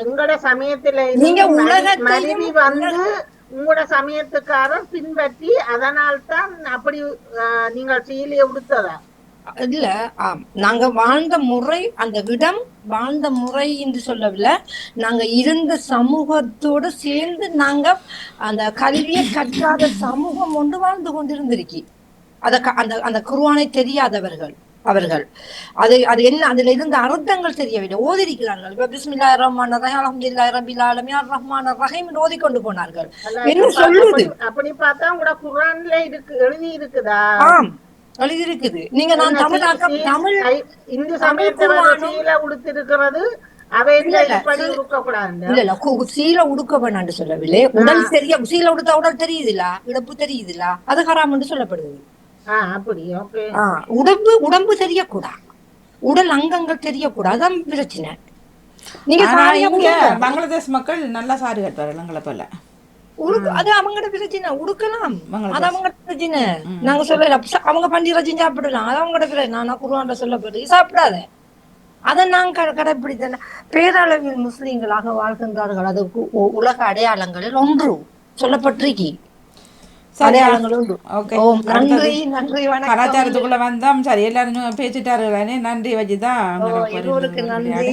S4: எங்களோட சமயத்துல
S2: நீங்க
S4: மனைவி வந்து உங்களோட சமயத்துக்காரர் பின்பற்றி அதனால்தான் அப்படி நீங்கள் சீலையை உடுத்ததா?
S2: இல்ல, நாங்க வாழ்ந்த முறை, அந்த இடம் வாழ்ந்த முறை என்று சொல்லவில்லை. நாங்க இருந்த சமூகத்தோட சேர்ந்து நாங்க அந்த கல்வியை கற்காத சமூகம் ஒன்று வாழ்ந்து கொண்டிருந்திருக்கி. அந்த அந்த குர்ஆனை தெரியாதவர்கள் அவர்கள் அது என்ன, அதுல இருந்த அர்த்தங்கள் தெரியவில்லை. ஓதிருக்கிறார்கள். இப்ப பிஸ்மில்லாஹிர் ரஹ்மானிர் ரஹீம் அல்ஹம்துலில்லாஹி ரப்பில் ஆலமீன் அர் ரஹ்மானிர் ரஹீம் ஓதிக்கொண்டு போனார்கள். என்ன சொல்லுது?
S4: அப்படி பார்த்தா உங்களோட குர்ஆன்ல எழுதி இருக்குதா?
S2: ஆம், எழுதி இருக்குது. நீங்க நான் தமிழாக்கம் தமிழ்
S4: இந்து சமயத்துல உடுத்திருக்கிறது
S2: சீலை உடுக்க வேணான்னு சொல்லவில்லை. உடல் தெரிய சீலை உடுத்தா உடல் தெரியுதுல, இடுப்பு தெரியுதுல, அது ஹராம் என்று சொல்லப்படுது. உடம்பு தெரியக்கூடாது, உடல் அங்கங்கள் தெரியக்கூடாது, அதான் பிரச்சனை. நீங்க
S1: பங்களாதேஷ் மக்கள் நல்லா சாரி கட்டுவார்கள் எங்களை போல.
S2: அது அவங்களோட பிரச்சனை, உடுக்கலாம், அது அவங்களோட பிரச்சனை. நாங்க சொல்லல அவங்க பண்டிகை செஞ்சு சாப்பிடலாம், அது அவங்களோட பிரச்சனை. நான் குர்ஆன்ல சொல்லப்படுது சாப்பிடாத, அதை நான் கடைபிடித்தேன். பேரளவில் முஸ்லீம்களாக வாழ்கின்றார்கள். அது உலக அடையாளங்களில் ஒன்று சொல்லப்பட்டிருக்கி, அடையாளங்கள் உண்டு. நன்றி நன்றி, வணக்கம்.
S1: கலாச்சாரத்துக்குள்ள வந்தோம். சரி, எல்லாரும் பேசிட்டாரு. நன்றி வச்சுதான்
S2: நன்றி.